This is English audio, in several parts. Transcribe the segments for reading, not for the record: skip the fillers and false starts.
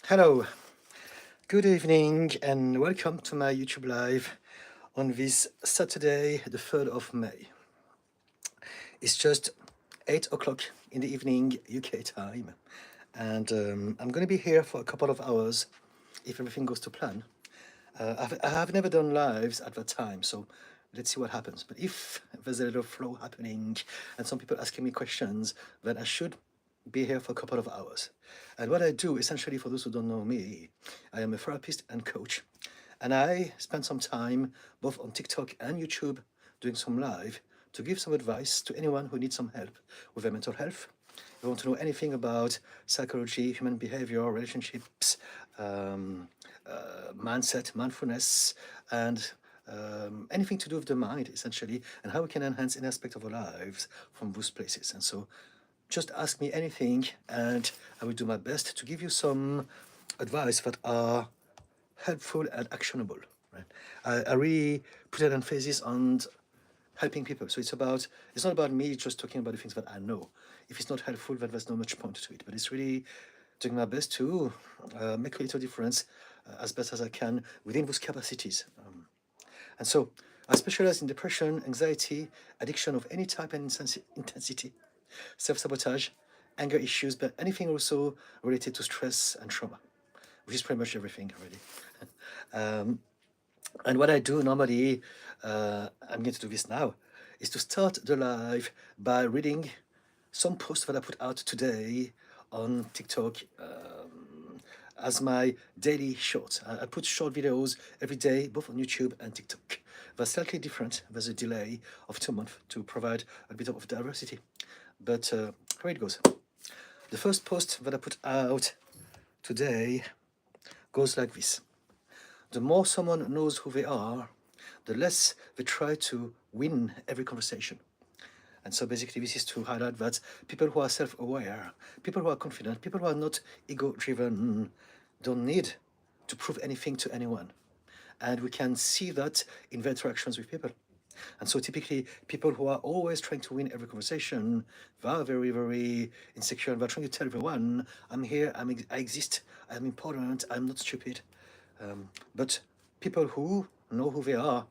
Hello, good evening, and welcome to my YouTube live on this Saturday, the 3rd of May. It's just 8 o'clock in the evening UK time, and I'm going to be here for a couple of hours if everything goes to plan. I have never done lives at that time, so let's see what happens. But if there's a little flow happening and some people asking me questions, then I should be here for a couple of hours. And what I do, essentially, for those who don't know me, I am a therapist and coach. And I spend some time both on TikTok and YouTube doing some live to give some advice to anyone who needs some help with their mental health. If you want to know anything about psychology, human behavior, relationships, um, mindset, mindfulness, and anything to do with the mind, essentially, and how we can enhance any aspect of our lives from those places. And so just ask me anything, and I will do my best to give you some advice that are helpful and actionable. Right? I really put an emphasis on helping people. So it's not about me just talking about the things that I know. If it's not helpful, then there's not much point to it. But it's really doing my best to make a little difference as best as I can within those capacities. And so I specialize in depression, anxiety, addiction of any type and intensity, self-sabotage, anger issues, but anything also related to stress and trauma, which is pretty much everything already. And what I do normally, I'm going to do this now, is to start the live by reading some posts that I put out today on TikTok as my daily shorts. I put short videos every day, both on YouTube and TikTok. They're slightly different. There's a delay of 2 months to provide a bit of diversity. But here it goes. The first post that I put out today goes like this. The more someone knows who they are, the less they try to win every conversation. And so basically this is to highlight that people who are self-aware, people who are confident, people who are not ego-driven don't need to prove anything to anyone. And we can see that in their interactions with people. And so typically people who are always trying to win every conversation, they are very, very insecure, and they're trying to tell everyone, I'm here, I exist, I'm important, I'm not stupid. But people who know who they are,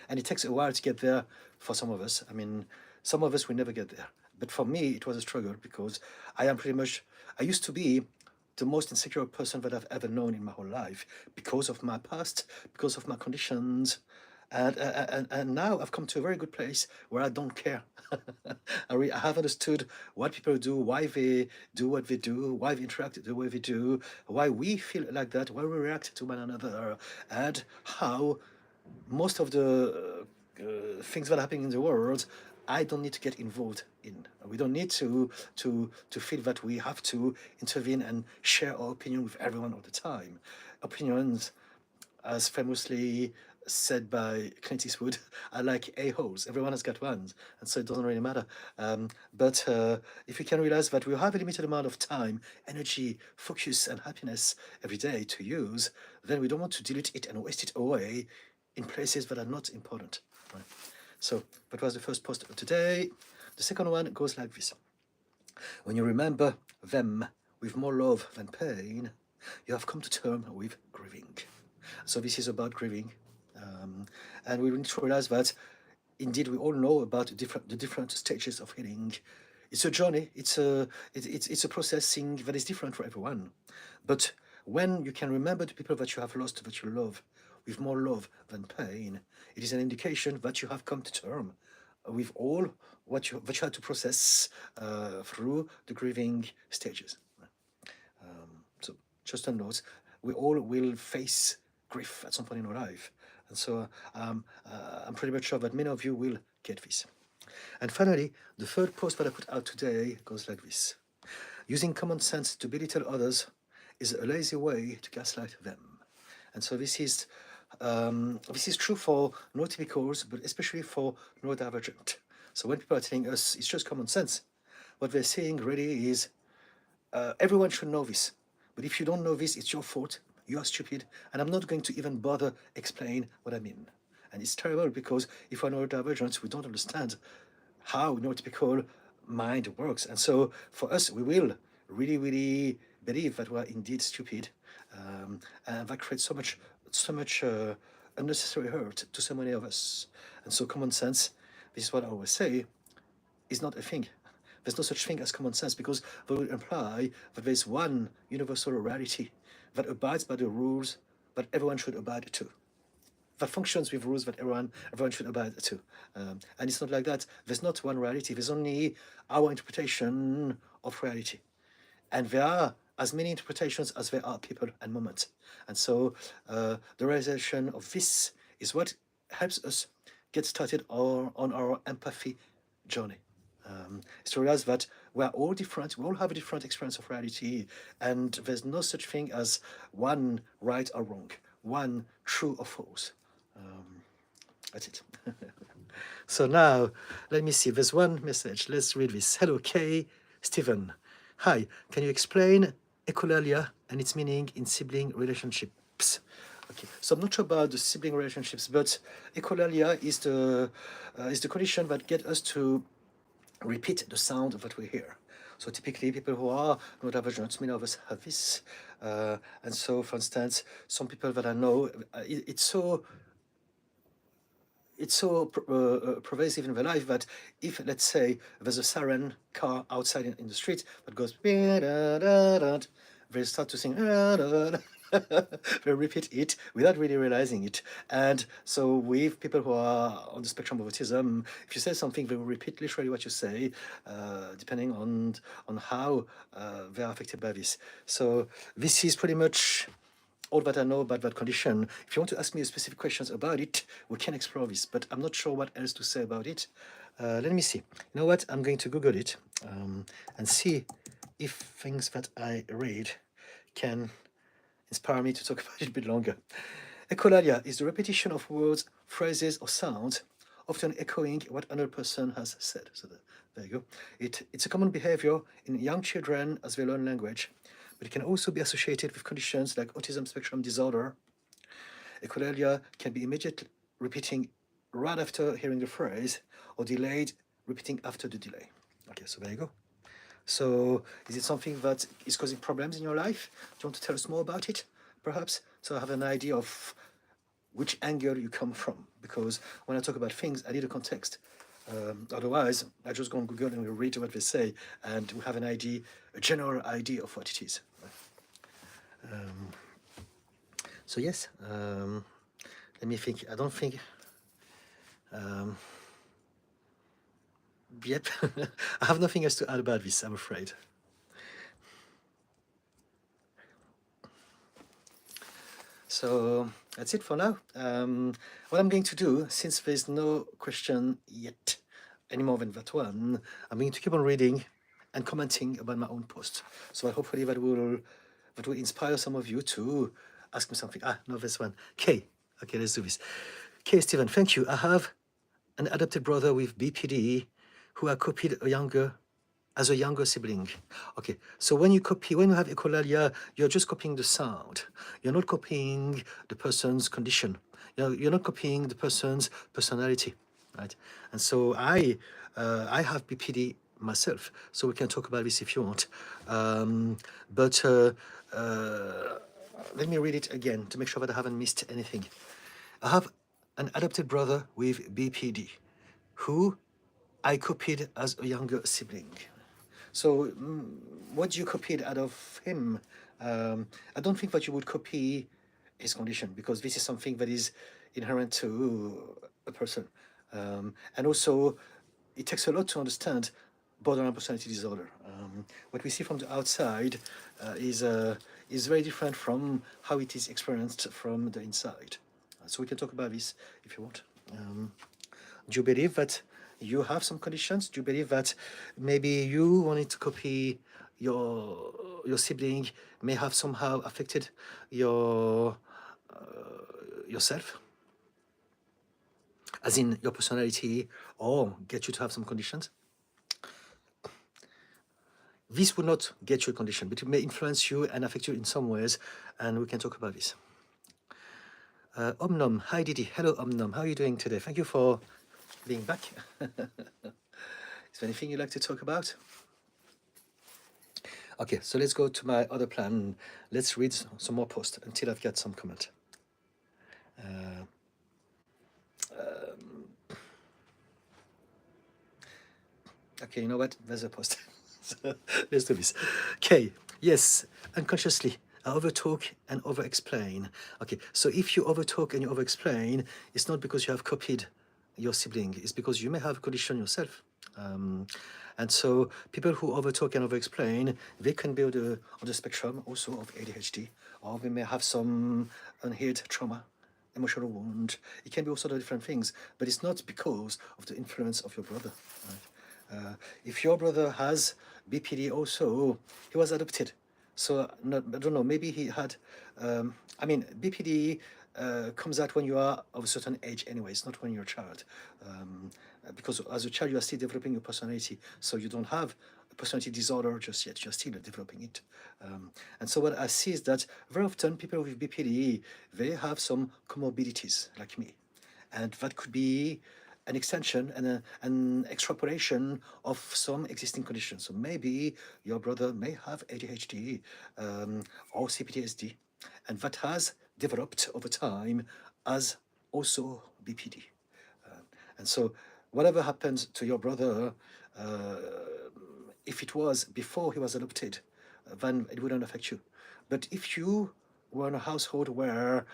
and it takes a while to get there for some of us. I mean, some of us will never get there. But for me, it was a struggle because I used to be the most insecure person that I've ever known in my whole life because of my past, because of my conditions. And now I've come to a very good place where I don't care. I have understood what people do, why they do what they do, why they interact the way they do, why we feel like that, why we react to one another, and how most of the things that are happening in the world, I don't need to get involved in. We don't need to feel that we have to intervene and share our opinion with everyone all the time. Opinions, as famously said by Clint Eastwood, are like a-holes. Everyone has got ones, and so it doesn't really matter. But if we can realize that we have a limited amount of time, energy, focus, and happiness every day to use, then we don't want to delete it and waste it away in places that are not important. Right? So that was the first post of today. The second one goes like this. When you remember them with more love than pain, you have come to terms with grieving. So this is about grieving. And we need to realize that indeed we all know about the different stages of healing. It's a journey, it's a processing that is different for everyone. But when you can remember the people that you have lost, that you love, with more love than pain, it is an indication that you have come to terms with all that you had to process through the grieving stages. So just a note, we all will face grief at some point in our life. And so I'm pretty much sure that many of you will get this. And finally, the third post that I put out today goes like this. Using common sense to belittle others is a lazy way to gaslight them. And so this is true for neurotypicals, but especially for neurodivergent. So when people are telling us it's just common sense, what they're saying really is everyone should know this. But if you don't know this, it's your fault. You are stupid, and I'm not going to even bother explain what I mean. And it's terrible because if we're neurodivergent, we don't understand how neurotypical mind works. And so for us, we will really, really believe that we are indeed stupid, and that creates so much unnecessary hurt to so many of us. And so common sense, this is what I always say, is not a thing. There's no such thing as common sense, because that would imply that there's one universal reality that abides by the rules that everyone should abide to, that functions with rules that everyone should abide to. And it's not like that. There's not one reality. There's only our interpretation of reality. And there are as many interpretations as there are people and moments. And so the realization of this is what helps us get started on our empathy journey. Is to realize that we are all different, we all have a different experience of reality, and there's no such thing as one right or wrong, one true or false. That's it. So now, let me see, there's one message. Let's read this. Hello, Kay, Stephen. Hi, can you explain echolalia and its meaning in sibling relationships? Okay, so I'm not sure about the sibling relationships, but echolalia is the condition that gets us to repeat the sound of what we hear. So typically people who are neurodivergent, many of us have this. And so, for instance, some people that I know, it's so pervasive in their life that if, let's say, there's a siren car outside in the street that goes, they start to sing, they repeat it without really realizing it. And so with people who are on the spectrum of autism, if you say something, they will repeat literally what you say, depending on how they are affected by this. So this is pretty much all that I know about that condition. If you want to ask me specific questions about it, we can explore this, but I'm not sure what else to say about it. Let me see. You know what? I'm going to Google it and see if things that I read can inspire me to talk about it a bit longer. Echolalia is the repetition of words, phrases, or sounds, often echoing what another person has said. So there you go. It's a common behavior in young children as they learn language, but it can also be associated with conditions like autism spectrum disorder. Echolalia can be immediate repeating right after hearing the phrase, or delayed repeating after the delay. Okay, so there you go. So is it something that is causing problems in your life? Do you want to tell us more about it, perhaps? So I have an idea of which angle you come from, because when I talk about things, I need a context. Otherwise, I just go on Google and we read what they say, and we have an idea, a general idea of what it is. So yes, let me think. I don't think. Yep, I have nothing else to add about this, I'm afraid. So that's it for now. What I'm going to do, since there's no question yet, any more than that one, I'm going to keep on reading and commenting about my own post. So hopefully that will inspire some of you to ask me something. No, this one. Kay. Okay, let's do this. Kay, Stephen, thank you. I have an adopted brother with BPD who I copied as a younger sibling. Okay, so when you have echolalia, you're just copying the sound. You're not copying the person's condition. You're not copying the person's personality, right? And so I have BPD myself, so we can talk about this if you want. But let me read it again to make sure that I haven't missed anything. I have an adopted brother with BPD who I copied as a younger sibling. So what you copied out of him, I don't think that you would copy his condition, because this is something that is inherent to a person. And also, it takes a lot to understand borderline personality disorder. What we see from the outside is very different from how it is experienced from the inside. So we can talk about this if you want. Do you believe that you have some conditions? Do you believe that maybe you wanting to copy your sibling may have somehow affected yourself, as in your personality, or get you to have some conditions? This would not get you a condition, but it may influence you and affect you in some ways, and we can talk about this. Omnom, hi Didi. Hello Omnom, how are you doing today? Thank you for being back. Is there anything you'd like to talk about? Okay, so let's go to my other plan. Let's read some more posts until I've got some comment. Okay, you know what? There's a post. So let's do this. Okay, yes, unconsciously, I overtalk and over-explain. Okay, so if you overtalk and you over-explain, it's not because you have copied your sibling, it's because you may have a condition yourself. And so people who overtalk and over-explain, they can be on the spectrum also of ADHD, or they may have some unhealed trauma, emotional wound. It can be all sort of different things, but it's not because of the influence of your brother. Right? If your brother has BPD also, he was adopted. So I don't know, maybe he had, I mean, BPD comes out when you are of a certain age anyway, it's not when you're a child. Because as a child, you are still developing your personality. So you don't have a personality disorder just yet, you're still developing it. And so what I see is that very often people with BPD, they have some comorbidities like me. And that could be an extension and an extrapolation of some existing conditions. So maybe your brother may have ADHD or CPTSD, and that has developed over time as also BPD. And so whatever happens to your brother, uh, if it was before he was adopted, then it wouldn't affect you. But if you were in a household where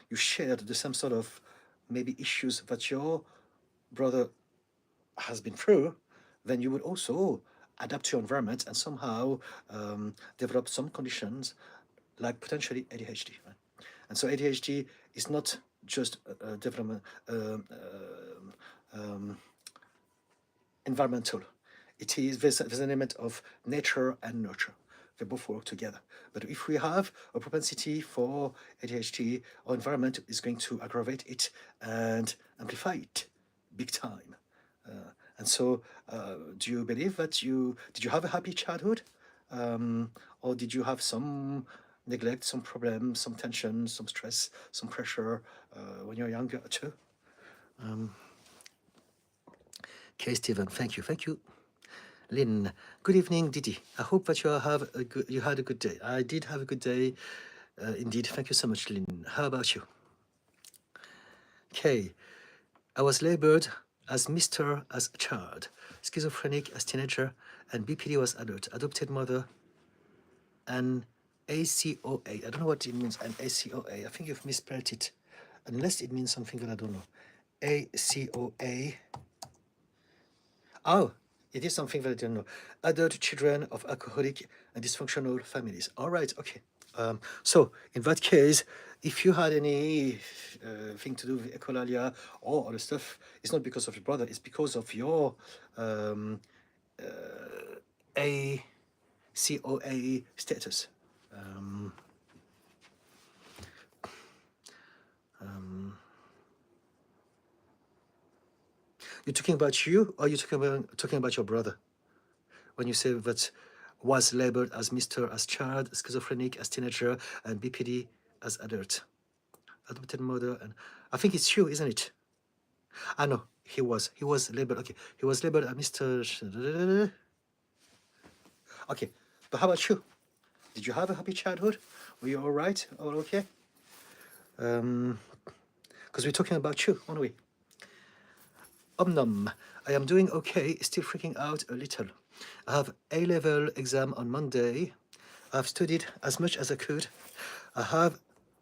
you shared the same sort of maybe issues that your brother has been through, then you would also adapt to your environment and somehow develop some conditions like potentially ADHD. Right? And so ADHD is not just development environmental. There's an element of nature and nurture. They both work together. But if we have a propensity for ADHD, our environment is going to aggravate it and amplify it big time. And so, do you believe that did you have a happy childhood, or did you have some neglect, some problems, some tension, some stress, some pressure when you're younger too? Okay, Stephen, thank you. Lynn, good evening, Didi. I hope that you had a good day. I did have a good day, indeed. Thank you so much, Lynn. How about you? Okay, I was labeled as Mr. as a child, schizophrenic as teenager, and BPD was adult, adopted mother, and ACOA. I don't know what it means, an ACOA. I think you've misspelled it, unless it means something that I don't know. ACOA. Oh, it is something that I didn't know. Adult children of alcoholic and dysfunctional families. All right, okay. So in that case, if you had any thing to do with echolalia or other stuff, it's not because of your brother, it's because of your ACOA status. You're talking about you, or you're talking about your brother? When you say that was labeled as Mr. as child, schizophrenic as teenager, and BPD as adult. Adopted mother, and I think it's you, isn't it? I know, he was labeled, okay. He was labeled as Mr. Okay, but how about you? Did you have a happy childhood? Were you all right? All okay? Because we're talking about you, aren't we? Omnom, I am doing okay, still freaking out a little. I have A-level exam on Monday. I've studied as much as I could. I have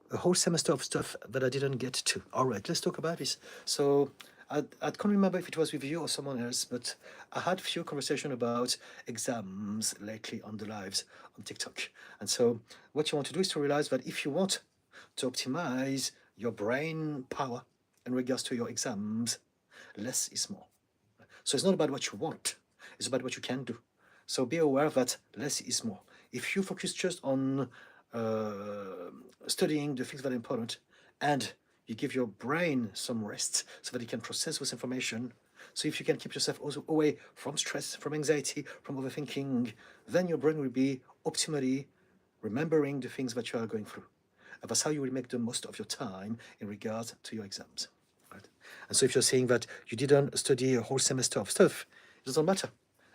a whole semester of stuff that I didn't get to. All right, let's talk about this. So I can't remember if it was with you or someone else, but I had a few conversations about exams lately on the lives on TikTok. And so what you want to do is to realize that if you want to optimize your brain power in regards to your exams, less is more. So it's not about what you want, it's about what you can do. So be aware that less is more. If you focus just on studying the things that are important and you give your brain some rest so that it can process this information, so if you can keep yourself also away from stress, from anxiety, from overthinking, then your brain will be optimally remembering the things that you are going through. And that's how you will make the most of your time in regards to your exams. Right? And so if you're saying that you didn't study a whole semester of stuff, it doesn't matter.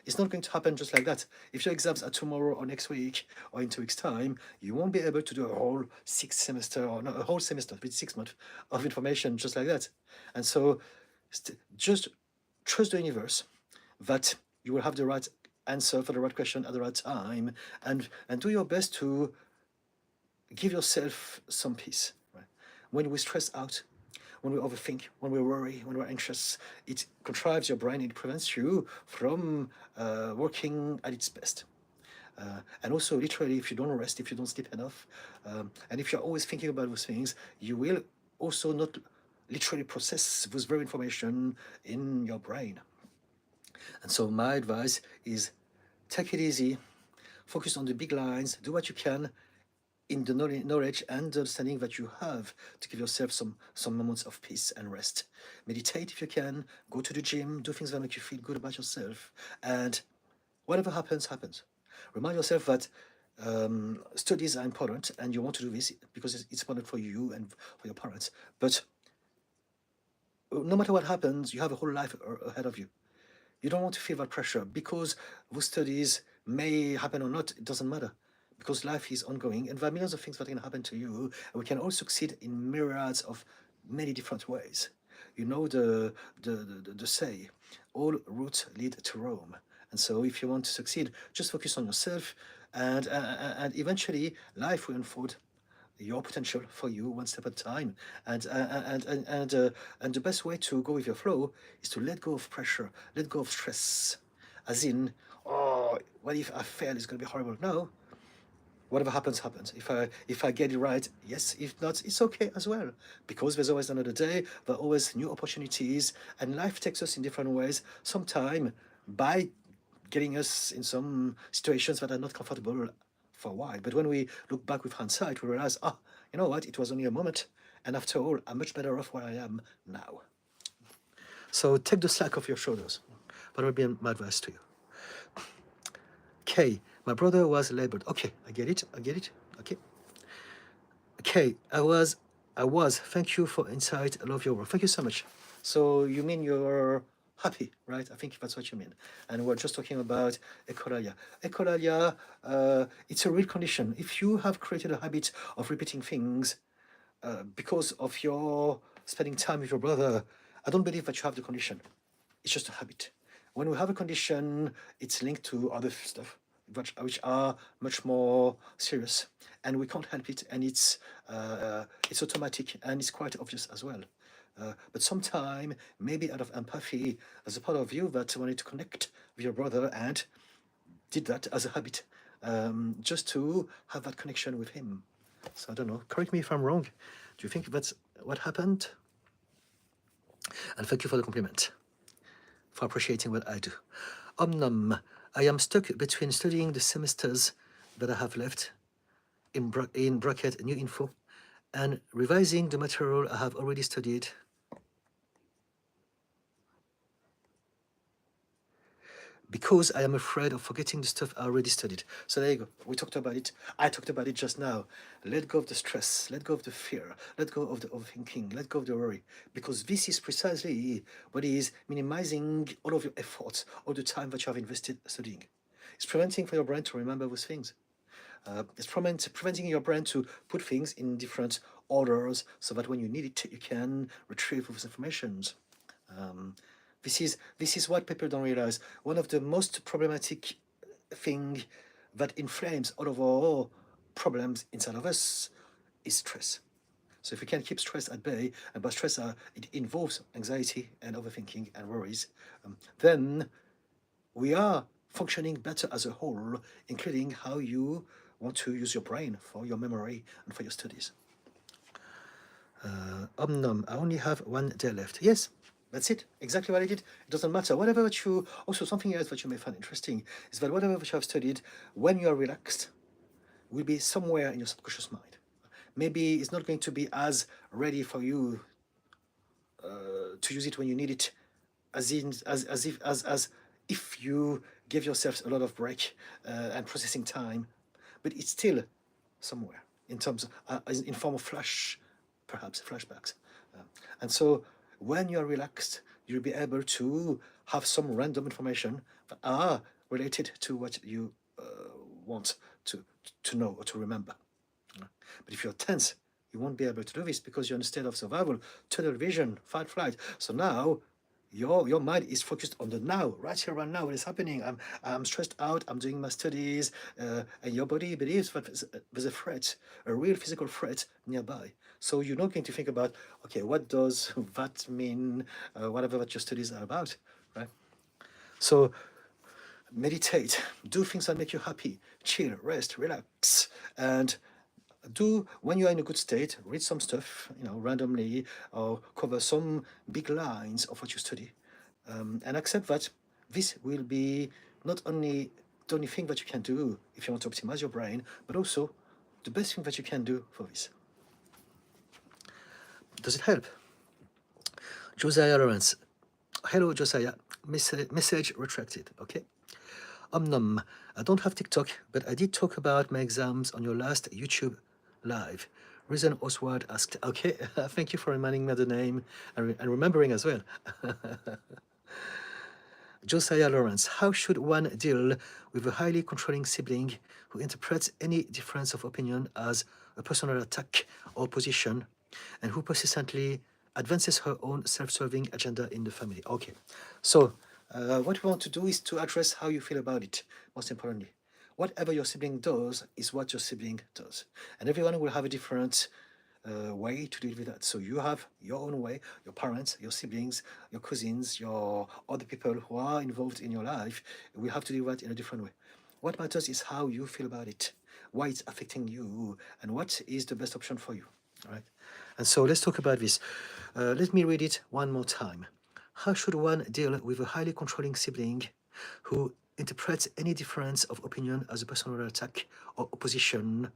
It's not going to happen just like that. If your exams are tomorrow or next week or in 2 weeks' time, you won't be able to do a whole 6 semester or not a whole semester with 6 months of information just like that. And so just trust the universe that you will have the right answer for the right question at the right time, and do your best to give yourself some peace. Right? When we stress out, when we overthink, when we worry, when we're anxious, it contrives your brain, it prevents you from working at its best. And also, literally, if you don't rest, if you don't sleep enough, and if you're always thinking about those things, you will also not literally process those very information in your brain. And so my advice is take it easy, focus on the big lines, do what you can in the knowledge and understanding that you have to give yourself some moments of peace and rest. Meditate if you can, go to the gym, do things that make you feel good about yourself, and whatever happens, happens. Remind yourself that studies are important and you want to do this because it's important for you and for your parents. But no matter what happens, you have a whole life ahead of you. You don't want to feel that pressure because those studies may happen or not, it doesn't matter. Because life is ongoing and there are millions of things that can happen to you, and we can all succeed in myriads of many different ways. You know the say, all routes lead to Rome. And so if you want to succeed, just focus on yourself, and eventually life will unfold your potential for you one step at a time. And the best way to go with your flow is to let go of pressure, let go of stress, as in, oh, what if I fail? It's going to be horrible. No, whatever happens, happens. If I get it right, yes. If not, it's okay as well, because there's always another day. There are always new opportunities, and life takes us in different ways. Sometime by getting us in some situations that are not comfortable for a while. But when we look back with hindsight, we realize, you know what? It was only a moment, and after all, I'm much better off where I am now. So take the slack off your shoulders. That would be my advice to you. Okay, my brother was labeled. Okay, I get it. Okay. Okay, I was. Thank you for insight. I love your work. Thank you so much. So you mean you're happy, right? I think that's what you mean. And we're just talking about echolalia. Echolalia, it's a real condition. If you have created a habit of repeating things because of your spending time with your brother, I don't believe that you have the condition. It's just a habit. When we have a condition, it's linked to other stuff which are much more serious, and we can't help it, and it's automatic, and it's quite obvious as well. But sometime, maybe out of empathy, as a part of you that wanted to connect with your brother and did that as a habit, just to have that connection with him. So I don't know. Correct me if I'm wrong. Do you think that's what happened? And thank you for the compliment, for appreciating what I do. Omnom, I am stuck between studying the semesters that I have left, in bracket new info, and revising the material I have already studied. Because I am afraid of forgetting the stuff I already studied. So there you go. We talked about it. I talked about it just now. Let go of the stress. Let go of the fear. Let go of the overthinking. Let go of the worry. Because this is precisely what is minimizing all of your efforts, all the time that you have invested studying. It's preventing for your brain to remember those things. It's preventing your brain to put things in different orders so that when you need it, you can retrieve those informations. This is what people don't realize. One of the most problematic thing that inflames all of our problems inside of us is stress. So if we can keep stress at bay, and by stress it involves anxiety and overthinking and worries, then we are functioning better as a whole, including how you want to use your brain for your memory and for your studies. Omnom, I only have 1 day left. Yes, that's it. Exactly what I did. It doesn't matter. Whatever that you, also something else that you may find interesting is that whatever that you have studied, when you are relaxed, will be somewhere in your subconscious mind. Maybe it's not going to be as ready for you to use it when you need it, as if you give yourself a lot of break and processing time, but it's still somewhere in terms of, in form of perhaps flashbacks. And so when you're relaxed, you'll be able to have some random information that, related to what you want to, to know or to remember. But if you're tense, you won't be able to do this because you're in a state of survival, tunnel vision, fight, flight. So now your mind is focused on the now, right here, right now. What is happening? I'm stressed out. I'm doing my studies, and your body believes that there's a threat, a real physical threat nearby. So you're not going to think about, okay, what does that mean? Whatever that your studies are about, right? So meditate, do things that make you happy, chill, rest, relax, and do, when you are in a good state, read some stuff, randomly, or cover some big lines of what you study, and accept that this will be not only the only thing that you can do if you want to optimize your brain, but also the best thing that you can do for this. Does it help? Josiah Lawrence. Hello, Josiah. Message retracted. Okay. Nom. I don't have TikTok, but I did talk about my exams on your last YouTube live. Reason Oswald asked. Okay, thank you for reminding me of the name and remembering as well. Josiah Lawrence, how should one deal with a highly controlling sibling who interprets any difference of opinion as a personal attack or position and who persistently advances her own self-serving agenda in the family? Okay, so what we want to do is to address how you feel about it, most importantly. Whatever your sibling does is what your sibling does. And everyone will have a different way to deal with that. So you have your own way, your parents, your siblings, your cousins, your other people who are involved in your life, we have to do that in a different way. What matters is how you feel about it, why it's affecting you, and what is the best option for you. All right. And so let's talk about this. Let me read it one more time. How should one deal with a highly controlling sibling who interprets any difference of opinion as a personal attack or opposition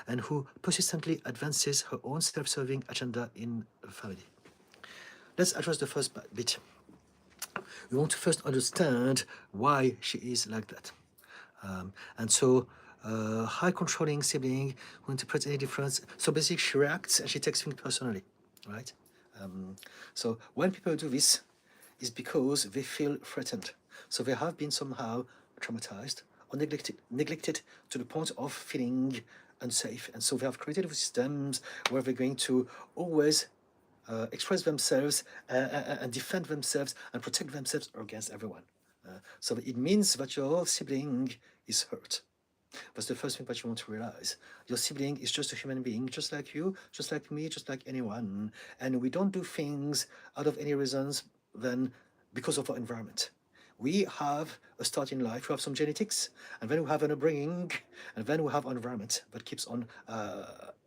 and who persistently advances her own self-serving agenda in the family? Let's address the first bit. We want to first understand why she is like that. And so, high controlling sibling who interprets any difference. So basically, she reacts and she takes things personally, right? So when people do this, it's because they feel threatened. So they have been somehow traumatized or neglected to the point of feeling unsafe. And so they have created systems where they're going to always express themselves and defend themselves and protect themselves against everyone. So it means that your sibling is hurt. That's the first thing that you want to realize. Your sibling is just a human being, just like you, just like me, just like anyone. And we don't do things out of any reasons than because of our environment. We have a start in life, we have some genetics, and then we have an upbringing, and then we have an environment that keeps on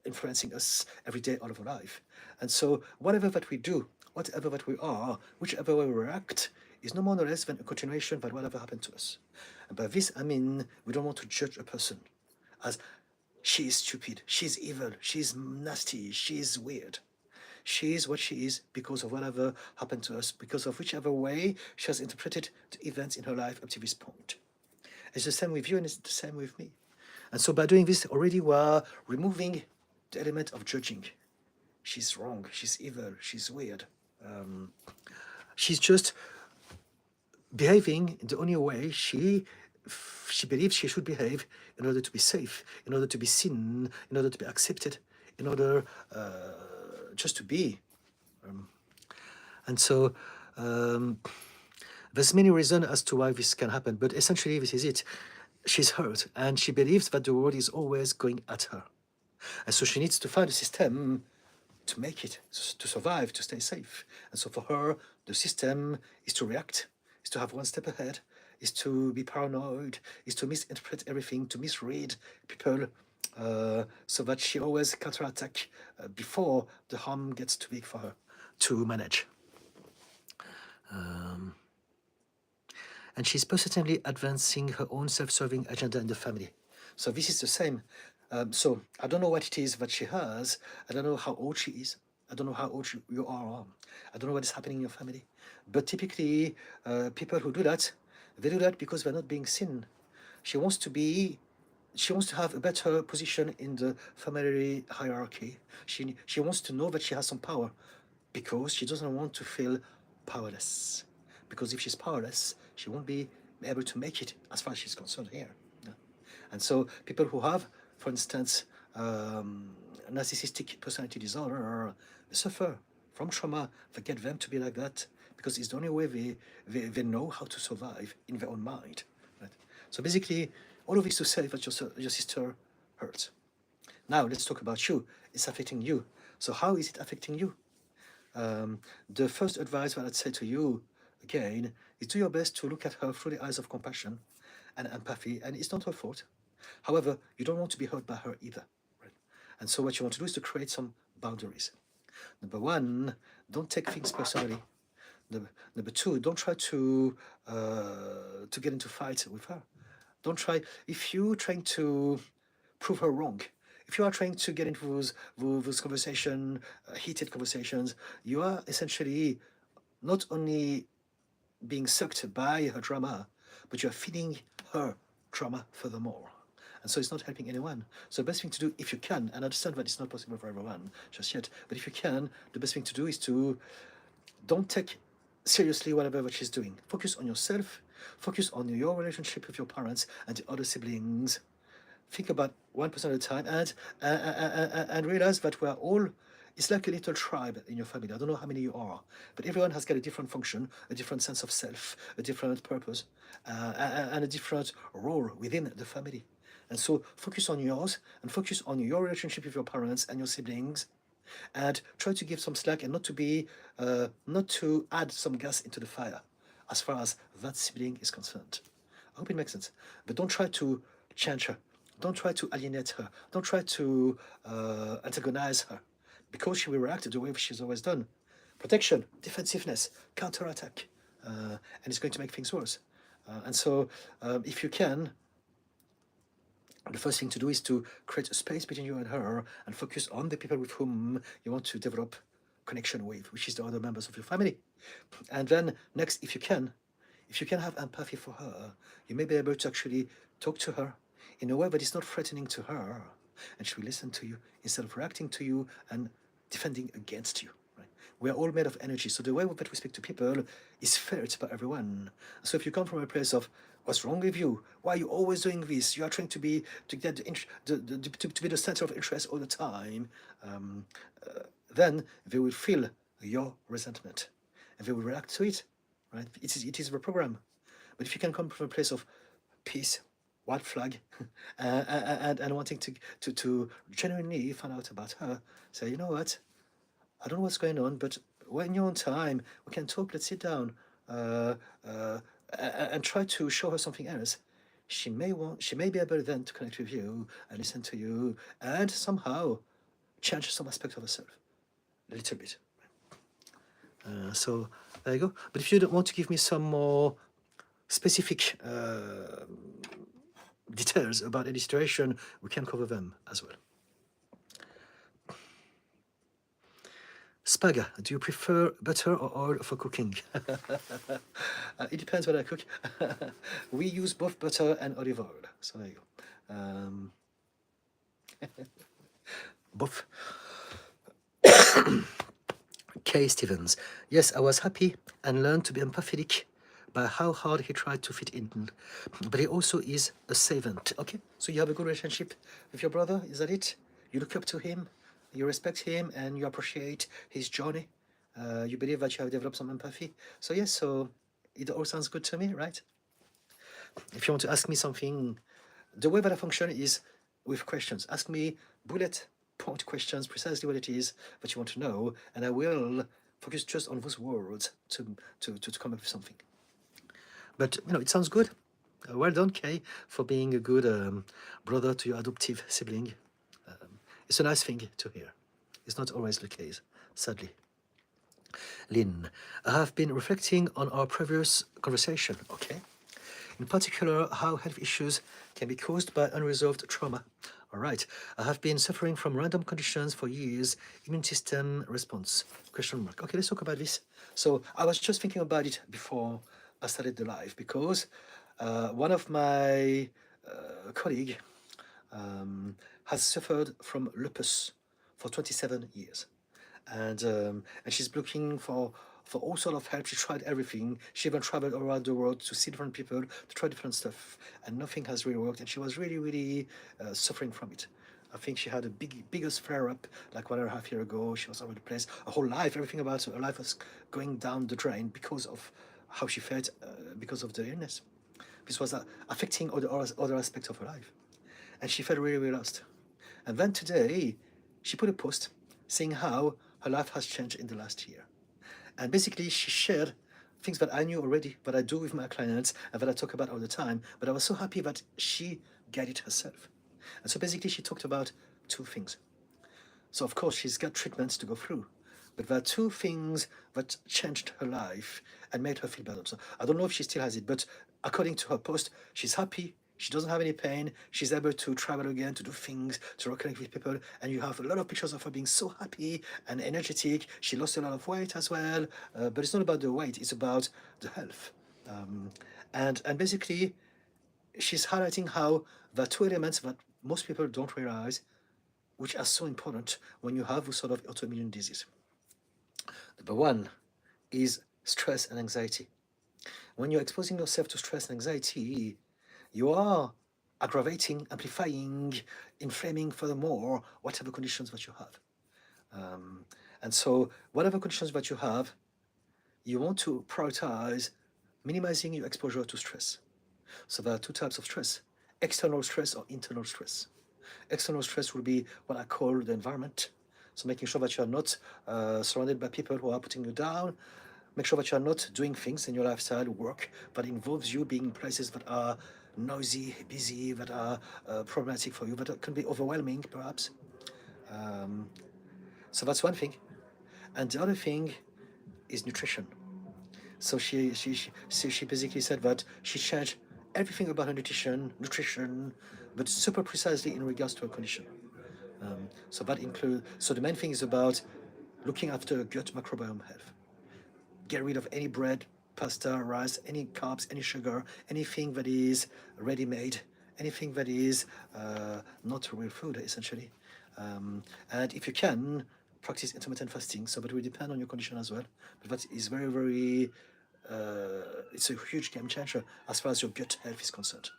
influencing us every day out of our life. And so whatever that we do, whatever that we are, whichever way we react, is no more nor less than a continuation of whatever happened to us. And by this, I mean we don't want to judge a person as she is stupid, she's evil, she's nasty, she's weird. She is what she is because of whatever happened to us, because of whichever way she has interpreted the events in her life up to this point. It's the same with you and it's the same with me. And so by doing this, already we're removing the element of judging. She's wrong, she's evil, she's weird. She's just behaving in the only way she believes she should behave in order to be safe, in order to be seen, in order to be accepted, in order just to be. And so there's many reasons as to why this can happen, but essentially this is it. She's hurt and she believes that the world is always going at her. And so she needs to find a system to make it, to survive, to stay safe. And so for her, the system is to react, is to have one step ahead, is to be paranoid, is to misinterpret everything, to misread people, so that she always counterattack before the harm gets too big for her to manage. And she's persistently advancing her own self-serving agenda in the family. So this is the same. So I don't know what it is that she has. I don't know how old she is. I don't know how old you are. I don't know what is happening in your family. But typically, people who do that, they do that because they're not being seen. She wants to have a better position in the family hierarchy. She wants to know that she has some power because she doesn't want to feel powerless. Because if she's powerless, she won't be able to make it as far as she's concerned here. Yeah. And so people who have, for instance, narcissistic personality disorder suffer from trauma that get them to be like that, because it's the only way they know how to survive in their own mind. Right? So basically, all of this to say that your sister hurts. Now let's talk about you. It's affecting you. So how is it affecting you? The first advice that I'd say to you, again, is do your best to look at her through the eyes of compassion and empathy, and it's not her fault. However, you don't want to be hurt by her either. Right? And so what you want to do is to create some boundaries. Number one, don't take things personally. Number two, don't try to get into fights with her. Don't try, if you're trying to prove her wrong, if you are trying to get into those heated conversations, you are essentially not only being sucked by her drama, but you're feeding her trauma furthermore. And so it's not helping anyone. So the best thing to do, if you can, and I understand that it's not possible for everyone just yet, but if you can, the best thing to do is to don't take seriously whatever she's doing. Focus on yourself, focus on your relationship with your parents and the other siblings. Think about one person at a time, and realize that we're all, it's like a little tribe in your family. I don't know how many you are, but everyone has got a different function, a different sense of self, a different purpose, and a different role within the family. And so focus on yours, and focus on your relationship with your parents and your siblings, and try to give some slack, and not to add some gas into the fire as far as that sibling is concerned. I hope it makes sense. But don't try to change her. Don't try to alienate her. Don't try to antagonize her, because she will react the way she's always done. Protection, defensiveness, counterattack, and it's going to make things worse. And so, if you can, the first thing to do is to create a space between you and her, and focus on the people with whom you want to develop connection with, which is the other members of your family. And then next, if you can have empathy for her, you may be able to actually talk to her in a way that is not threatening to her, and she will listen to you instead of reacting to you and defending against you. Right? We are all made of energy, so the way that we speak to people is felt by everyone. So if you come from a place of what's wrong with you? Why are you always doing this? You are trying to be to be the center of interest all the time. Then they will feel your resentment, and they will react to it. Right? It is the program. But if you can come from a place of peace, white flag, and wanting to genuinely find out about her, say, you know what, I don't know what's going on, but when you're on time, we can talk. Let's sit down, and try to show her something else. She may be able then to connect with you and listen to you, and somehow change some aspect of herself a little bit. So there you go. But if you don't want to give me some more specific details about any situation, we can cover them as well. Spag, do you prefer butter or oil for cooking? It depends what I cook. We use both butter and olive oil. So there you go. Both. Kay Stevens. Yes, I was happy and learned to be empathetic by how hard he tried to fit in. But he also is a servant. Okay, so you have a good relationship with your brother, is that it? You look up to him, you respect him, and you appreciate his journey. You believe that you have developed some empathy. So yes, so it all sounds good to me, right? If you want to ask me something, the way that I function is with questions. Ask me bullet point questions, precisely what it is that you want to know, and I will focus just on those words to come up with something. But you know, it sounds good. Well done, Kay, for being a good brother to your adoptive sibling. It's a nice thing to hear. It's not always the case, sadly. Lynn, I have been reflecting on our previous conversation, okay? In particular, how health issues can be caused by unresolved trauma. All right, I have been suffering from random conditions for years, immune system response, question mark. Okay, let's talk about this. So I was just thinking about it before I started the live, because one of my colleague has suffered from lupus for 27 years. And she's looking for for all sort of help. She tried everything. She even traveled around the world to see different people, to try different stuff, and nothing has really worked. And she was really, really suffering from it. I think she had a biggest flare-up like 1.5 years ago. She was all over the place. Her whole life, everything about her life was going down the drain because of how she felt, because of the illness. This was affecting other aspects of her life. And she felt really, really lost. And then today, she put a post saying how her life has changed in the last year. And basically, she shared things that I knew already, that I do with my clients, and that I talk about all the time. But I was so happy that she got it herself. And so basically, she talked about two things. So, of course, she's got treatments to go through. But there are two things that changed her life and made her feel better. So I don't know if she still has it, but according to her post, she's happy. She doesn't have any pain. She's able to travel again, to do things, to reconnect with people. And you have a lot of pictures of her being so happy and energetic. She lost a lot of weight as well. But it's not about the weight, it's about the health. And basically, she's highlighting how the two elements that most people don't realize, which are so important when you have a sort of autoimmune disease. Number one is stress and anxiety. When you're exposing yourself to stress and anxiety, you are aggravating, amplifying, inflaming furthermore whatever conditions that you have. And so, whatever conditions that you have, you want to prioritize minimizing your exposure to stress. So, there are two types of stress: external stress or internal stress. External stress will be what I call the environment. So making sure that you are not surrounded by people who are putting you down. Make sure that you are not doing things in your lifestyle, work, that involves you being in places that are noisy, busy, that are problematic for you, that can be overwhelming, perhaps. So that's one thing. And the other thing is nutrition. So she basically said that she changed everything about her nutrition, but super precisely in regards to her condition. So that includes, so the main thing is about looking after gut microbiome health. Get rid of any bread, pasta, rice, any carbs, any sugar, anything that is ready-made, anything that is not real food, essentially. And if you can, practice intermittent fasting. So that will depend on your condition as well. But that is very, very, it's a huge game changer as far as your gut health is concerned.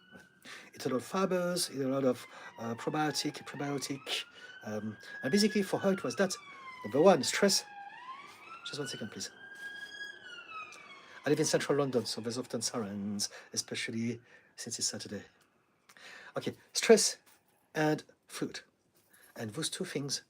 It's a lot of fibers, it's a lot of probiotic, prebiotic. And basically for her it was that. Number one, stress. Just 1 second, please. I live in central London, so there's often sirens, especially since it's Saturday. Okay, stress and food. And those two things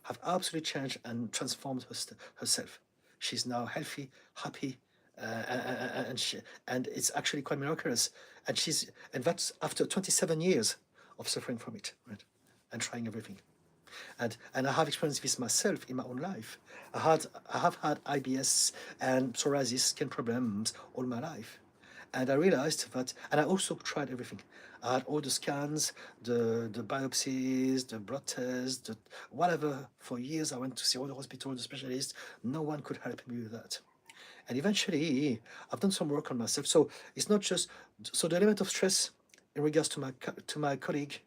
have absolutely changed and transformed herself. She's now healthy, happy, and it's actually quite miraculous. And that's after 27 years of suffering from it, right? And trying everything. And I have experienced this myself in my own life. I have had IBS and psoriasis, skin problems all my life. And I realized that, and I also tried everything. I had all the scans, the biopsies, the blood tests, whatever. For years, I went to see all the hospitals, the specialists. No one could help me with that. And eventually, I've done some work on myself. So it's not just, so the element of stress in regards to my colleague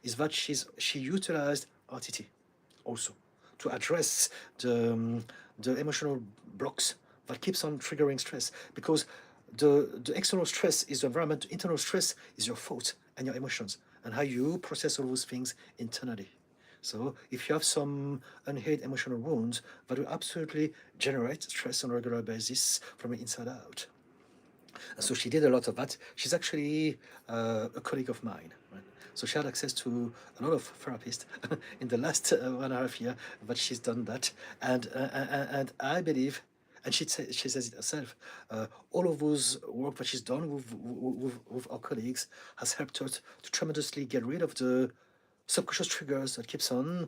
is that she utilized RTT also to address the emotional blocks that keeps on triggering stress, because the external stress is the environment, the internal stress is your thoughts and your emotions and how you process all those things internally. So if you have some unhealed emotional wounds, that will absolutely generate stress on a regular basis from the inside out. And so she did a lot of that. She's actually a colleague of mine, right? So she had access to a lot of therapists in the last 1.5 years, but she's done that. And I believe, and she says it herself, all of those work that she's done with our colleagues has helped her to tremendously get rid of the subconscious triggers that keeps on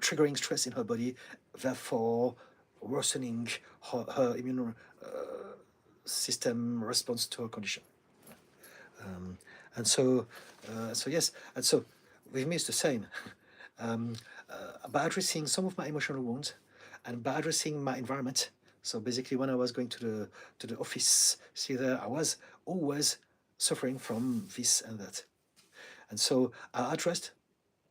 triggering stress in her body, therefore worsening her immune system response to her condition. And so, yes, and so with me it's the same. By addressing some of my emotional wounds and by addressing my environment. So basically, when I was going to the office, see there, I was always suffering from this and that. And so I addressed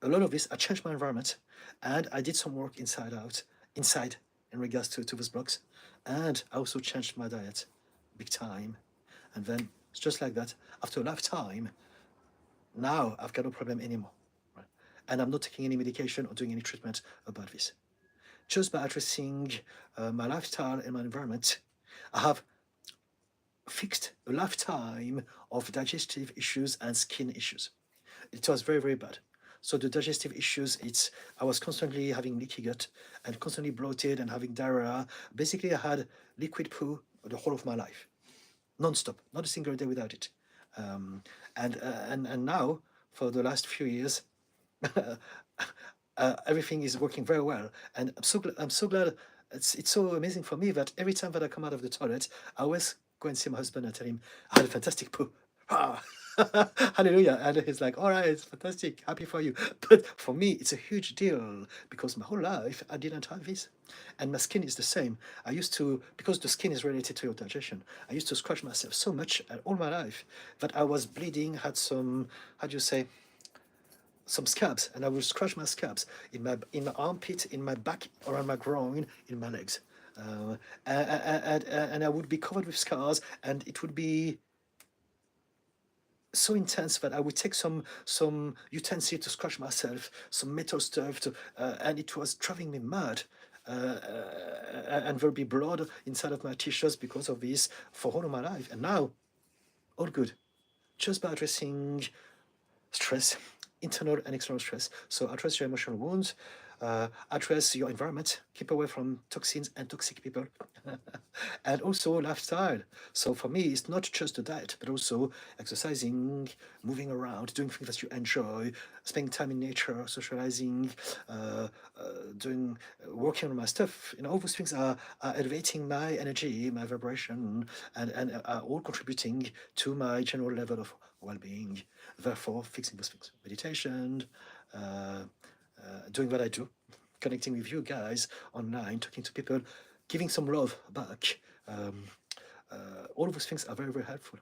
a lot of this. I changed my environment, and I did some work inside in regards to those blocks. And I also changed my diet big time. And then it's just like that. After a lifetime, now I've got no problem anymore. Right? And I'm not taking any medication or doing any treatment about this. Just by addressing my lifestyle and my environment, I have fixed a lifetime of digestive issues and skin issues. It was very, very bad. So the digestive issues, I was constantly having leaky gut and constantly bloated and having diarrhea. Basically, I had liquid poo the whole of my life, non-stop, not a single day without it. And now, for the last few years, everything is working very well, and I'm so glad. It's so amazing for me that every time that I come out of the toilet, I always go and see my husband and tell him I had a fantastic poo. Ah, hallelujah! And he's like, "All right, it's fantastic, happy for you." But for me, it's a huge deal because my whole life I didn't have this, and my skin is the same. I used to, because the skin is related to your digestion. I used to scratch myself so much all my life that I was bleeding. Had some, how do you say, some scabs, and I would scratch my scabs in my armpit, in my back, around my groin, in my legs, and I would be covered with scars, and it would be so intense that I would take some utensil to scratch myself, some metal stuff to, and it was driving me mad. And there'll be blood inside of my t-shirts because of this for all of my life, and now all good, just by addressing stress, internal and external stress. So address your emotional wounds, address your environment, keep away from toxins and toxic people, and also lifestyle. So for me, it's not just the diet, but also exercising, moving around, doing things that you enjoy, spending time in nature, socializing, doing working on my stuff. All those things are elevating my energy, my vibration, and are all contributing to my general level of well-being. Therefore, fixing those things, meditation, doing what I do, connecting with you guys online, talking to people, giving some love back. All of those things are very, very helpful.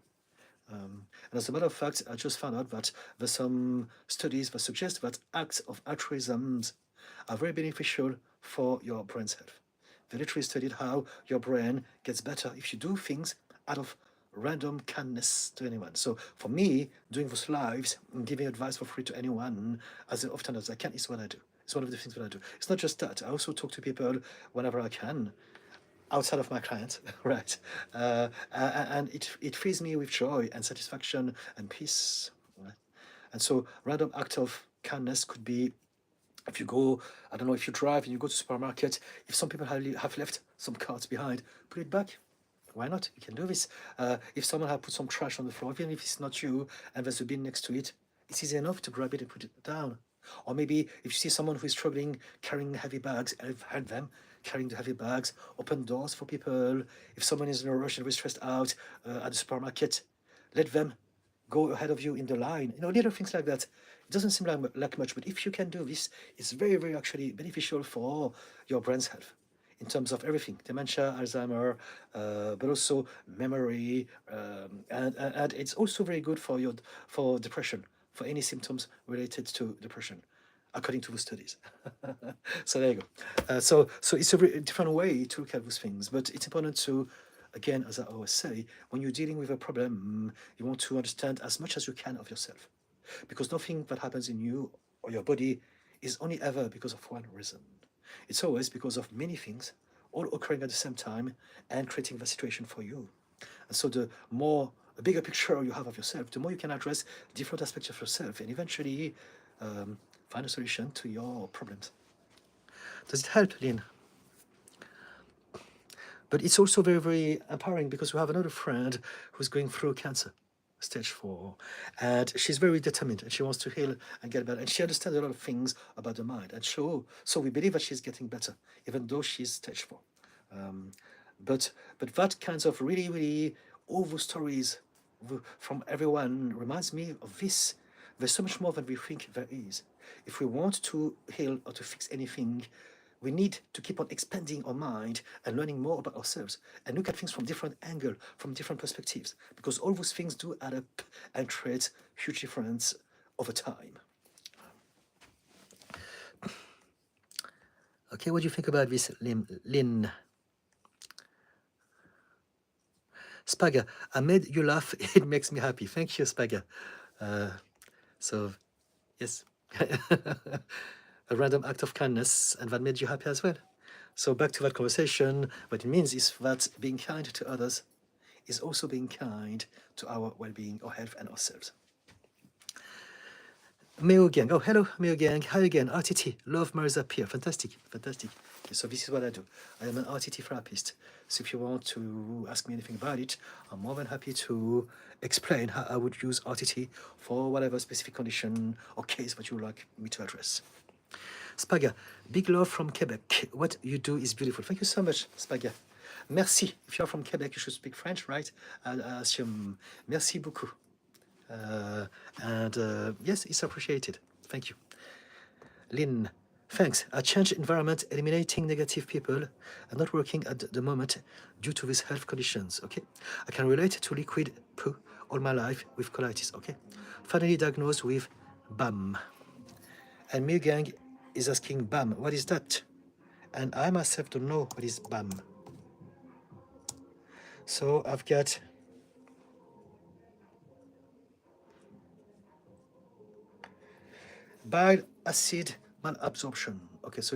And as a matter of fact, I just found out that there's some studies that suggest that acts of altruism are very beneficial for your brain's health. They literally studied how your brain gets better if you do things out of random kindness to anyone. So for me, doing those lives and giving advice for free to anyone as often as I can is what I do. It's one of the things that I do. It's not just that. I also talk to people whenever I can, outside of my clients, right? And it fills me with joy and satisfaction and peace, right? And so random act of kindness could be, if you go, I don't know, if you drive and you go to the supermarket, if some people have left some cards behind, put it back. Why not? You can do this. If someone has put some trash on the floor, even if it's not you, and there's a bin next to it, it's easy enough to grab it and put it down. Or maybe if you see someone who is struggling carrying heavy bags, help them carrying the heavy bags, open doors for people. If someone is in a rush and is stressed out at the supermarket, let them go ahead of you in the line. Little things like that. It doesn't seem like much, but if you can do this, it's very, very actually beneficial for your brain's health in terms of everything, dementia, Alzheimer, but also memory, and it's also very good for depression, for any symptoms related to depression, according to the studies. So there you go. So it's a different way to look at those things, but it's important to, again, as I always say, when you're dealing with a problem, you want to understand as much as you can of yourself, because nothing that happens in you or your body is only ever because of one reason. It's always because of many things all occurring at the same time and creating the situation for you. And so a bigger picture you have of yourself, the more you can address different aspects of yourself and eventually find a solution to your problems. Does it help, Lynn? But it's also very, very empowering because we have another friend who's going through cancer, stage 4, and she's very determined and she wants to heal and get better, and she understands a lot of things about the mind, and so we believe that she's getting better even though she's stage 4. But that kinds of really, really over stories from everyone reminds me of this. There's so much more than we think there is. If we want to heal or to fix anything, we need to keep on expanding our mind and learning more about ourselves and look at things from different angles, from different perspectives, because all those things do add up and create huge difference over time. Okay, what do you think about this, Lynn? Spaga, I made you laugh. It makes me happy. Thank you, Spaga. So, yes, a random act of kindness, and that made you happy as well. So back to that conversation, what it means is that being kind to others is also being kind to our well-being, our health, and ourselves. Meo Gang. Oh, hello, Meo Gang. Hi again. RTT. Love Marisa Peer. Fantastic. Fantastic. Okay, so this is what I do. I am an RTT therapist. So if you want to ask me anything about it, I'm more than happy to explain how I would use RTT for whatever specific condition or case that you would like me to address. Spaga, big love from Quebec. What you do is beautiful. Thank you so much, Spaga. Merci. If you're from Quebec, you should speak French, right? I assume. Merci beaucoup. Yes, it's appreciated. Thank you. Lynn, thanks. I changed environment, eliminating negative people, and not working at the moment due to these health conditions. Okay, I can relate to liquid poo all my life with colitis. Okay, finally diagnosed with BAM. And Miu Gang is asking BAM, what is that? And I myself don't know what is BAM. So I've got bile acid malabsorption. Okay, so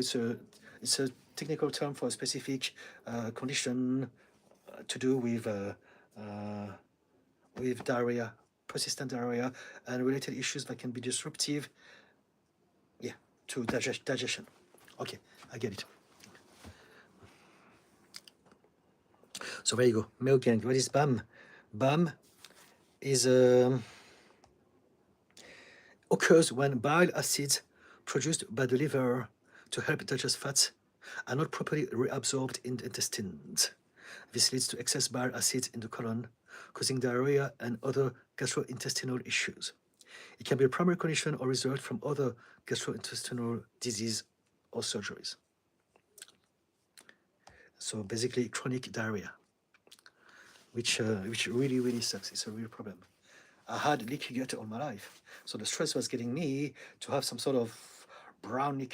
it's a technical term for a specific condition to do with diarrhea, persistent diarrhea, and related issues that can be disruptive, yeah, to digestion. Okay, I get it. So there you go. Meo Gang, what is BAM? BAM is occurs when bile acids produced by the liver to help digest fats are not properly reabsorbed in the intestines. This leads to excess bile acids in the colon, causing diarrhea and other gastrointestinal issues. It can be a primary condition or result from other gastrointestinal disease or surgeries. So basically chronic diarrhea, which really, really sucks. It's a real problem. I had leaky gut all my life. So the stress was getting me to have some sort of brown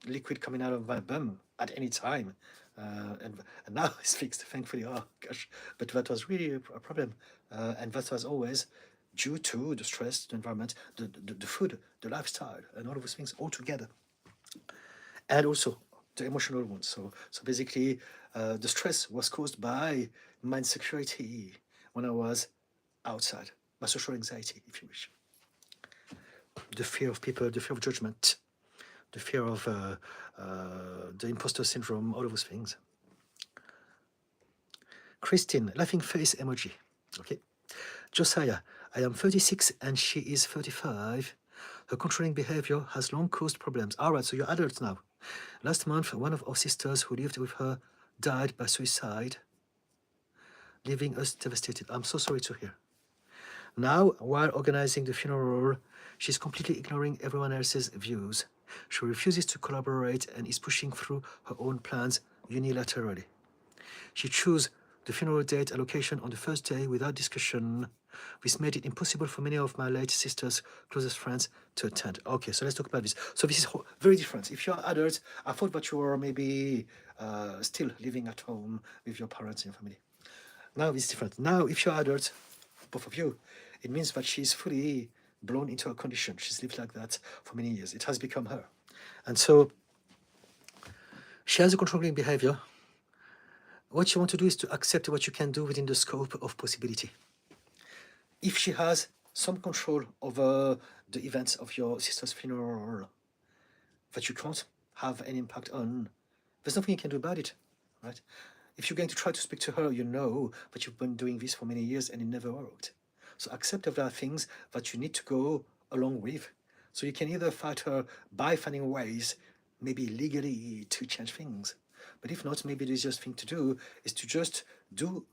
liquid coming out of my bum at any time. And now it's fixed, thankfully. Oh, gosh. But that was really a problem. And that was always due to the stress, the environment, the food, the lifestyle, and all of those things all together. And also the emotional ones. So basically, the stress was caused by my insecurity when I was outside, my social anxiety, if you wish. The fear of people, the fear of judgment, the fear of the imposter syndrome, all of those things. Christine, laughing face emoji. Okay. Josiah, I am 36 and she is 35. Her controlling behavior has long caused problems. All right, so you're adults now. Last month, one of our sisters who lived with her died by suicide, leaving us devastated. I'm so sorry to hear. Now, while organizing the funeral, she's completely ignoring everyone else's views. She refuses to collaborate and is pushing through her own plans unilaterally. She chose the funeral date and location on the first day without discussion. This made it impossible for many of my late sister's closest friends to attend. Okay, so let's talk about this. So this is very different. If you're adults, I thought that you were maybe still living at home with your parents and your family. Now it's different. Now, if you're adults, both of you, it means that she's fully blown into a condition. She's lived like that for many years. It has become her. And so she has a controlling behavior. What you want to do is to accept what you can do within the scope of possibility. If she has some control over the events of your sister's funeral that you can't have any impact on, there's nothing you can do about it, right? If you're going to try to speak to her, you know that you've been doing this for many years and it never worked. So accept that there are things that you need to go along with. So you can either fight her by finding ways, maybe legally, to change things. But if not, maybe the easiest thing to do is to just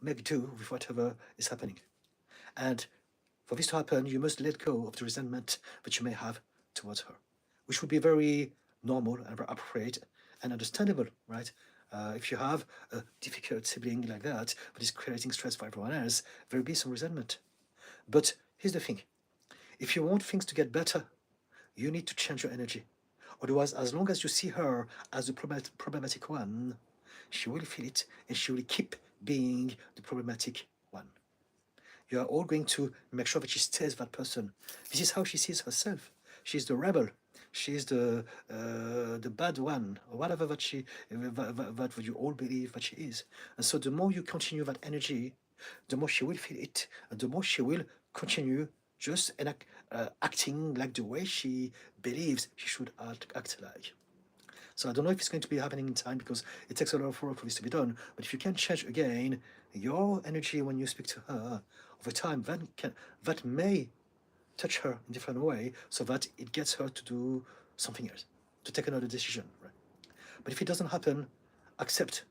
make do with whatever is happening. And for this to happen, you must let go of the resentment that you may have towards her, which would be very normal and very appropriate and understandable, right? If you have a difficult sibling like that is creating stress for everyone else, there will be some resentment. But here's the thing. If you want things to get better, you need to change your energy. Otherwise, as long as you see her as the problematic one, she will feel it and she will keep being the problematic one. You are all going to make sure that she stays that person. This is how she sees herself. She's the rebel. She's the bad one, or whatever that you all believe that she is. And so the more you continue that energy, the more she will feel it, and the more she will continue just acting like the way she believes she should act like. So I don't know if it's going to be happening in time because it takes a lot of work for this to be done. But if you can change again your energy when you speak to her over time, that may touch her in a different way so that it gets her to do something else, to take another decision. Right? But if it doesn't happen, accept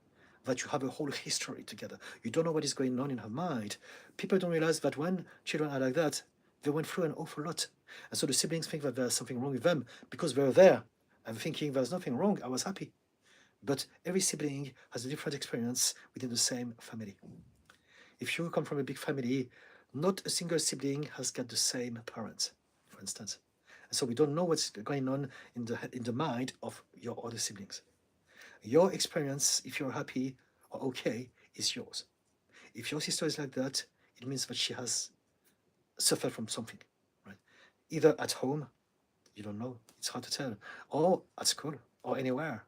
that you have a whole history together. You don't know what is going on in her mind. People don't realize that when children are like that, they went through an awful lot. And so the siblings think that there's something wrong with them because they're there and thinking there's nothing wrong, I was happy. But every sibling has a different experience within the same family. If you come from a big family, not a single sibling has got the same parents, for instance. And so we don't know what's going on in the mind of your other siblings. Your experience, if you're happy or okay, is yours. If your sister is like that, it means that she has suffered from something, right? Either at home, you don't know, it's hard to tell, or at school, or anywhere.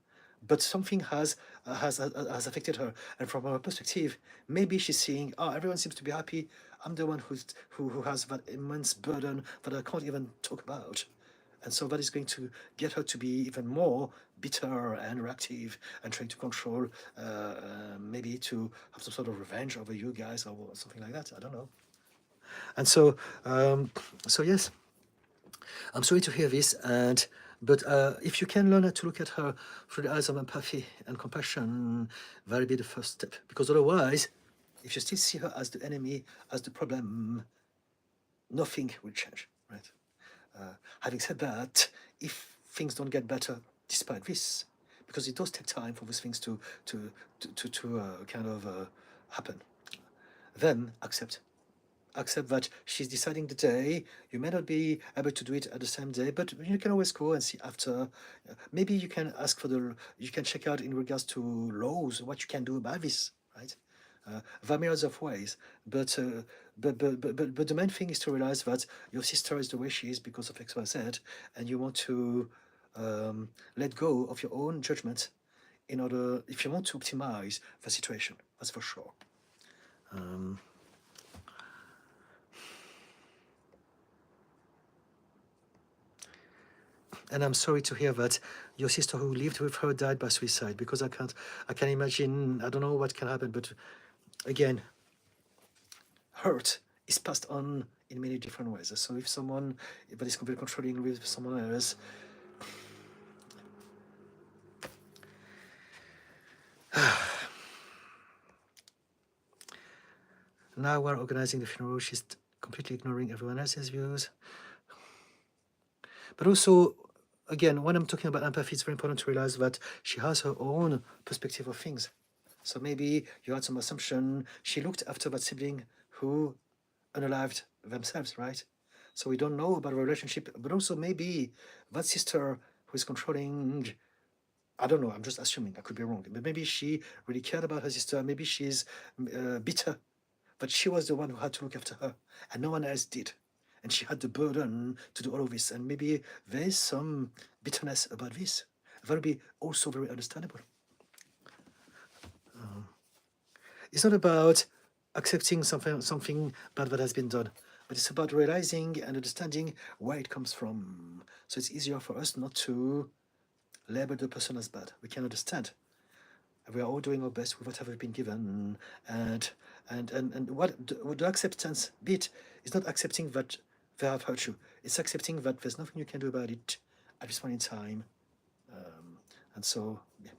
But something has affected her, and from her perspective, maybe she's seeing, oh, everyone seems to be happy. I'm the one who has that immense burden that I can't even talk about. And so that is going to get her to be even more bitter and reactive and trying to control, maybe to have some sort of revenge over you guys or something like that. I don't know. And so yes, I'm sorry to hear this. But if you can learn to look at her through the eyes of empathy and compassion, that'll be the first step. Because otherwise, if you still see her as the enemy, as the problem, nothing will change, right? Having said that, if things don't get better despite this, because it does take time for these things to kind of happen, then accept that she's deciding the day. You may not be able to do it at the same day, but you can always go and see after. Maybe you can ask you can check out in regards to laws what you can do about this, right? There are myriads of ways, but the main thing is to realize that your sister is the way she is because of X, Y, Z, and you want to let go of your own judgment in order, if you want to optimize the situation. That's for sure. And I'm sorry to hear that your sister who lived with her died by suicide, because I can imagine, I don't know what can happen, but again, hurt is passed on in many different ways. So if someone that is completely controlling with someone else, now we're organizing the funeral, she's completely ignoring everyone else's views. But also, again, when I'm talking about empathy, it's very important to realize that she has her own perspective of things. So maybe you had some assumption. She looked after that sibling who unalived themselves, right? So we don't know about a relationship, but also maybe that sister who is controlling, I don't know, I'm just assuming, I could be wrong, but maybe she really cared about her sister. Maybe she's bitter, but she was the one who had to look after her, and no one else did. And she had the burden to do all of this. And maybe there's some bitterness about this. That would be also very understandable. It's not about accepting something bad that has been done, but it's about realizing and understanding where it comes from. So it's easier for us not to label the person as bad. We can understand. We are all doing our best with whatever we've been given, and what the acceptance bit is not accepting that they have hurt you. It's accepting that there's nothing you can do about it at this point in time, and so yeah.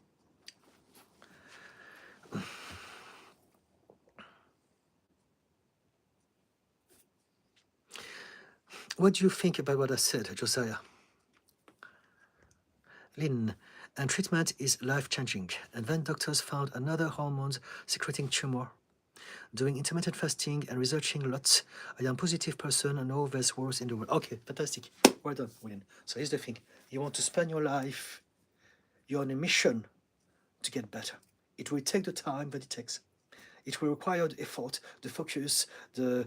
What do you think about what I said, Josiah? Lynn, and treatment is life-changing. And then doctors found another hormone secreting tumor. doing intermittent fasting and researching lots. I am a positive person and know there's worse in the world. Okay, fantastic. Well done, William. So here's the thing. You want to spend your life, you're on a mission to get better. It will take the time that it takes. It will require the effort, the focus, the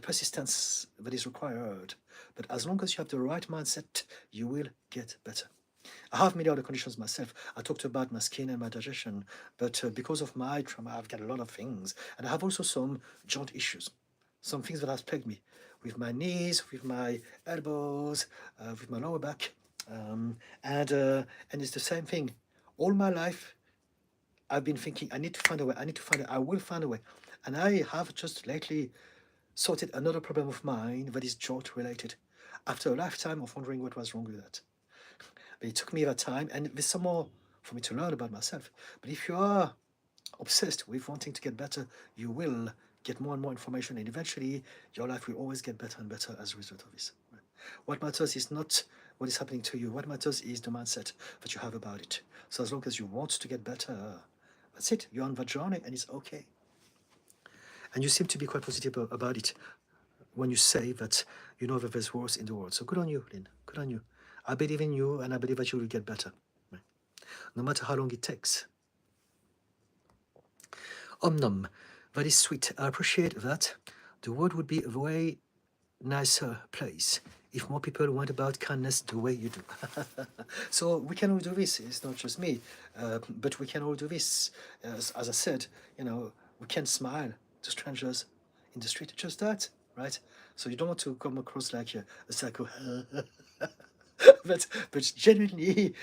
persistence that is required. But as long as you have the right mindset, you will get better. I have many other conditions myself. I talked about my skin and my digestion, but because of my trauma, I've got a lot of things. And I have also some joint issues, some things that have plagued me with my knees, with my elbows, with my lower back. And it's the same thing. All my life, I've been thinking, I need to find a way, I will find a way. And I have just lately sorted another problem of mine that is joint related after a lifetime of wondering what was wrong with that. But it took me that time, and there's some more for me to learn about myself. But if you are obsessed with wanting to get better, you will get more and more information, and eventually your life will always get better and better as a result of this. What matters is not what is happening to you. What matters is the mindset that you have about it. So as long as you want to get better, that's it. You're on that journey, and it's okay. And you seem to be quite positive about it when you say that you know that there's worse in the world. So good on you, Lynn. Good on you. I believe in you, and I believe that you will get better, no matter how long it takes. Om that is sweet. I appreciate that. The world would be a way nicer place if more people went about kindness the way you do. So we can all do this. It's not just me, but we can all do this. As I said, we can smile to strangers in the street. Just that, right? So you don't want to come across like a psycho. but genuinely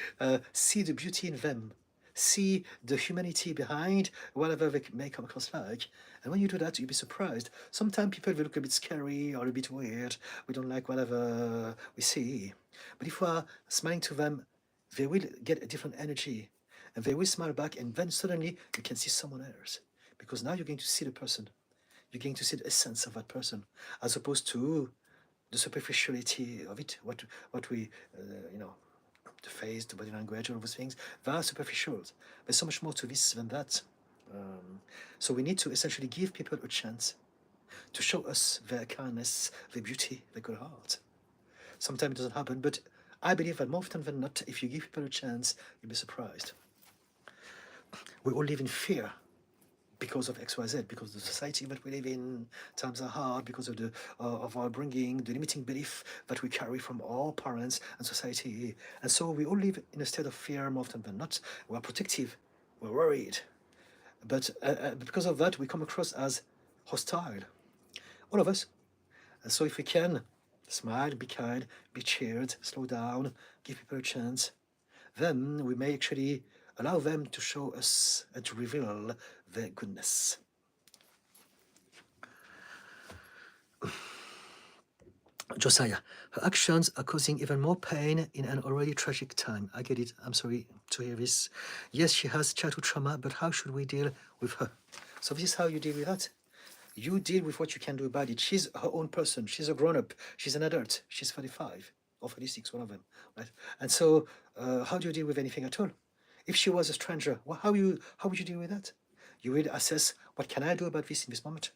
see the beauty in them, see the humanity behind whatever they may come across like. And when you do that, you'll be surprised. Sometimes people will look a bit scary or a bit weird. We don't like whatever we see. But if we are smiling to them, they will get a different energy. And they will smile back, and then suddenly you can see someone else. Because now you're going to see the person. You're going to see the essence of that person, as opposed to the superficiality of it, what we, the face, the body language, all those things, they are superficial. There's so much more to this than that. So we need to essentially give people a chance to show us their kindness, their beauty, their good heart. Sometimes it doesn't happen, but I believe that more often than not, if you give people a chance, you'll be surprised. We all live in fear because of XYZ, because of the society that we live in, times are hard, because of our bringing, the limiting belief that we carry from our parents and society. And so we all live in a state of fear more often than not. We're protective, we're worried. But because of that, we come across as hostile. All of us. And so if we can smile, be kind, be cheered, slow down, give people a chance, then we may actually allow them to show us and to reveal their goodness. Josiah, her actions are causing even more pain in an already tragic time. I get it. I'm sorry to hear this. Yes, she has childhood trauma, but how should we deal with her? So this is how you deal with that. You deal with what you can do about it. She's her own person. She's a grown-up. She's an adult. She's 35 or 36, one of them, right? And so how do you deal with anything at all? If she was a stranger, how would you deal with that? You will assess, what can I do about this in this moment?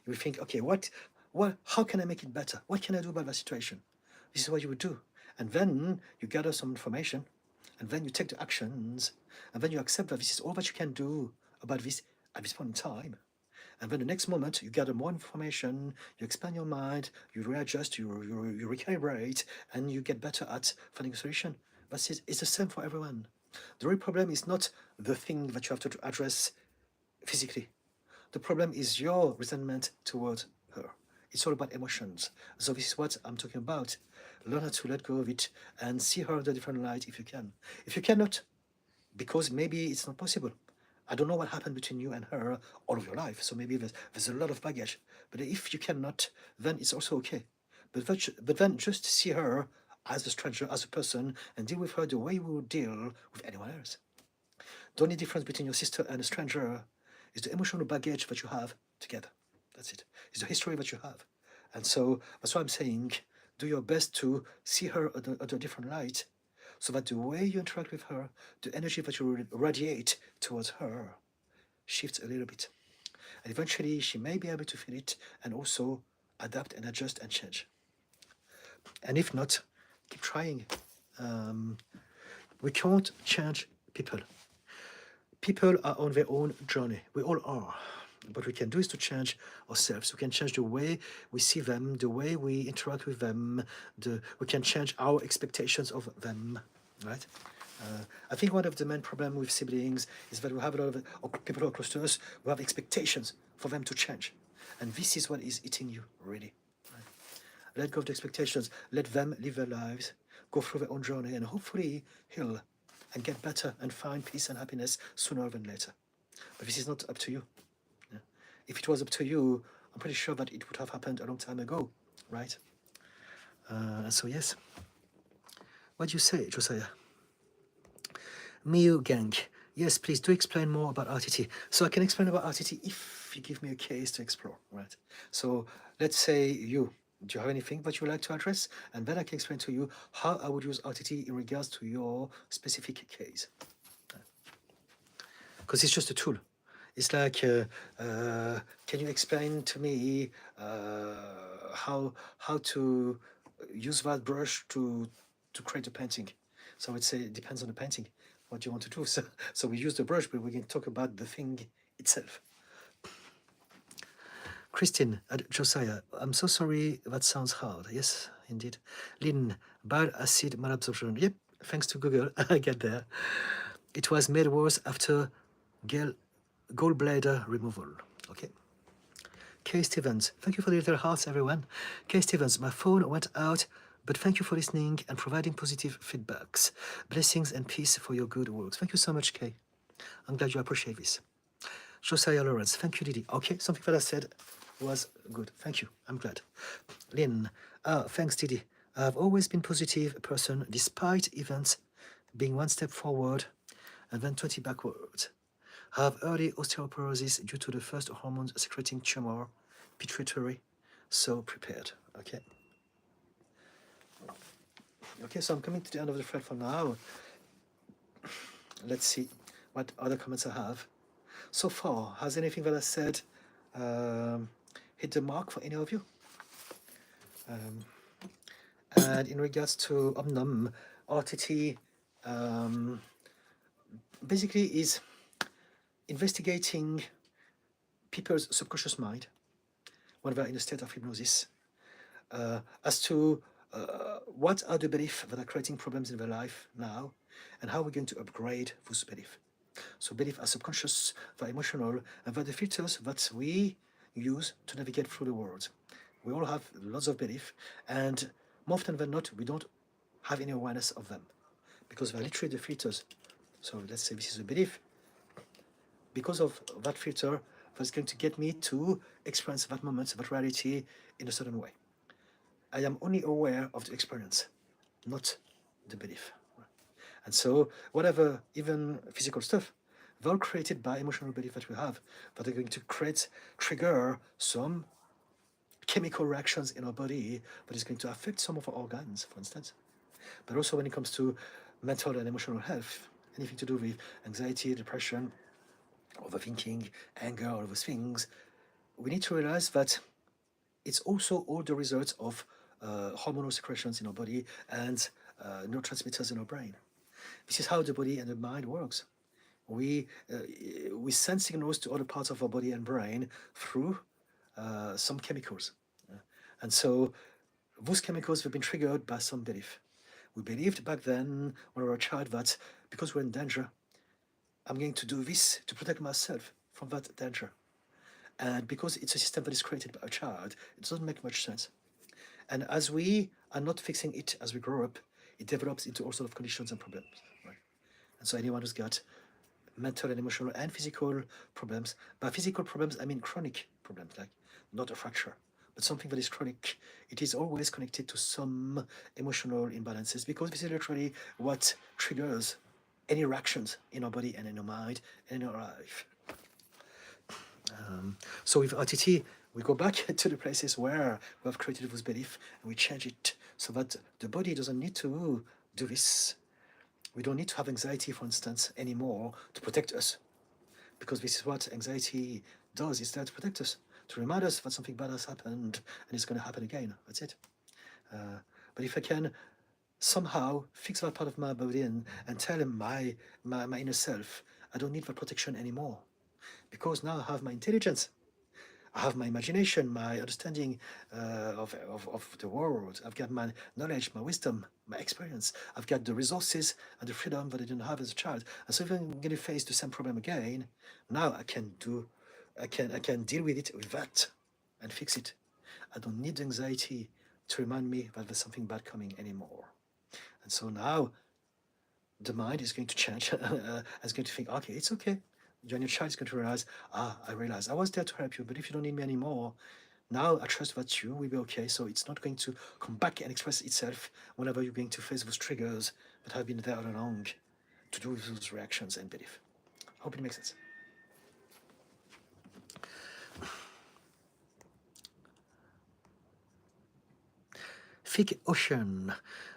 You will think, okay, how can I make it better? What can I do about the situation? This is what you would do. And then you gather some information, and then you take the actions, and then you accept that this is all that you can do about this at this point in time. And then the next moment, you gather more information, you expand your mind, you readjust, you recalibrate, and you get better at finding a solution. That's it. It's the same for everyone. The real problem is not the thing that you have to address physically. The problem is your resentment toward her. It's all about emotions. So this is what I'm talking about. Learn how to let go of it and see her in a different light if you can. If you cannot, because maybe it's not possible. I don't know what happened between you and her all of your life, so maybe there's a lot of baggage. But if you cannot, then it's also okay. But then just see her as a stranger, as a person, and deal with her the way you would deal with anyone else. The only difference between your sister and a stranger is the emotional baggage that you have together. That's it. It's the history that you have. And so that's why I'm saying, do your best to see her at a different light, so that the way you interact with her, the energy that you radiate towards her, shifts a little bit. And eventually she may be able to feel it and also adapt and adjust and change. And if not, keep trying. We can't change people. People are on their own journey. We all are. What we can do is to change ourselves. We can change the way we see them, the way we interact with them. We can change our expectations of them, right? I think one of the main problems with siblings is that we have a lot of people who are close to us who have expectations for them to change. And this is what is eating you, really. Right? Let go of the expectations. Let them live their lives, go through their own journey, and hopefully heal and get better and find peace and happiness sooner than later. But this is not up to you. Yeah? If it was up to you, I'm pretty sure that it would have happened a long time ago, right? So yes. What do you say, Josiah? Miu Gang. Yes, please do explain more about RTT. So I can explain about RTT if you give me a case to explore, right? So let's say do you have anything that you would like to address? And then I can explain to you how I would use RTT in regards to your specific case. Because it's just a tool. It's like, can you explain to me how to use that brush to create a painting? So I would say it depends on the painting, what you want to do. So we use the brush, but we can talk about the thing itself. Christine, Josiah, I'm so sorry, that sounds hard. Yes, indeed. Lynn, bile acid malabsorption. Yep, thanks to Google, I get there. It was made worse after gallbladder removal. Okay. Kay Stevens, thank you for the little hearts, everyone. Kay Stevens, my phone went out, but thank you for listening and providing positive feedbacks. Blessings and peace for your good works. Thank you so much, Kay. I'm glad you appreciate this. Josiah Lawrence, thank you, Didi. Okay, something that I said was good. Thank you. I'm glad. Lynn, thanks, Didi. I've always been a positive person despite events being one step forward and then 20 backwards. I have early osteoporosis due to the first hormones secreting tumor, pituitary, so prepared. Okay. Okay, so I'm coming to the end of the thread for now. Let's see what other comments I have. So far, has anything that I said hit the mark for any of you? And in regards to Omnum, RTT basically is investigating people's subconscious mind when they're in a state of hypnosis as to what are the beliefs that are creating problems in their life now and how we're going to upgrade those beliefs. So beliefs are subconscious, they're emotional, and they're the filters that we use to navigate through the world. We all have lots of beliefs, and more often than not, we don't have any awareness of them because they're literally the filters. So let's say this is a belief. Because of that filter, that's going to get me to experience that moment, that reality in a certain way. I am only aware of the experience, not the belief. And so whatever, even physical stuff, they're all created by emotional belief that we have, that are going to trigger some chemical reactions in our body that is going to affect some of our organs, for instance. But also when it comes to mental and emotional health, anything to do with anxiety, depression, overthinking, anger, all of those things, we need to realize that it's also all the results of hormonal secretions in our body and neurotransmitters in our brain. This is how the body and the mind works. We send signals to other parts of our body and brain through some chemicals. And so those chemicals have been triggered by some belief. We believed back then when we were a child that because we're in danger, I'm going to do this to protect myself from that danger. And because it's a system that is created by a child, it doesn't make much sense. And as we are not fixing it as we grow up, it develops into all sorts of conditions and problems. Right? And so anyone who's got mental and emotional and physical problems, by physical problems, I mean chronic problems, like not a fracture, but something that is chronic, it is always connected to some emotional imbalances because this is literally what triggers any reactions in our body and in our mind and in our life. So with RTT, we go back to the places where we have created this belief and we change it so that the body doesn't need to do this. We don't need to have anxiety, for instance, anymore to protect us because this is what anxiety does is there to protect us, to remind us that something bad has happened and it's going to happen again. That's it. But if I can somehow fix that part of my body and tell him my inner self, I don't need that protection anymore, because now I have my intelligence, I have my imagination, my understanding of the world. I've got my knowledge, my wisdom, my experience. I've got the resources and the freedom that I didn't have as a child. And so if I'm going to face the same problem again, now I can deal with it with that and fix it. I don't need anxiety to remind me that there's something bad coming anymore. And so now the mind is going to change. It's going to think, okay, it's okay. You and your child is going to realize, I realize I was there to help you, but if you don't need me anymore, now I trust that you will be okay. So it's not going to come back and express itself whenever you're going to face those triggers that have been there all along to do with those reactions and belief. I hope it makes sense. Thick Ocean.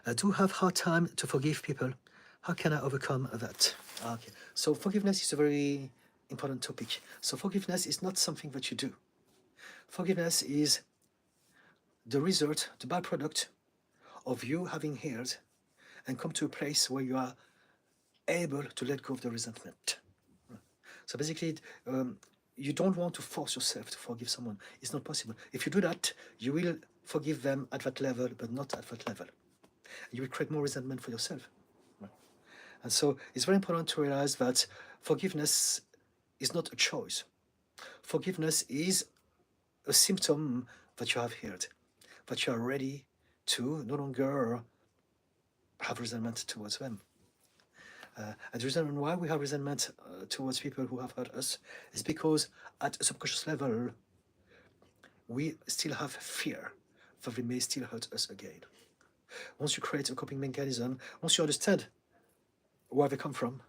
I do have hard time to forgive people. How can I overcome that? Okay, so forgiveness is a very important topic. So forgiveness is not something that you do. Forgiveness is the result, the byproduct of you having healed and come to a place where you are able to let go of the resentment. So basically, you don't want to force yourself to forgive someone. It's not possible. If you do that, you will forgive them at that level, but not at that level. You will create more resentment for yourself. And so it's very important to realize that forgiveness is not a choice. Forgiveness is a symptom that you have healed, that you are ready to no longer have resentment towards them. And the reason why we have resentment towards people who have hurt us is because at a subconscious level, we still have fear that they may still hurt us again. Once you create a coping mechanism, once you understand where they come from,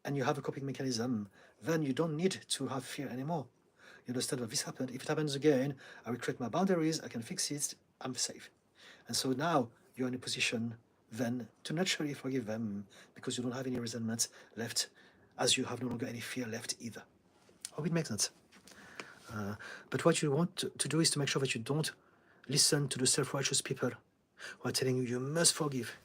and you have a coping mechanism, then you don't need to have fear anymore. You understand that this happened. If it happens again, I will create my boundaries, I can fix it, I'm safe. And so now you're in a position then to naturally forgive them because you don't have any resentment left, as you have no longer any fear left either. Hope it makes sense. But what you want to do is to make sure that you don't listen to the self-righteous people who are telling you must forgive.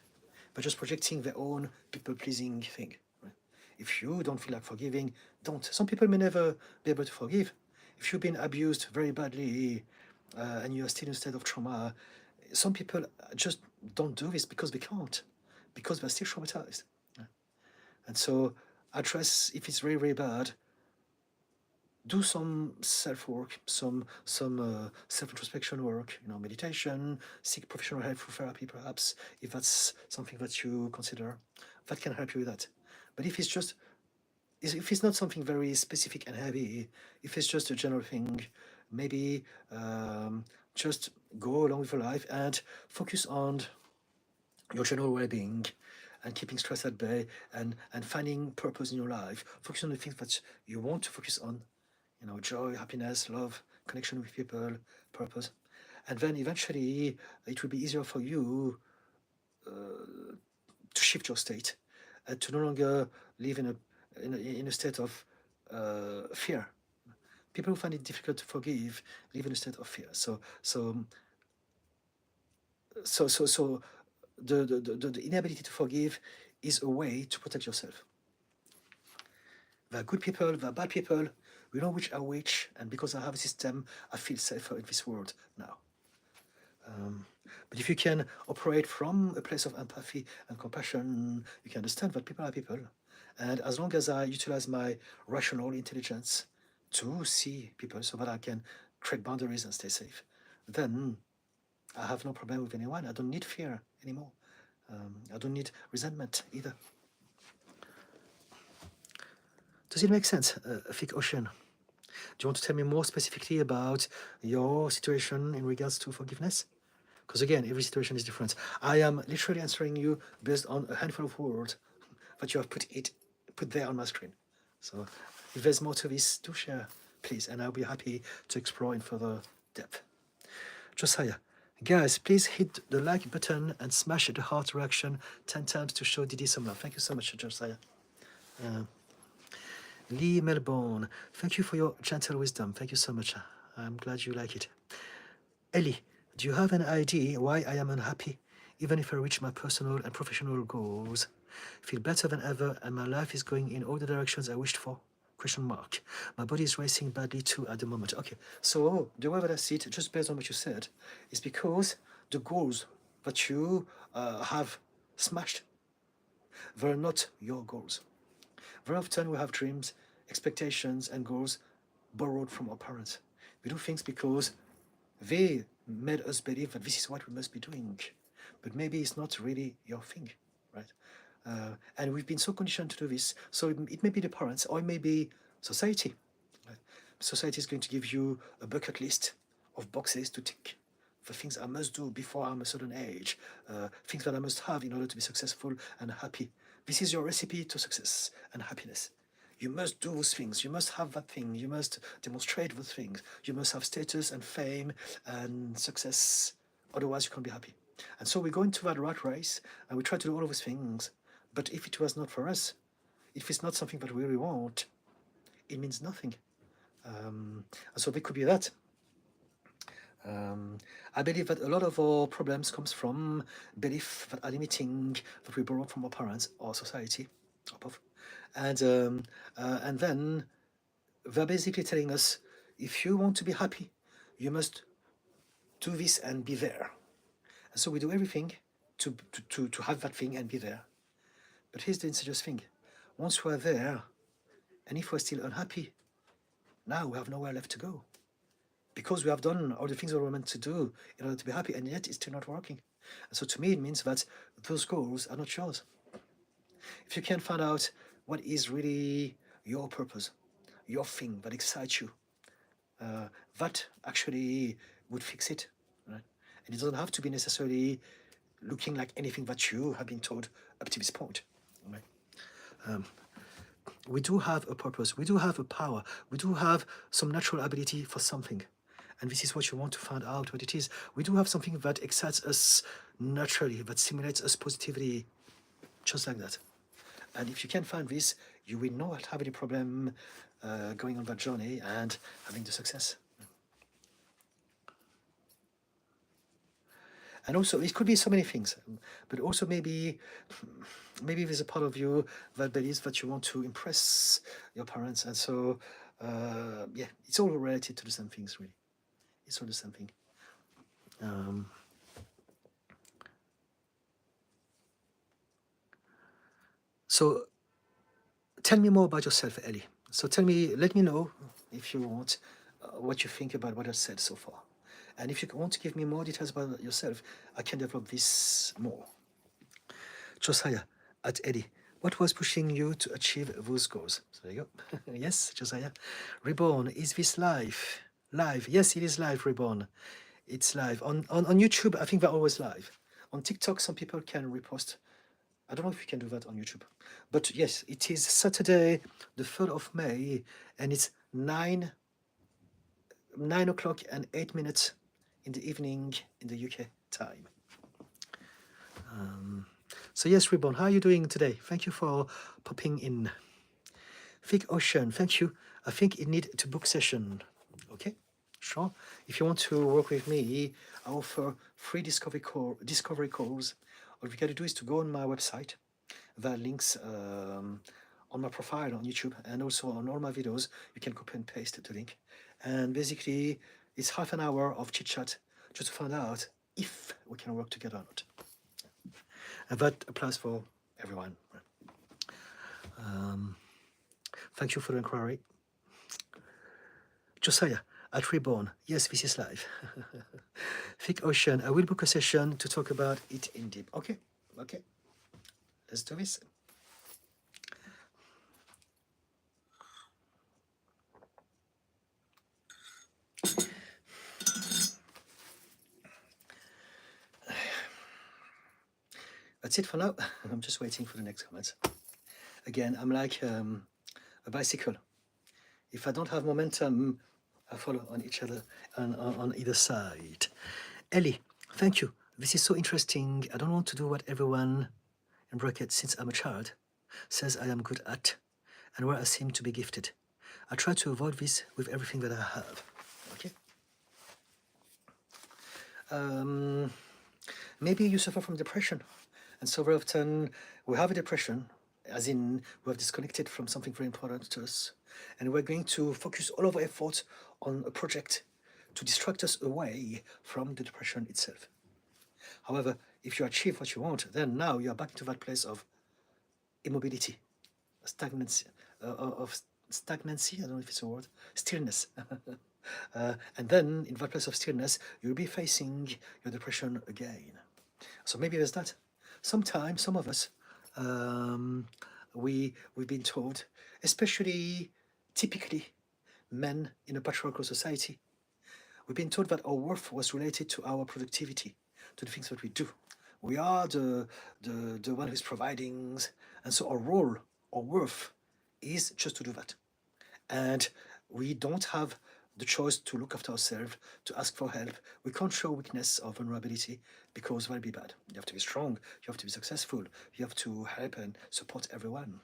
They're just projecting their own people-pleasing thing. Right? If you don't feel like forgiving, don't. Some people may never be able to forgive. If you've been abused very badly and you're still in a state of trauma, some people just don't do this because they can't, because they're still traumatized. And so address, if it's very, very bad, do some self-work, some self-introspection work, meditation, seek professional help through therapy perhaps, if that's something that you consider. That can help you with that. But if it's not something very specific and heavy, if it's just a general thing, maybe just go along with your life and focus on your general well-being and keeping stress at bay and finding purpose in your life. Focus on the things that you want to focus on. Joy, happiness, love, connection with people, purpose. And then eventually it will be easier for you to shift your state and to no longer live in a state of fear. People who find it difficult to forgive live in a state of fear. So the inability to forgive is a way to protect yourself. There are good people, there are bad people. We know which are which, and because I have a system, I feel safer in this world now. But if you can operate from a place of empathy and compassion, you can understand that people are people. And as long as I utilize my rational intelligence to see people so that I can create boundaries and stay safe, then I have no problem with anyone. I don't need fear anymore. I don't need resentment either. Does it make sense, Thick Ocean? Do you want to tell me more specifically about your situation in regards to forgiveness? Because again, every situation is different. I am literally answering you based on a handful of words that you have put there on my screen. So if there's more to this, do share, please, and I'll be happy to explore in further depth. Josiah, guys, please hit the like button and smash the heart reaction 10 times to show Didi some love. Thank you so much, Josiah. Lee Melbourne, thank you for your gentle wisdom. Thank you so much. I'm glad you like it. Ellie, do you have an idea why I am unhappy? Even if I reach my personal and professional goals, feel better than ever, and my life is going in all the directions I wished for? Question mark. My body is racing badly too at the moment. Okay, so the way that I see it, just based on what you said, is because the goals that you have smashed were not your goals. Very often we have dreams, expectations, and goals borrowed from our parents. We do things because they made us believe that this is what we must be doing, but maybe it's not really your thing, right? And we've been so conditioned to do this, so it may be the parents, or it may be society. Right? Society is going to give you a bucket list of boxes to tick, the things I must do before I'm a certain age, things that I must have in order to be successful and happy. This is your recipe to success and happiness. You must do those things. You must have that thing. You must demonstrate those things. You must have status and fame and success. Otherwise, you can't be happy. And so we go into that rat race and we try to do all of those things. But if it was not for us, if it's not something that we really want, it means nothing. And so there could be that. I believe that a lot of our problems comes from belief that are limiting that we borrow from our parents or society, or both. And then they're basically telling us, if you want to be happy, you must do this and be there. And so we do everything to have that thing and be there. But here's the insidious thing. Once we're there, and if we're still unhappy, now we have nowhere left to go. Because we have done all the things that we're meant to do in order to be happy, and yet it's still not working. And so to me, it means that those goals are not yours. If you can find out what is really your purpose, your thing that excites you, that actually would fix it, right? And it doesn't have to be necessarily looking like anything that you have been told up to this point, right? We do have a purpose, we do have a power, we do have some natural ability for something. And this is what you want to find out what it is. We do have something that excites us naturally, that stimulates us positively, just like that. And if you can find this, you will not have any problem going on that journey and having the success. And also, it could be so many things, but also maybe there's a part of you that believes that you want to impress your parents. And so, yeah, it's all related to the same things, really. It's all the same thing. So tell me more about yourself, Ellie. So let me know, if you want, what you think about what I said so far. And if you want to give me more details about yourself, I can develop this more. Josiah, at Eddie, what was pushing you to achieve those goals? So there you go. Yes, Josiah. Reborn, is this live? Live. Yes, it is live, Reborn. It's live. On YouTube, I think they're always live. On TikTok, some people can repost. I don't know if you can do that on YouTube. But yes, it is Saturday, the 3rd of May, and it's 9 o'clock and 8 minutes in the evening in the UK time. So yes, Reborn, how are you doing today? Thank you for popping in. Thick Ocean, thank you. I think it need to book session. Okay, sure. If you want to work with me, I offer free discovery calls. All you got to do is to go on my website. There are links on my profile on YouTube, and also on all my videos. You can copy and paste the link. And basically, it's half an hour of chit chat just to find out if we can work together or not. And that applies for everyone. Thank you for the inquiry. Josiah, at Reborn, yes, this is live. Thick Ocean, I will book a session to talk about it in deep. Okay, let's do this. That's it for now. I'm just waiting for the next comments. Again, I'm like a bicycle. If I don't have momentum, I follow on each other on either side. Ellie, thank you. This is so interesting. I don't want to do what everyone, in brackets, since I'm a child, says I am good at. and where I seem to be gifted. I try to avoid this with everything that I have. Okay. Maybe you suffer from depression, and so very often we have a depression, as in we have disconnected from something very important to us, and we're going to focus all of our effort on a project to distract us away from the depression itself. However, if you achieve what you want, then now you are back to that place of immobility, stagnancy, of stagnancy. I don't know if it's a word. Stillness. And then in that place of stillness, you'll be facing your depression again. So maybe there's that. Sometimes, some of us, we've been told, especially typically men in a patriarchal society, we've been told that our worth was related to our productivity, to the things that we do. We are the one who's providing, and so our role, our worth, is just to do that. And we don't have the choice to look after ourselves, to ask for help. We can't show weakness or vulnerability because that'll be bad. You have to be strong, you have to be successful, you have to help and support everyone.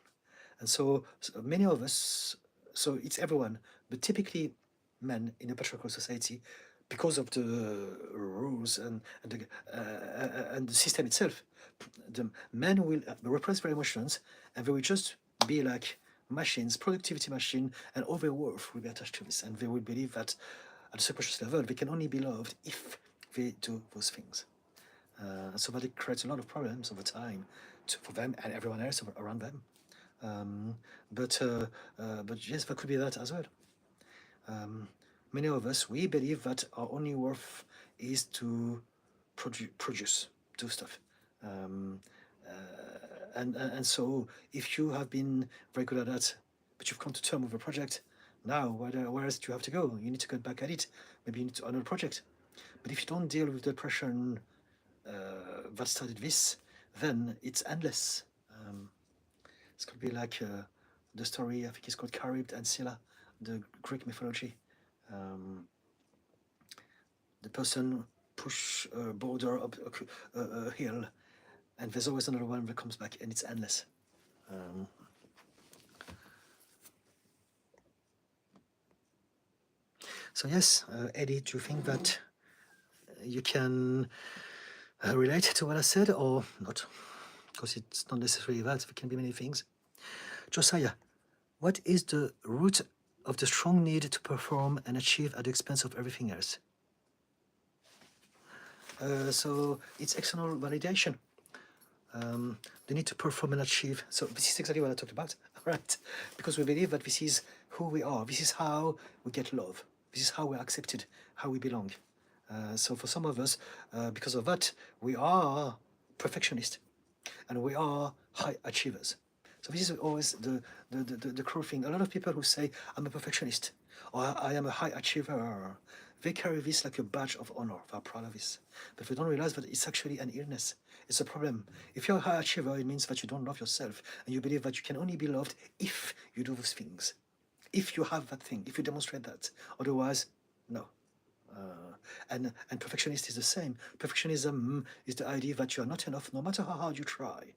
And so many of us, so it's everyone, but typically men in a patriarchal society, because of the rules and the system itself, the men will repress their emotions and they will just be like machines, productivity machine, and all their worth will be attached to this, and they will believe that at a subconscious level they can only be loved if they do those things. So that it creates a lot of problems over time for them and everyone else around them. But yes, there could be that as well. Many of us, we believe that our only worth is to produce, do stuff. And so if you have been very good at that, but you've come to terms with a project, now where else do you have to go? You need to get back at it. Maybe you need to another project. But if you don't deal with the depression that started this, then it's endless. It's going to be like the story, I think it's called Charybdis and Scylla, the Greek mythology. The person push a boulder up a hill, and there's always another one that comes back, and it's endless. So yes, Eddie, do you think that you can relate to what I said, or not? Because it's not necessarily that. It can be many things. Josiah, what is the root of the strong need to perform and achieve at the expense of everything else? So it's external validation. The need to perform and achieve. So this is exactly what I talked about, right? Because we believe that this is who we are. This is how we get love. This is how we're accepted, how we belong. So for some of us, because of that, we are perfectionists and we are high achievers. So this is always the cruel thing. A lot of people who say, I'm a perfectionist or I am a high achiever, they carry this like a badge of honor. They're proud of this. But they don't realize that it's actually an illness. It's a problem. If you're a high achiever, it means that you don't love yourself and you believe that you can only be loved if you do those things. If you have that thing, if you demonstrate that. Otherwise, no. And perfectionist is the same. Perfectionism is the idea that you are not enough no matter how hard you try.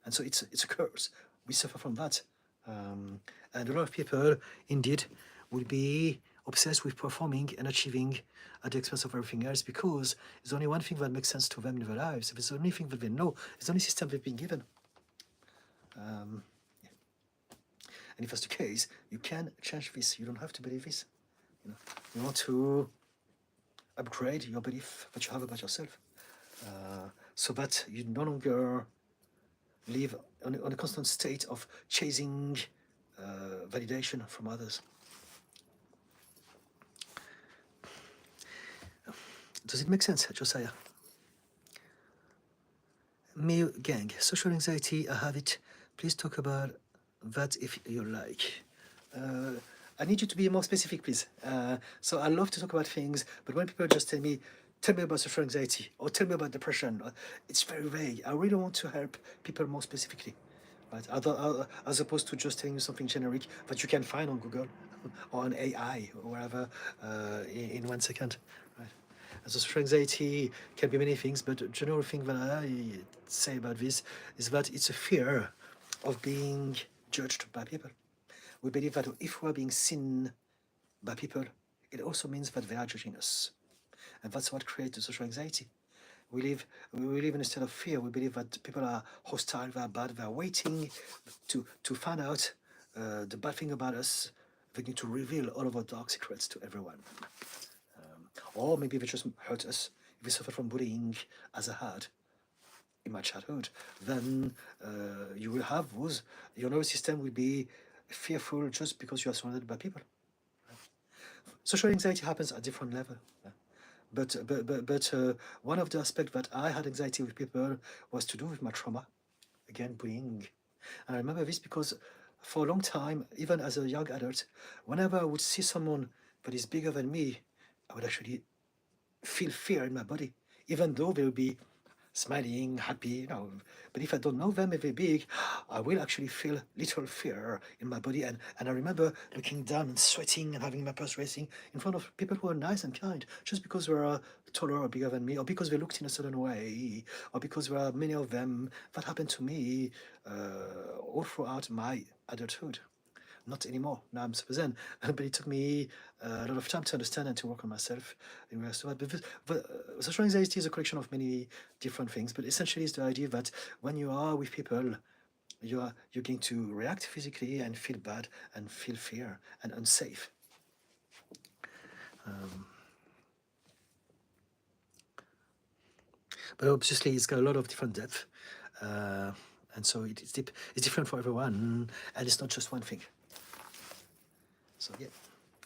And so it's a curse. We suffer from that. And a lot of people, indeed, will be obsessed with performing and achieving at the expense of everything else because it's only one thing that makes sense to them in their lives. If it's the only thing that they know, it's the only system they've been given. Yeah. And if that's the case, you can change this. You don't have to believe this. You want to upgrade your belief that you have about yourself so that you no longer live on a constant state of chasing validation from others. Does it make sense, Josiah? Male gang, social anxiety, I have it. Please talk about that if you like. I need you to be more specific, please. So I love to talk about things, but when people just tell me about social anxiety or tell me about depression, it's very vague. I really want to help people more specifically, right? As opposed to just telling you something generic that you can find on Google or on AI or wherever in 1 second, right? So social anxiety can be many things, but the general thing that I say about this is that it's a fear of being judged by people. We believe that if we are being seen by people, it also means that they are judging us. And that's what creates the social anxiety. We live in a state of fear. We believe that people are hostile, they are bad, they are waiting to find out the bad thing about us. They need to reveal all of our dark secrets to everyone. Or maybe they just hurt us. If we suffer from bullying, as I had in my childhood, then you will have those, your nervous system will be fearful just because you are surrounded by people. Social anxiety happens at different levels. But one of the aspects that I had anxiety with people was to do with my trauma, again, bullying. And I remember this because for a long time, even as a young adult, whenever I would see someone that is bigger than me, I would actually feel fear in my body, even though they would be smiling, happy, But if I don't know them, if they're big, I will actually feel little fear in my body. And I remember looking down and sweating and having my pulse racing in front of people who are nice and kind, just because they are taller or bigger than me, or because they looked in a certain way, or because there are many of them. That happened to me all throughout my adulthood. Not anymore. Now I'm super zen. But it took me a lot of time to understand and to work on myself in regards to that. But social anxiety is a collection of many different things. But essentially, it's the idea that when you are with people, you're going to react physically and feel bad and feel fear and unsafe. But obviously, it's got a lot of different depth. And so it's different for everyone. And it's not just one thing. So, yeah.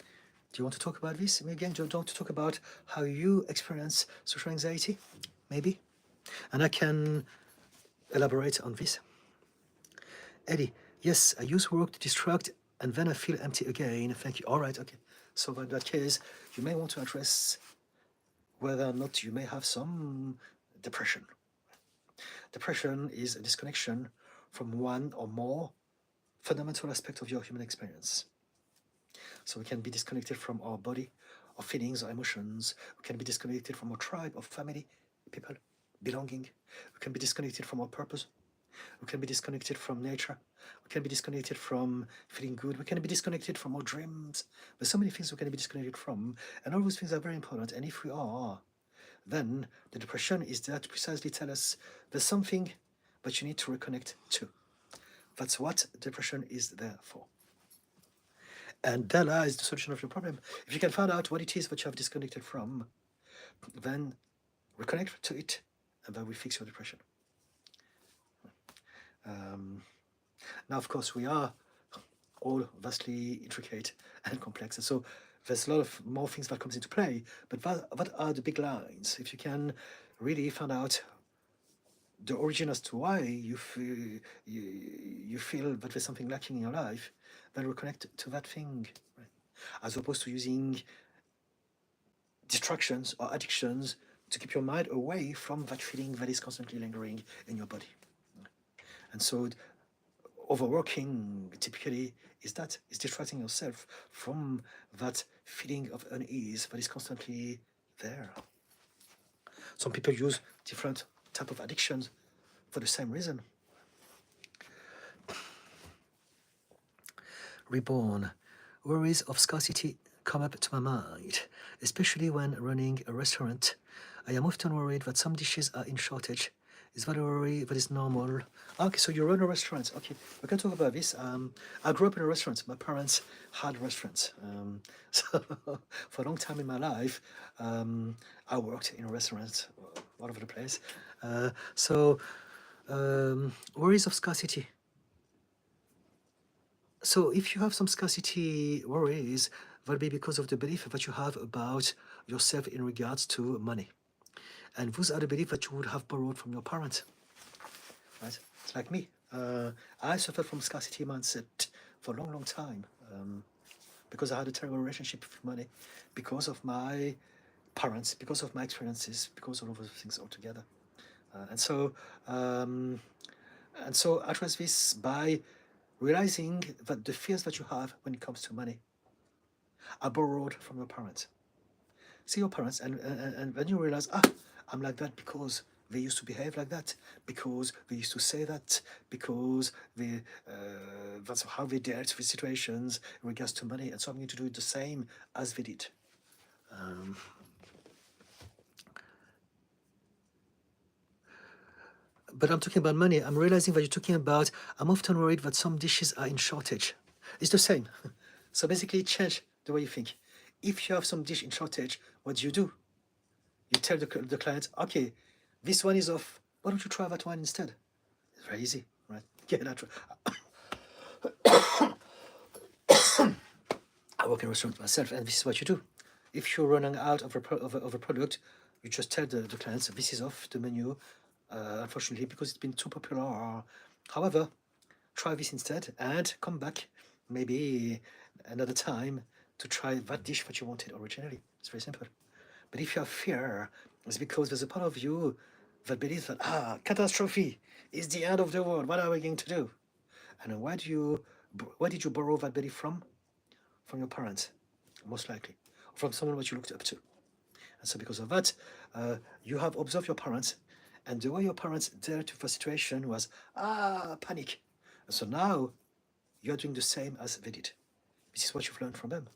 Do you want to talk about this? Again, do you want to talk about how you experience social anxiety? Maybe? And I can elaborate on this. Eddie, yes, I use work to distract and then I feel empty again. Thank you. All right, okay. So in that case, you may want to address whether or not you may have some depression. Depression is a disconnection from one or more fundamental aspects of your human experience. So we can be disconnected from our body, our feelings, our emotions. We can be disconnected from our tribe, our family, people, belonging. We can be disconnected from our purpose. We can be disconnected from nature. We can be disconnected from feeling good. We can be disconnected from our dreams. There's so many things we can be disconnected from. And all those things are very important. And if we are, then the depression is there to precisely tell us there's something that you need to reconnect to. That's what depression is there for. And there lies the solution of your problem. If you can find out what it is that you have disconnected from, then reconnect to it, and that will fix your depression. Now, of course, we are all vastly intricate and complex, and so there's a lot of more things that comes into play. But what are the big lines? If you can really find out the origin as to why you feel that there's something lacking in your life, then reconnect to that thing, right? As opposed to using distractions or addictions to keep your mind away from that feeling that is constantly lingering in your body. And so overworking typically is distracting yourself from that feeling of unease that is constantly there. Some people use different type of addictions for the same reason. Reborn. Worries of scarcity come up to my mind, especially when running a restaurant. I am often worried that some dishes are in shortage. Is that a worry that is normal? Okay, so you run a restaurant. Okay, we can talk about this. I grew up in a restaurant. My parents had restaurants. So for a long time in my life, I worked in a restaurant all over the place. Worries of scarcity. So if you have some scarcity worries, that'll be because of the belief that you have about yourself in regards to money. And those are the beliefs that you would have borrowed from your parents, right? It's like me. I suffered from scarcity mindset for a long, long time because I had a terrible relationship with money, because of my parents, because of my experiences, because of all of those things altogether. And so address this by realizing that the fears that you have when it comes to money are borrowed from your parents. See your parents, and when you realize, I'm like that because they used to behave like that, because they used to say that, because that's how they dealt with situations in regards to money, and so I'm going to do it the same as they did. But I'm talking about money. I'm realizing that you're talking about, I'm often worried that some dishes are in shortage. It's the same. So basically, change the way you think. If you have some dish in shortage, what do? You tell the client, okay, this one is off. Why don't you try that one instead? It's very easy, right? Get that. I work in a restaurant myself, and this is what you do. If you're running out of a product, you just tell the clients, this is off the menu, unfortunately, because it's been too popular. However, try this instead and come back maybe another time to try that dish that you wanted originally. It's very simple. But if you have fear, it's because there's a part of you that believes that, catastrophe is the end of the world. What are we going to do? And where did you borrow that belief from? From your parents, most likely, or from someone that you looked up to. And so because of that, you have observed your parents, and the way your parents dealt with the situation was, panic. And so now you're doing the same as they did. This is what you've learned from them.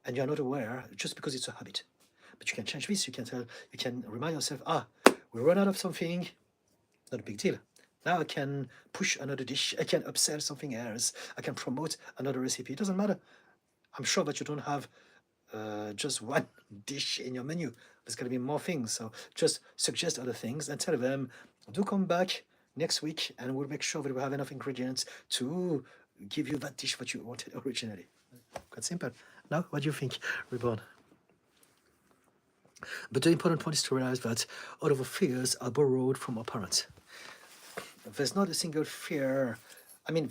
And you're not aware just because it's a habit. But you can change this. You can remind yourself, we run out of something, not a big deal. Now I can push another dish. I can upsell something else. I can promote another recipe. It doesn't matter. I'm sure that you don't have just one dish in your menu. There's going to be more things. So just suggest other things and tell them, do come back next week and we'll make sure that we have enough ingredients to give you that dish that you wanted originally. Quite simple. Now, what do you think, Reborn? But the important point is to realize that all of our fears are borrowed from our parents. There's not a single fear. I mean,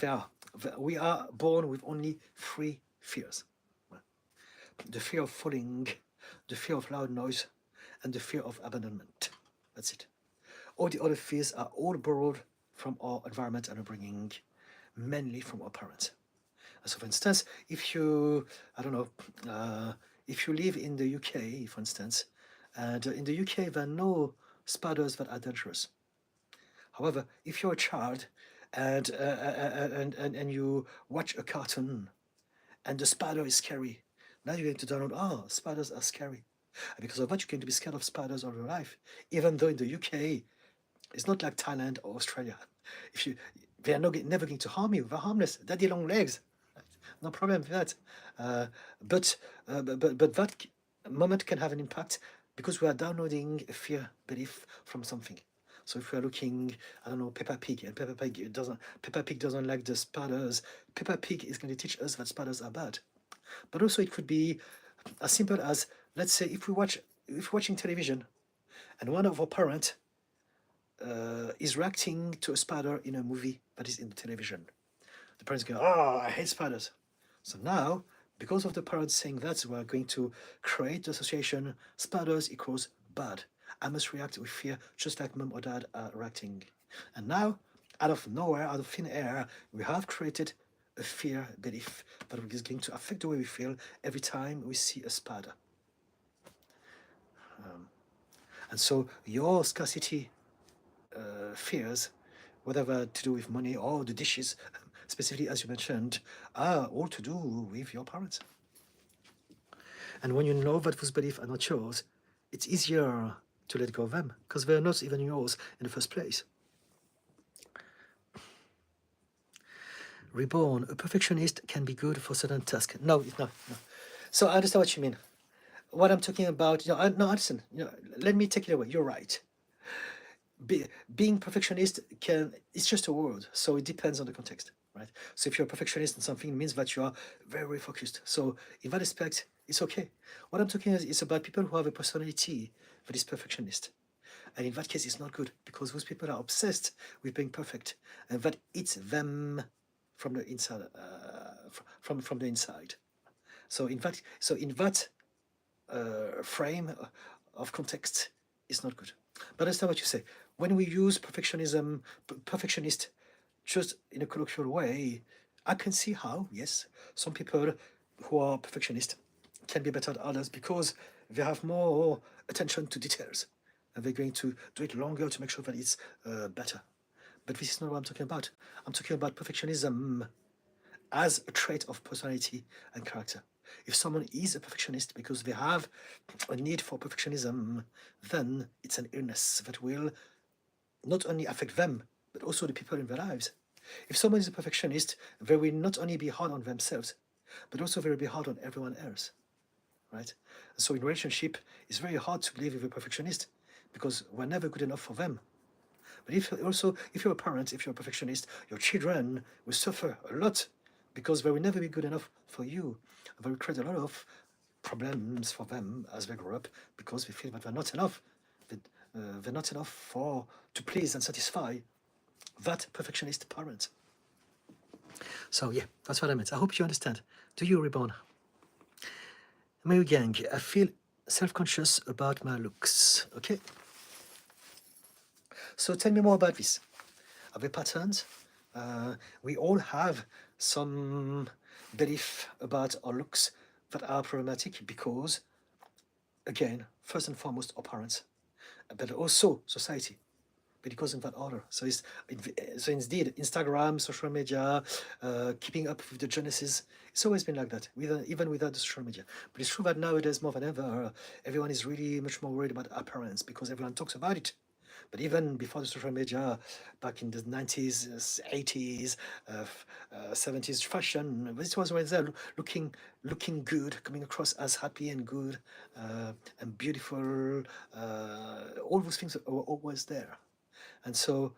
we are born with only 3 fears. The fear of falling, the fear of loud noise, and the fear of abandonment. That's it. All the other fears are all borrowed from our environment and upbringing, mainly from our parents. So for instance, if you, if you live in the UK, for instance, and in the UK there are no spiders that are dangerous. However, if you're a child and you watch a cartoon and the spider is scary, now you're going to download, spiders are scary. And because of that, you're going to be scared of spiders all your life. Even though in the UK, it's not like Thailand or Australia. They are never going to harm you. They're harmless. Daddy long legs. No problem with that. But that moment can have an impact because we are downloading a fear belief from something. So if we are looking, Peppa Pig, and Peppa Pig doesn't like the spiders, Peppa Pig is going to teach us that spiders are bad. But also it could be as simple as, let's say, if we're watching television, and one of our parents is reacting to a spider in a movie that is in the television. The parents go, I hate spiders. So now, because of the parents saying that, we're going to create the association, spiders equals bad. I must react with fear, just like mom or dad are reacting. And now, out of nowhere, out of thin air, we have created a fear belief that is going to affect the way we feel every time we see a spider. And so your scarcity fears, whatever to do with money or the dishes, specifically as you mentioned, are all to do with your parents. And when you know that those beliefs are not yours, it's easier to let go of them because they're not even yours in the first place. Reborn, a perfectionist can be good for certain tasks. No. So I understand what you mean. What I'm talking about, listen, let me take it away. You're right. Being perfectionist it's just a word, so it depends on the context, right? So if you're a perfectionist in something, it means that you are very, very focused. So in that aspect, it's okay. What I'm talking is about people who have a personality that is perfectionist. And in that case, it's not good because those people are obsessed with being perfect, and that eats them from the inside. From the inside. So in that frame of context, it's not good. But that's not what you say. When we use perfectionist, just in a colloquial way, I can see how, yes, some people who are perfectionist can be better than others because they have more attention to details and they're going to do it longer to make sure that it's better. But this is not what I'm talking about. I'm talking about perfectionism as a trait of personality and character. If someone is a perfectionist because they have a need for perfectionism, then it's an illness that will not only affect them, but also the people in their lives. If someone is a perfectionist, they will not only be hard on themselves, but also they will be hard on everyone else, right? So in relationship, it's very hard to live with a perfectionist because we're never good enough for them. But if you're a parent, if you're a perfectionist, your children will suffer a lot because they will never be good enough for you. They will create a lot of problems for them as they grow up because they feel that they're not enough. They're not enough to please and satisfy that perfectionist parent. So yeah, that's what I meant. I hope you understand. Do you, Reborn? Mary Gang, I feel self-conscious about my looks. Okay. So tell me more about this. Are there patterns? We all have some belief about our looks that are problematic because, again, first and foremost, our parents, but also society. But it goes in that order. So indeed, Instagram, social media, keeping up with the Genesis, it's always been like that, even without the social media. But it's true that nowadays, more than ever, everyone is really much more worried about appearance because everyone talks about it. But even before the social media, back in the 90s, 80s, 70s, fashion, this was always there, looking good, coming across as happy and good and beautiful. All those things were always there. And so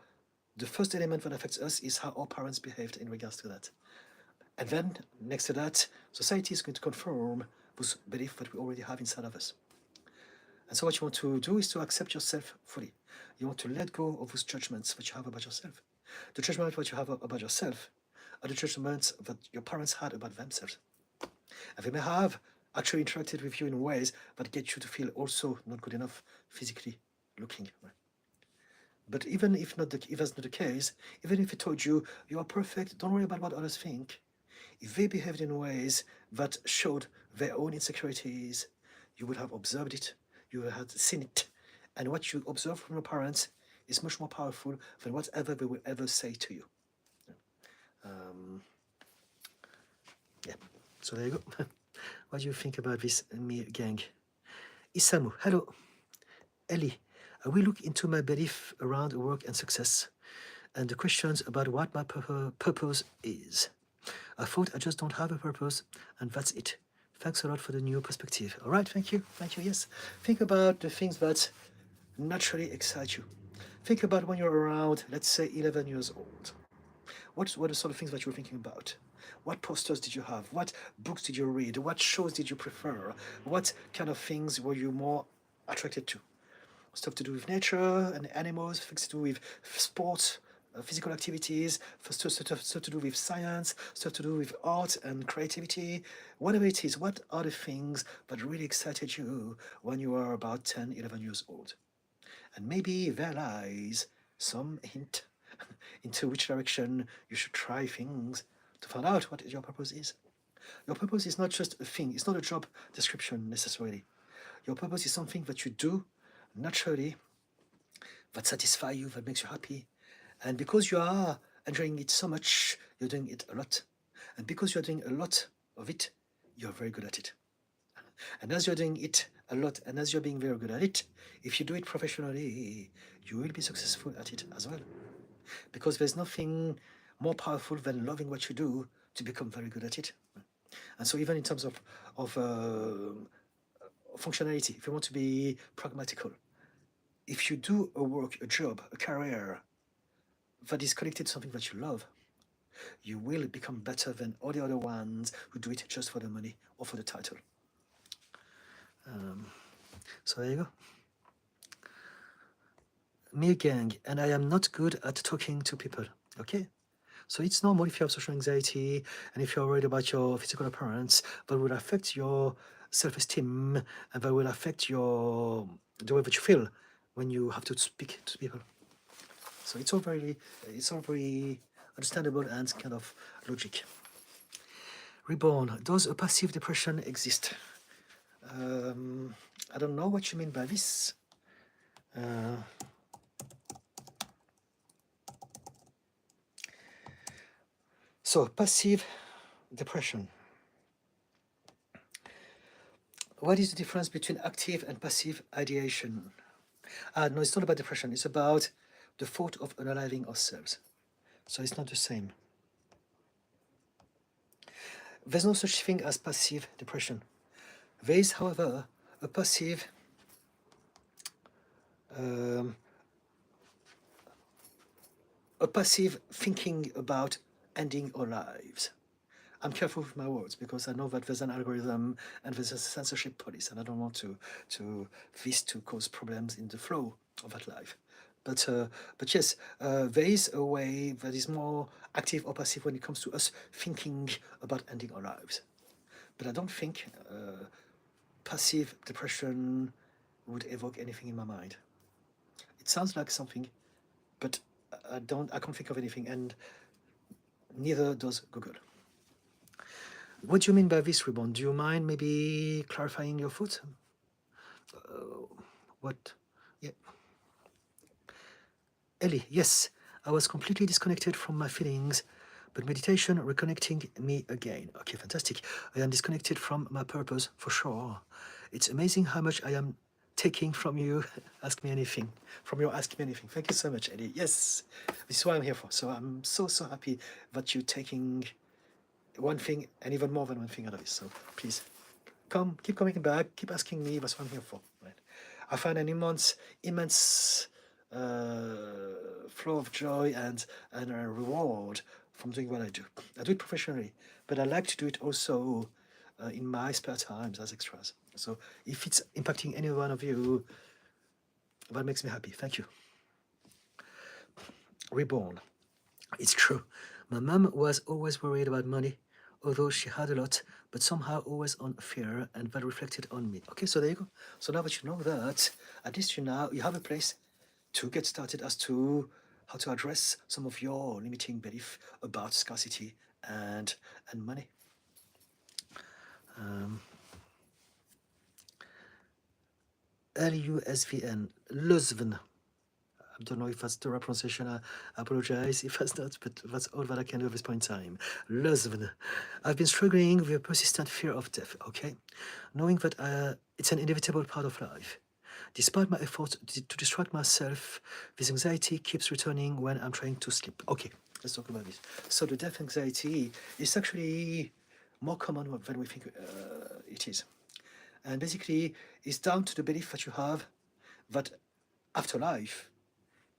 the first element that affects us is how our parents behaved in regards to that. And then next to that, society is going to confirm those beliefs that we already have inside of us. And so what you want to do is to accept yourself fully. You want to let go of those judgments that you have about yourself. The judgments that you have about yourself are the judgments that your parents had about themselves. And they may have actually interacted with you in ways that get you to feel also not good enough physically looking. Right? But even if that's not the case, even if they told you you are perfect, don't worry about what others think. If they behaved in ways that showed their own insecurities, you would have observed it, you would have seen it, and what you observe from your parents is much more powerful than whatever they will ever say to you. Yeah, so there you go. What do you think about this, me gang? Isamu, hello. Ellie, I will look into my belief around work and success and the questions about what my purpose is. I thought I just don't have a purpose, and that's it. Thanks a lot for the new perspective. All right, thank you. Thank you, yes. Think about the things that naturally excite you. Think about when you're around, let's say, 11 years old. What were the sort of things that you were thinking about? What posters did you have? What books did you read? What shows did you prefer? What kind of things were you more attracted to? Stuff to do with nature and animals, things to do with sports, physical activities, stuff to do with science, stuff to do with art and creativity, whatever it is. What are the things that really excited you when you were about 10, 11 years old? And maybe there lies some hint into which direction you should try things to find out what your purpose is. Your purpose is not just a thing, it's not a job description necessarily. Your purpose is something that you do naturally, that satisfies you, that makes you happy. And because you are enjoying it so much, you're doing it a lot. And because you're doing a lot of it, you're very good at it. And as you're doing it a lot, and as you're being very good at it, if you do it professionally, you will be successful at it as well. Because there's nothing more powerful than loving what you do to become very good at it. And so even in terms of functionality, if you want to be pragmatical, if you do a work, a job, a career that is connected to something that you love, you will become better than all the other ones who do it just for the money or for the title. So there you go. Me gang, and I am not good at talking to people. Okay? So it's normal if you have social anxiety and if you're worried about your physical appearance, that will affect your self-esteem and that will affect the way that you feel when you have to speak to people. So it's all very understandable and kind of logic. Reborn, does a passive depression exist? I don't know what you mean by this. So passive depression. What is the difference between active and passive ideation? No, it's not about depression. It's about the thought of unaliving ourselves. So it's not the same. There's no such thing as passive depression. There is, however, a passive um, thinking about ending our lives. I'm careful with my words because I know that there's an algorithm and there's a censorship police, and I don't want this to cause problems in the flow of that life. But yes, there is a way that is more active or passive when it comes to us thinking about ending our lives. But I don't think passive depression would evoke anything in my mind. It sounds like something, but I can't think of anything, and neither does Google. What do you mean by this, Ribbon? Do you mind maybe clarifying your thoughts? What? Yeah. Ellie, yes, I was completely disconnected from my feelings, but meditation reconnecting me again. Okay, fantastic. I am disconnected from my purpose for sure. It's amazing how much I am taking from you. Ask me anything. From your Ask Me Anything. Thank you so much, Ellie. Yes, this is what I'm here for. So I'm so happy that you're taking one thing and even more than one thing out of it. So please keep coming back, keep asking me. That's what I'm here for. Right? I find an immense flow of joy and a reward from doing what I do. I do it professionally, but I like to do it also in my spare times as extras. So if it's impacting any one of you, that makes me happy. Thank you. Reborn. It's true. My mum was always worried about money, although she had a lot, but somehow always on fear, and that reflected on me. Okay, so there you go. So now that you know that, at least you have a place to get started as to how to address some of your limiting belief about scarcity and money. LUSVN, Luzvn. I don't know if that's the right pronunciation. I apologize if that's not, but that's all that I can do at this point in time. Luzvn. I've been struggling with a persistent fear of death, okay? Knowing that it's an inevitable part of life. Despite my efforts to distract myself, this anxiety keeps returning when I'm trying to sleep. Okay, let's talk about this. So the death anxiety is actually more common than we think it is. And basically, it's down to the belief that you have that after life,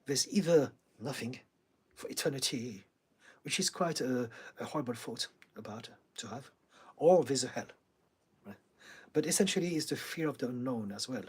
there's either nothing for eternity, which is quite a horrible thought about to have, or there's a hell. Right? But essentially, it's the fear of the unknown as well.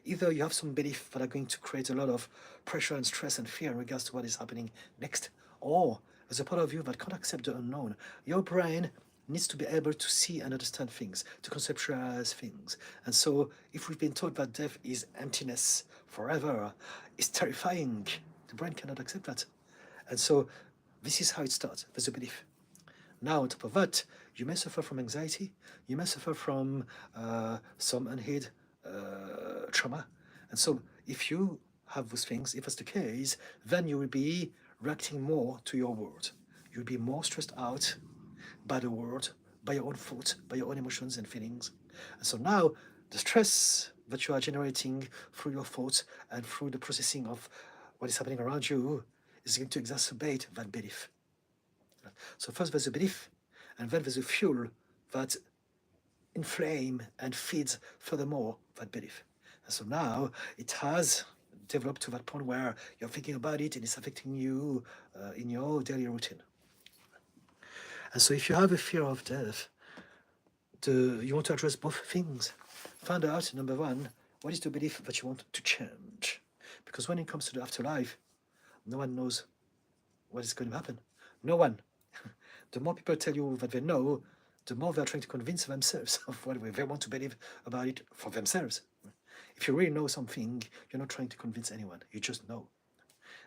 Either you have some belief that are going to create a lot of pressure and stress and fear in regards to what is happening next, or there's a part of you that can't accept the unknown. Your brain needs to be able to see and understand things, to conceptualize things. And so, if we've been taught that death is emptiness forever, it's terrifying. The brain cannot accept that. And so, this is how it starts. There's a belief. Now, on top of that, you may suffer from anxiety, you may suffer from some unhid trauma. And so, if you have those things, if that's the case, then you will be reacting more to your world. You'll be more stressed out by the world, by your own thoughts, by your own emotions and feelings. And so now, the stress that you are generating through your thoughts and through the processing of what is happening around you is going to exacerbate that belief. So first there's a belief, and then there's a fuel that inflame and feeds furthermore that belief. And so now it has developed to that point where you're thinking about it and it's affecting you in your daily routine. And so if you have a fear of death, you want to address both things. Find out, number one, what is the belief that you want to change? Because when it comes to the afterlife, no one knows what is going to happen. No one. The more people tell you that they know, the more they're trying to convince themselves of what they want to believe about it for themselves. If you really know something, you're not trying to convince anyone. You just know.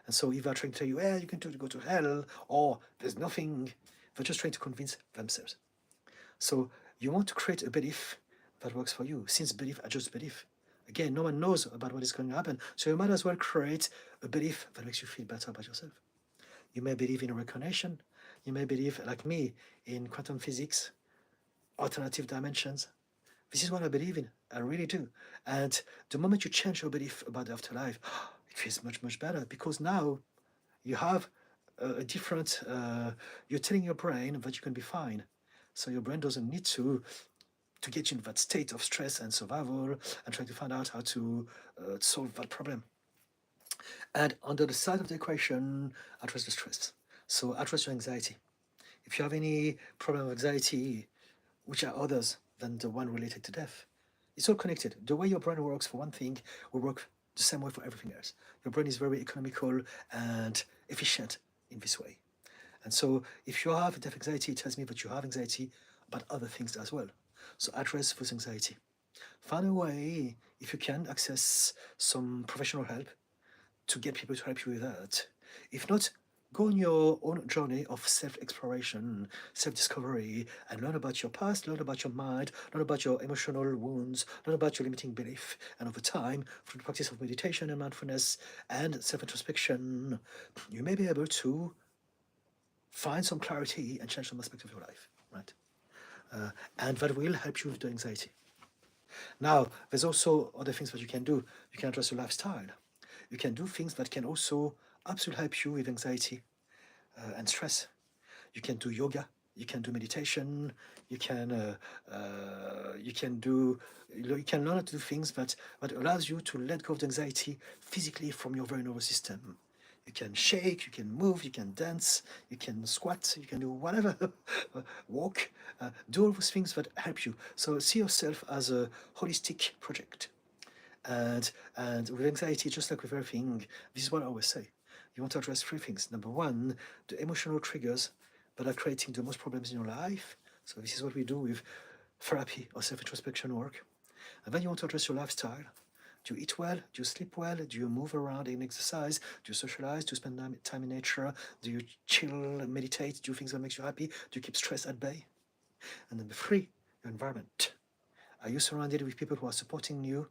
And so if they're trying to tell you, you're going to go to hell, or there's nothing, they're just trying to convince themselves. So you want to create a belief that works for you. Since belief adjusts belief. Again, no one knows about what is going to happen. So you might as well create a belief that makes you feel better about yourself. You may believe in reincarnation. You may believe, like me, in quantum physics, alternative dimensions. This is what I believe in. I really do. And the moment you change your belief about the afterlife, it feels much, much better, because now you have a different, you're telling your brain that you can be fine. So your brain doesn't need to get you in that state of stress and survival and trying to find out how to solve that problem. And on the other side of the equation, address the stress. So address your anxiety. If you have any problem with anxiety, which are others than the one related to death, it's all connected. The way your brain works for one thing will work the same way for everything else. Your brain is very economical and efficient in this way. And so if you have death anxiety, it tells me that you have anxiety about other things as well. So address this anxiety. Find a way, if you can, access some professional help to get people to help you with that. If not, go on your own journey of self-exploration, self-discovery, and learn about your past, learn about your mind, learn about your emotional wounds, learn about your limiting belief. And over time, through the practice of meditation and mindfulness and self-introspection, you may be able to find some clarity and change some aspect of your life, right? And that will help you with the anxiety. Now, there's also other things that you can do. You can address your lifestyle. You can do things that can also absolutely help you with anxiety and stress. You can do yoga. You can do meditation. You can learn how to do things that allows you to let go of the anxiety physically from your very nervous system. You can shake, you can move, you can dance, you can squat, you can do whatever, walk, do all those things that help you. So see yourself as a holistic project. And with anxiety, just like with everything, this is what I always say. You want to address three things. Number one, the emotional triggers that are creating the most problems in your life. So this is what we do with therapy or self-introspection work. And then you want to address your lifestyle. Do you eat well? Do you sleep well? Do you move around and exercise? Do you socialize? Do you spend time in nature? Do you chill, meditate? Do things that makes you happy? Do you keep stress at bay? And number three, your environment. Are you surrounded with people who are supporting you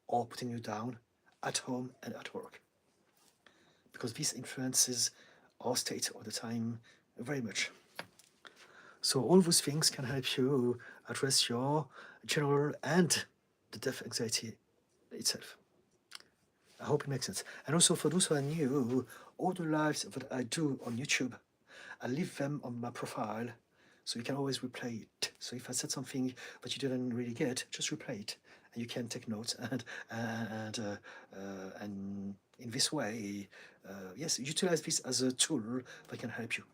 or putting you down at home and at work? Because this influences our state all the time very much. So all those things can help you address your general and the death anxiety itself. I hope it makes sense. And also for those who are new, all the lives that I do on YouTube, I leave them on my profile, so you can always replay it. So if I said something that you didn't really get, just replay it, and you can take notes. And in this way, yes, utilize this as a tool that can help you.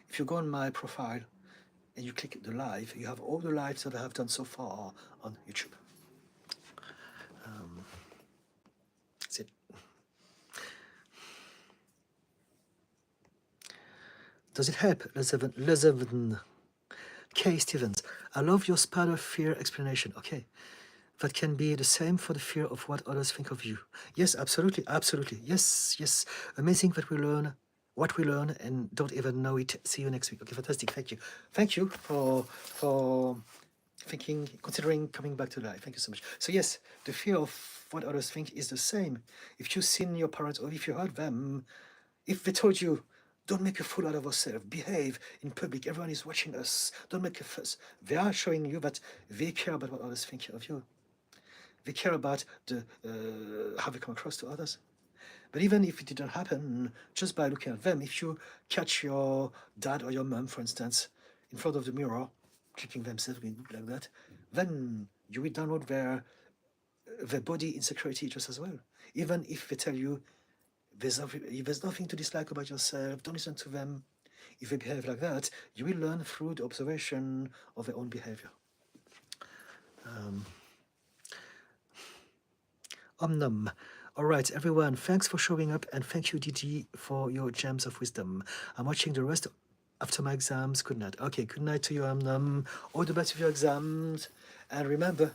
If you go on my profile and you click the live, you have all the lives that I have done so far on YouTube. That's it. Does it help? Lezeven. K. Stevens, I love your spider fear explanation. Okay. That can be the same for the fear of what others think of you. Yes, absolutely, absolutely. Yes, yes. Amazing that we learn what we learn and don't even know it. See you next week. Okay, fantastic. Thank you. Thank you for considering coming back to life. Thank you so much. So yes, the fear of what others think is the same. If you've seen your parents or if you heard them, if they told you, don't make a fool out of yourself, behave in public, everyone is watching us, don't make a fuss, they are showing you that they care about what others think of you. They care about how they come across to others. But even if it didn't happen, just by looking at them, if you catch your dad or your mom, for instance, in front of the mirror, clicking themselves like that, then you will download their body insecurity just as well. Even if they tell you there's nothing to dislike about yourself, don't listen to them. If they behave like that, you will learn through the observation of their own behavior. Omnum. All right, everyone, thanks for showing up, and thank you, Didi, for your gems of wisdom. I'm watching the rest after my exams. Good night. Okay, good night to you, Omnum. All the best with your exams. And remember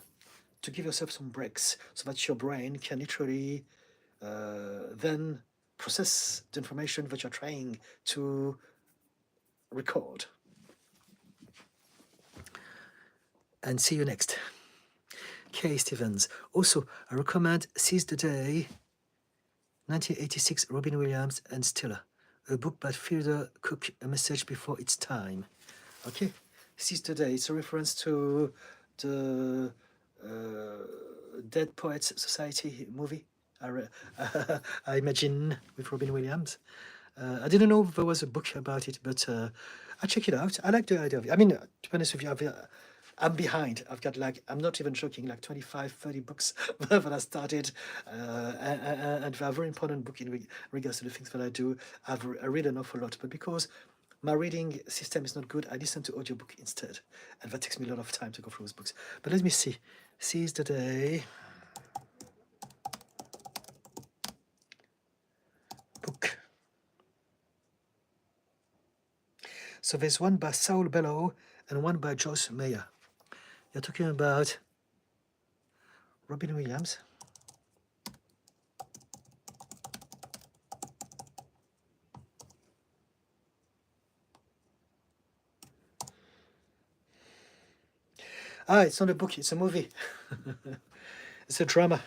to give yourself some breaks so that your brain can literally then process the information that you're trying to record. And see you next. K. Stevens. Also, I recommend Seize the Day, 1986, Robin Williams and Stiller. A book by Frida Cook, A Message Before Its Time. Okay, Seize the Day. It's a reference to the Dead Poets Society movie. I imagine, with Robin Williams. I didn't know there was a book about it, but I check it out. I like the idea of it. I mean, to be honest with you, I'm behind. I've got like, I'm not even joking, like 25, 30 books that I started. And they're a very important book in regards to the things that I do. I read an awful lot, but because my reading system is not good, I listen to audiobook instead. And that takes me a lot of time to go through those books. But let me see. Seize the Day. Book. So there's one by Saul Bellow and one by Joyce Meyer. You're talking about Robin Williams. Ah, it's not a book, it's a movie. It's a drama.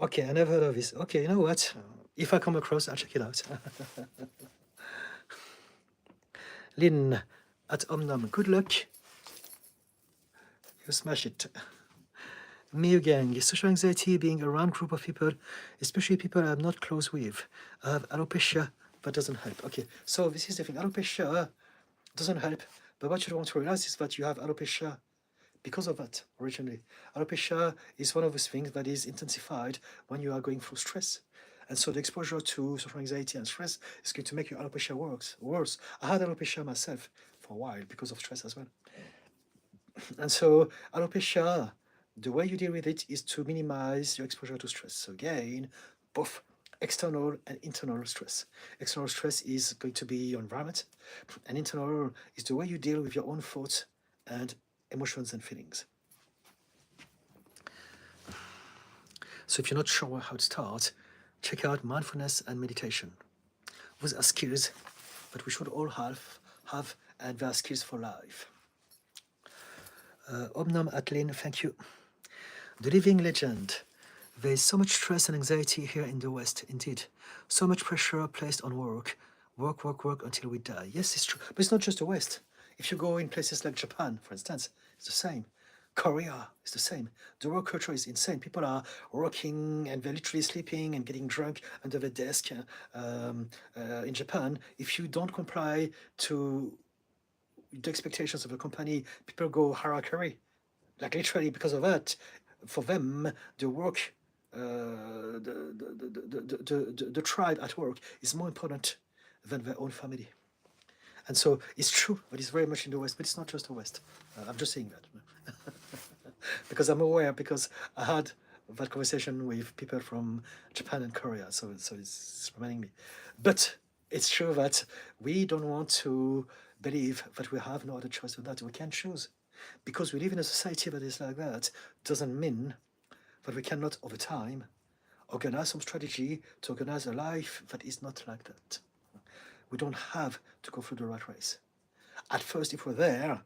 Okay, I never heard of this. Okay, you know what? If I come across, I'll check it out. Lynn at Omnum, good luck. You smash it. Me again, social anxiety, being around group of people, especially people I'm not close with. I have alopecia, but doesn't help. Okay, so this is the thing. Alopecia doesn't help, but what you want to realize is that you have alopecia because of that originally. Alopecia is one of those things that is intensified when you are going through stress. And so the exposure to social anxiety and stress is going to make your alopecia worse. I had alopecia myself for a while because of stress as well. And so alopecia, the way you deal with it is to minimize your exposure to stress. So again, both external and internal stress. External stress is going to be your environment, and internal is the way you deal with your own thoughts and emotions and feelings. So if you're not sure how to start, check out mindfulness and meditation. Those are skills that we should all have and they are skills for life. Omnam Atlin, thank you. The living legend. There is so much stress and anxiety here in the West, indeed. So much pressure placed on work. Work until we die. Yes, it's true. But it's not just the West. If you go in places like Japan, for instance, it's the same. Korea is the same. The work culture is insane. People are working and they're literally sleeping and getting drunk under the desk. In Japan, if you don't comply to the expectations of the company, people go harakiri. Like literally because of that, for them, the work, the tribe at work is more important than their own family. And so it's true, but it's very much in the West, but it's not just the West. I'm just saying that. Because I'm aware, because I had that conversation with people from Japan and Korea, so it's reminding me. But it's true that we don't want to believe that we have no other choice than that. We can choose. Because we live in a society that is like that, doesn't mean that we cannot, over time, organize some strategy to organize a life that is not like that. We don't have to go through the rat race. At first, if we're there,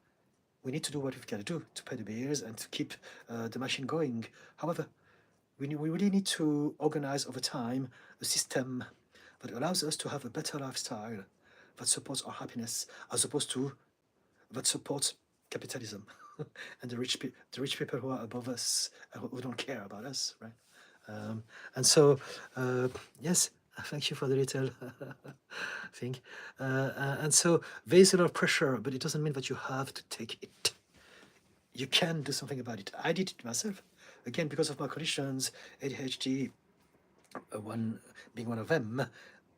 we need to do what we've got to do to pay the bills and to keep the machine going. However, we really need to organize over time a system that allows us to have a better lifestyle that supports our happiness, as opposed to that supports capitalism and the rich people who are above us, who don't care about us, right? And so, yes, thank you for the little thing. And so there's a lot of pressure, but it doesn't mean that you have to take it. You can do something about it. I did it myself. Again, because of my conditions, ADHD, being one of them,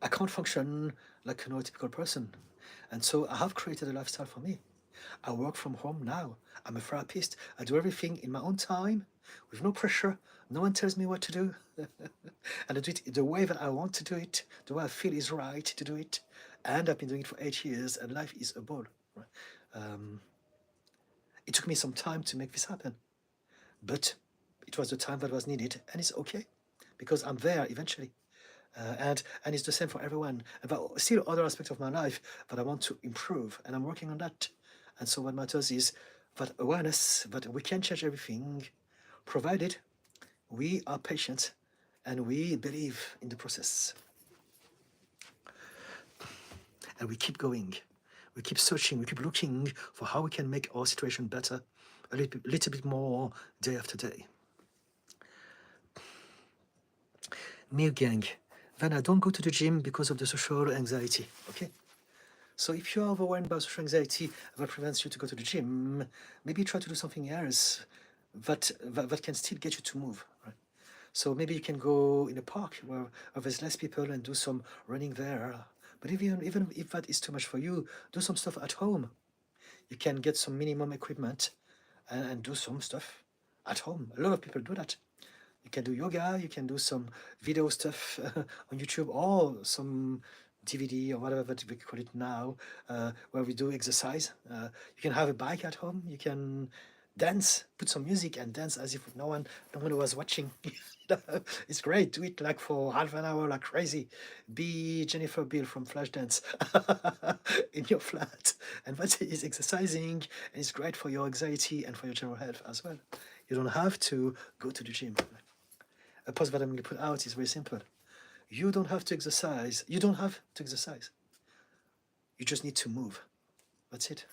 I can't function like a neurotypical person. And so I have created a lifestyle for me. I work from home now. I'm a therapist. I do everything in my own time, with no pressure. No one tells me what to do. And I do it the way that I want to do it, the way I feel is right to do it. And I've been doing it for 8 years, and life is a ball. Right? It took me some time to make this happen, but it was the time that was needed, and it's okay, because I'm there eventually. And it's the same for everyone. And there are still other aspects of my life that I want to improve, and I'm working on that. And so what matters is that awareness that we can change everything, provided we are patient and we believe in the process. and we keep going. We keep searching, we keep looking for how we can make our situation better a little bit more day after day. Me gang, then I don't go to the gym because of the social anxiety, okay? So if you're overwhelmed by social anxiety that prevents you to go to the gym, maybe try to do something else that can still get you to move, right? So maybe you can go in a park where there's less people and do some running there. But even if that is too much for you, do some stuff at home. You can get some minimum equipment and do some stuff at home. A lot of people do that. You can do yoga, you can do some video stuff on YouTube, or some DVD or whatever that we call it now, where we do exercise. You can have a bike at home, you can dance, put some music and dance as if no one was watching. It's great. Do it like for half an hour like crazy. Be Jennifer Biel from Flashdance in your flat. And that is exercising, and it's great for your anxiety and for your general health as well. You don't have to go to the gym. A post that I'm going to put out is very simple. You don't have to exercise. You don't have to exercise. You just need to move. That's it.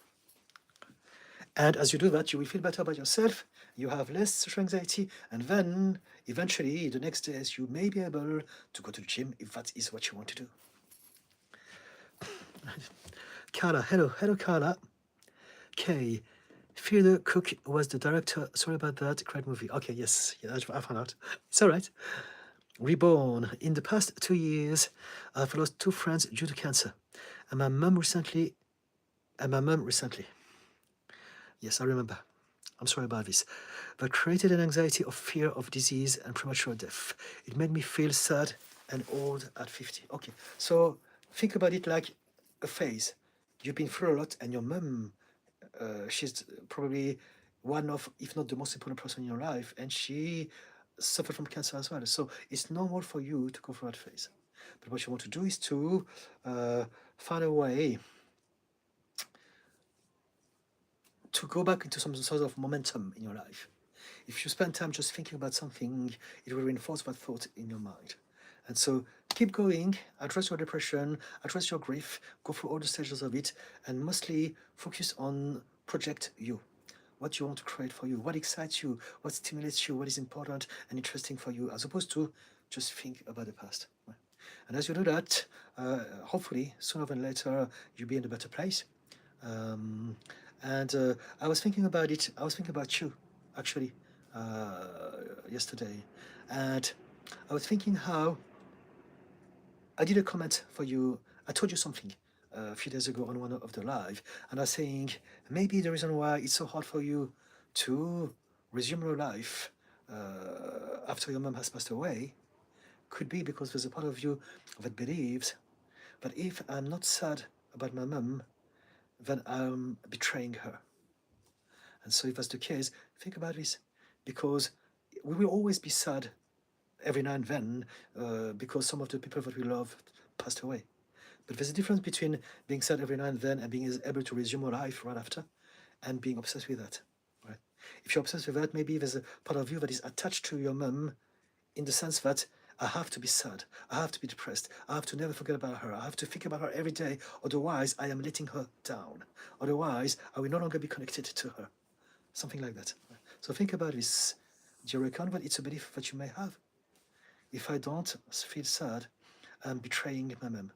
And as you do that, you will feel better about yourself. You have less social anxiety. And then, eventually, the next days, you may be able to go to the gym if that is what you want to do. Carla, hello. Hello, Carla. Okay. Fear the Cook was the director. Sorry about that. Great movie. Okay, yes. Yeah, I found out. It's all right. Reborn. In the past 2 years, I've lost 2 friends due to cancer. And my mum recently. Yes, I remember. I'm sorry about this. That created an anxiety of fear of disease and premature death. It made me feel sad and old at 50. Okay, so think about it like a phase. You've been through a lot, and your mum, she's probably one of, if not the most important person in your life, and she suffered from cancer as well. So it's normal for you to go through that phase. But what you want to do is to find a way to go back into some sort of momentum in your life. If you spend time just thinking about something, it will reinforce that thought in your mind. And so keep going, address your depression, address your grief, go through all the stages of it, and mostly focus on project you. What you want to create for you, what excites you, what stimulates you, what is important and interesting for you, as opposed to just think about the past. And as you do that, hopefully, sooner than later, you'll be in a better place. I was thinking about it. I was thinking about you, actually, yesterday. And I was thinking how I did a comment for you. I told you something a few days ago on one of the live. And I was saying, maybe the reason why it's so hard for you to resume your life after your mom has passed away could be because there's a part of you that believes that if I'm not sad about my mom, then I'm betraying her. And so if that's the case, think about this, because we will always be sad every now and then because some of the people that we love passed away. But there's a difference between being sad every now and then and being able to resume your life right after and being obsessed with that. Right? If you're obsessed with that, maybe there's a part of you that is attached to your mum in the sense that I have to be sad, I have to be depressed, I have to never forget about her, I have to think about her every day, otherwise I am letting her down. Otherwise, I will no longer be connected to her. Something like that. So think about this. Do you reckon that it's a belief that you may have? If I don't feel sad, I'm betraying my mum.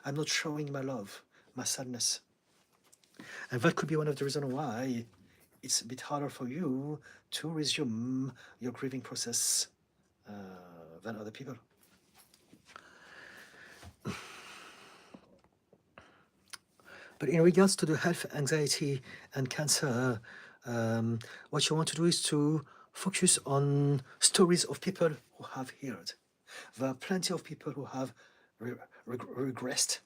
I'm not showing my love, my sadness. And that could be one of the reasons why it's a bit harder for you to resume your grieving process than other people. But in regards to the health, anxiety, and cancer, what you want to do is to focus on stories of people who have healed. There are plenty of people who have regressed.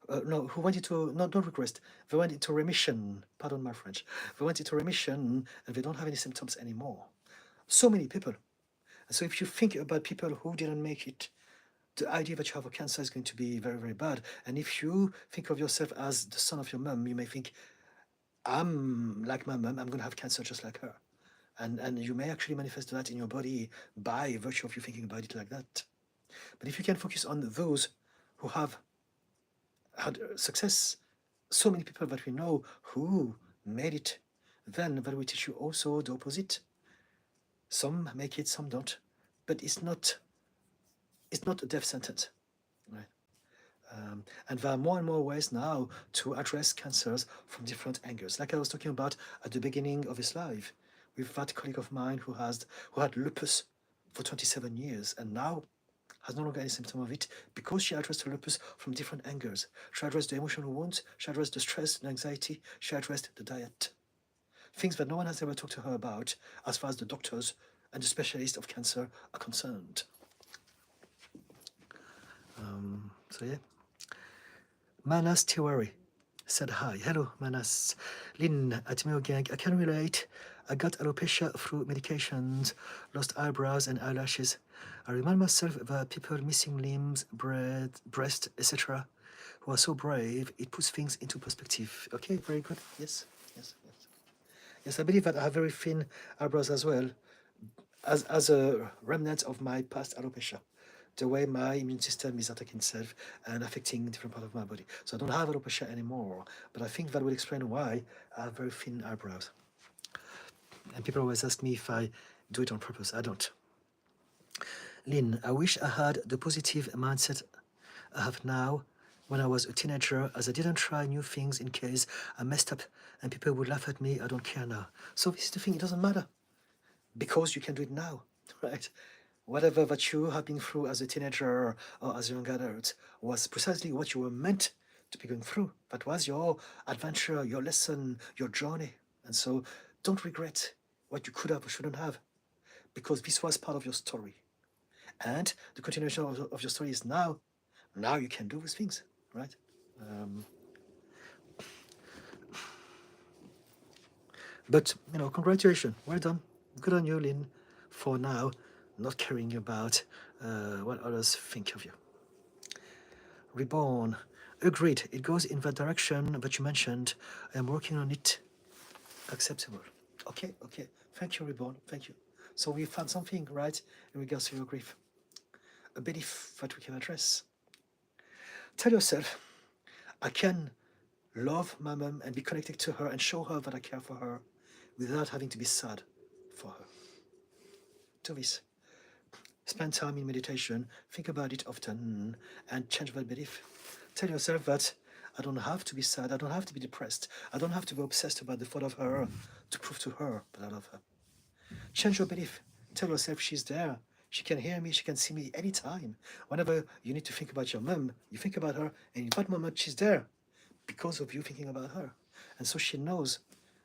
Who went into, not regressed, they went into remission, pardon my French, they went into remission and they don't have any symptoms anymore. So many people. And so if you think about people who didn't make it, the idea that you have a cancer is going to be very, very bad. And if you think of yourself as the son of your mum, you may think, I'm like my mum, I'm going to have cancer just like her. And you may actually manifest that in your body by virtue of you thinking about it like that. But if you can focus on those who have had success. So many people that we know who made it. Then that will teach you also the opposite. Some make it, some don't. But it's not a death sentence, right? And there are more and more ways now to address cancers from different angles. Like I was talking about at the beginning of his life, with that colleague of mine who had lupus for 27 years and now has no longer any symptom of it because she addressed the lupus from different angles. She addressed the emotional wounds, she addressed the stress and anxiety, she addressed the diet. Things that no one has ever talked to her about as far as the doctors and the specialists of cancer are concerned. So yeah. Manas Tiwari said hi. Hello, Manas. Lynn at Mayo Gang. I can relate. I got alopecia through medications, lost eyebrows and eyelashes. I remind myself that people missing limbs, breast, etc., who are so brave, it puts things into perspective. Okay, very good. Yes. Yes, I believe that I have very thin eyebrows as well, as a remnant of my past alopecia. The way my immune system is attacking itself and affecting different parts of my body. So I don't have alopecia anymore, but I think that will explain why I have very thin eyebrows. And people always ask me if I do it on purpose. I don't. Lynn, I wish I had the positive mindset I have now when I was a teenager, as I didn't try new things in case I messed up and people would laugh at me. I don't care now. So this is the thing, it doesn't matter because you can do it now, right? Whatever that you have been through as a teenager or as a young adult was precisely what you were meant to be going through. That was your adventure, your lesson, your journey. And so don't regret what you could have or shouldn't have, because this was part of your story. And the continuation of your story is now you can do these things, right? But, congratulations. Well done. Good on you, Lynn, for now not caring about what others think of you. Reborn. Agreed. It goes in that direction that you mentioned. I'm working on it. Acceptable. Okay. Thank you, Reborn. Thank you. So we found something, right, in regards to your grief. A belief that we can address. Tell yourself, I can love my mom and be connected to her and show her that I care for her without having to be sad for her. Do this. Spend time in meditation, think about it often, and change that belief. Tell yourself that I don't have to be sad, I don't have to be depressed, I don't have to be obsessed about the thought of her to prove to her that I love her. Change your belief. Tell yourself she's there. She can hear me, she can see me anytime. Whenever you need to think about your mom, you think about her, and in that moment she's there because of you thinking about her. And so she knows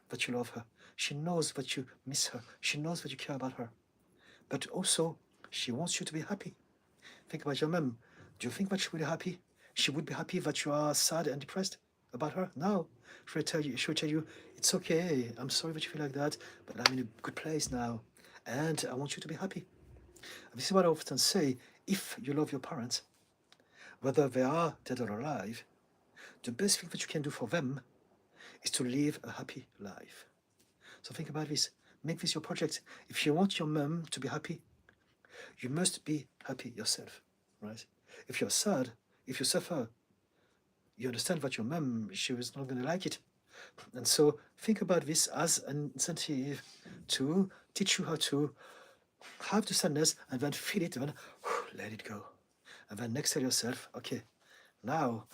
that you love her. She knows that you miss her. She knows that you care about her. But also, she wants you to be happy. Think about your mom. Do you think that she would be happy? She would be happy that you are sad and depressed about her? No. She will tell you, it's okay, I'm sorry that you feel like that, but I'm in a good place now, and I want you to be happy. And this is what I often say, if you love your parents, whether they are dead or alive, the best thing that you can do for them is to live a happy life. So think about this. Make this your project. If you want your mom to be happy, you must be happy yourself, right? If you're sad, if you suffer, you understand that your mom, she was not going to like it. And so think about this as an incentive to teach you how to have the sadness and then feel it and then let it go. And then next tell yourself, okay, now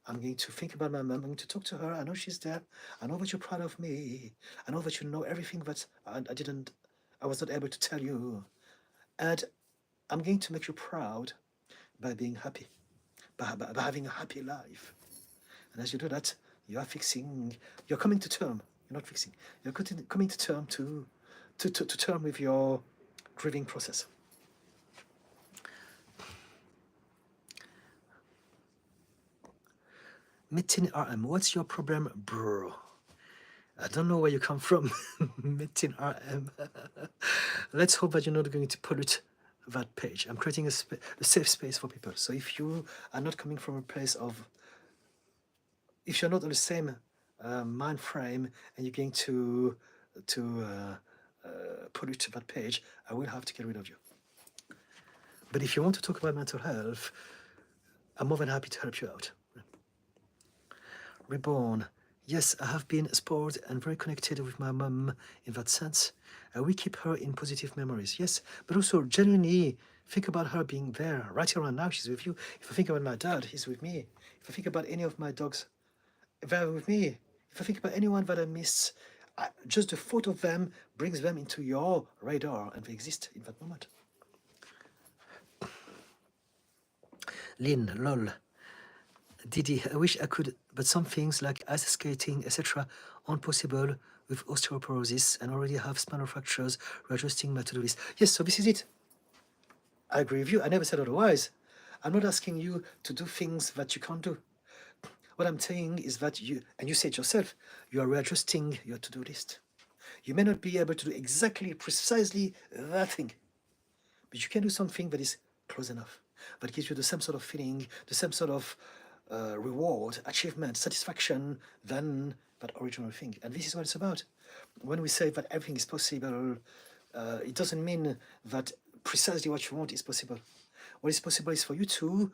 I'm going to think about my mom. I'm going to talk to her. I know she's there. I know that you're proud of me. I know that you know everything that I was not able to tell you. And I'm going to make you proud by being happy, by having a happy life. And as you do that, you're coming to term. You're not fixing. You're coming to term to term with your grieving process. Metin RM, what's your problem, bro? I don't know where you come from, Metin RM. Let's hope that you're not going to pollute that page. I'm creating a safe space for people. So if you are not coming from a place of, if you're not on the same mind frame and you're going to pollute that page, I will have to get rid of you. But if you want to talk about mental health, I'm more than happy to help you out. Reborn. Yes, I have been spoiled and very connected with my mum in that sense. We keep her in positive memories, yes, but also genuinely think about her being there right here and now. She's with you. If I think about my dad, he's with me. If I think about any of my dogs, they're with me. If I think about anyone that I miss, just the thought of them brings them into your radar and they exist in that moment. Lynn, lol. Didi, I wish I could, but some things like ice skating, etc., aren't possible with osteoporosis and already have spinal fractures, readjusting my to-do list. Yes, so this is it. I agree with you. I never said otherwise. I'm not asking you to do things that you can't do. What I'm saying is that you, and you say it yourself, you are readjusting your to-do list. You may not be able to do exactly, precisely that thing, but you can do something that is close enough, that gives you the same sort of feeling, the same sort of reward, achievement, satisfaction than that original thing. And this is what it's about. When we say that everything is possible, it doesn't mean that precisely what you want is possible. What is possible is for you to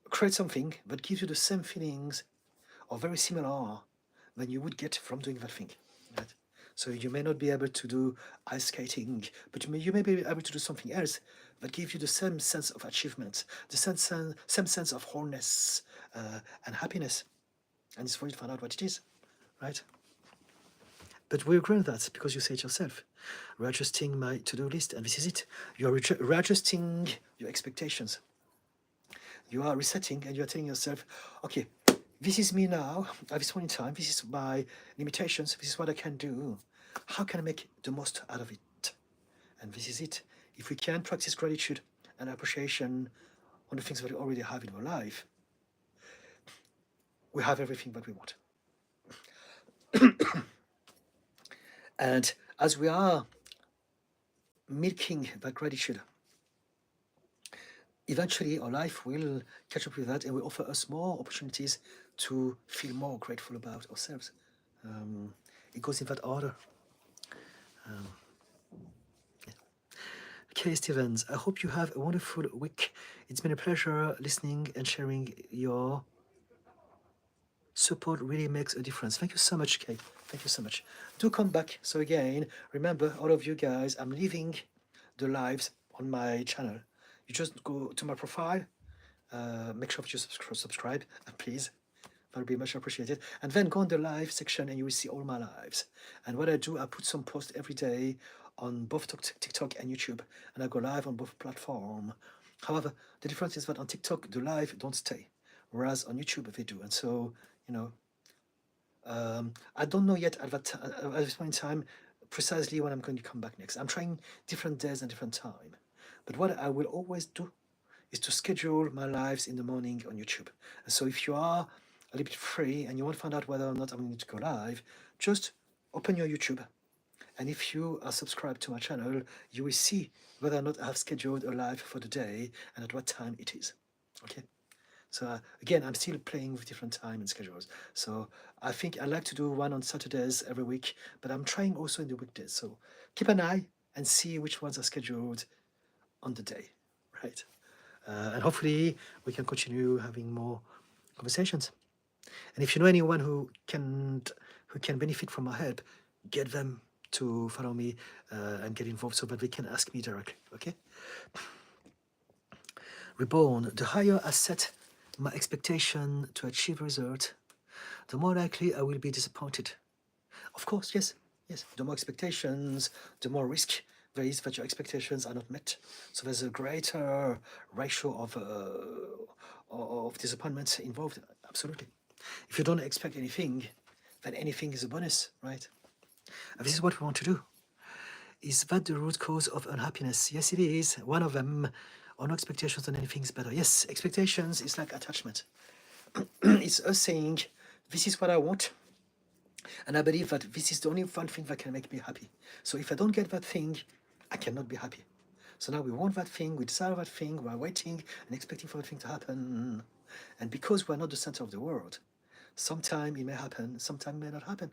create something that gives you the same feelings or very similar than you would get from doing that thing. Right? So you may not be able to do ice skating, but you may be able to do something else that gives you the same sense of achievement, the same sense of wholeness and happiness. And it's for you to find out what it is, right? But we agree on that because you say it yourself. Readjusting my to-do list, and this is it. You are readjusting your expectations. You are resetting and you are telling yourself, okay, this is me now, at this point in time, this is my limitations, this is what I can do. How can I make the most out of it? And this is it. If we can practice gratitude and appreciation on the things that we already have in our life, we have everything that we want. And as we are milking that gratitude, eventually our life will catch up with that and will offer us more opportunities to feel more grateful about ourselves. It goes in that order. Okay, Stevens, I hope you have a wonderful week. It's been a pleasure listening and sharing. Your support really makes a difference. Thank you so much, Kate. Thank you so much. Do come back. So again, remember, all of you guys, I'm leaving the lives on my channel. You just go to my profile, make sure that you subscribe, please. That would be much appreciated. And then go on the live section and you will see all my lives. And what I do, I put some posts every day on both TikTok and YouTube. And I go live on both platforms. However, the difference is that on TikTok, the live don't stay. Whereas on YouTube, they do. And so, you know, I don't know yet at this point in time precisely when I'm going to come back next. I'm trying different days and different time. But what I will always do is to schedule my lives in the morning on YouTube. And so if you are a little bit free and you want to find out whether or not I'm going to go live, just open your YouTube. And if you are subscribed to my channel, you will see whether or not I have scheduled a live for the day and at what time it is. Okay. So again, I'm still playing with different time and schedules. So I think I like to do one on Saturdays every week, but I'm trying also in the weekdays. So keep an eye and see which ones are scheduled on the day, right? And hopefully we can continue having more conversations. And if you know anyone who can benefit from my help, get them to follow me and get involved so that they can ask me directly. Okay. Reborn. The higher I set my expectation to achieve result, the more likely I will be disappointed. Of course, yes. The more expectations, the more risk there is that your expectations are not met. So there's a greater ratio of disappointments involved. Absolutely. If you don't expect anything, then anything is a bonus, right? And this is what we want to do. Is that the root cause of unhappiness? Yes, it is. One of them, or no expectations on anything is better. Yes, expectations is like attachment. It's us saying, this is what I want, and I believe that this is the only one thing that can make me happy. So if I don't get that thing, I cannot be happy. So now we want that thing, we desire that thing, we're waiting and expecting for that thing to happen. And because we're not the center of the world, sometime it may happen, sometime it may not happen.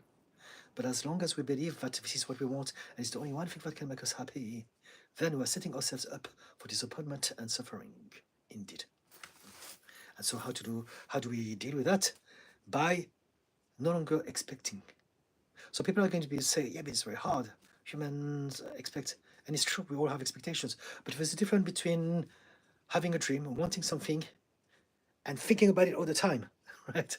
But as long as we believe that this is what we want and it's the only one thing that can make us happy, then we're setting ourselves up for disappointment and suffering, indeed. And so how do we deal with that? by no longer expecting. So people are going to be say, yeah, but it's very hard. Humans expect, and it's true, we all have expectations. But there's a difference between having a dream, wanting something, and thinking about it all the time, right?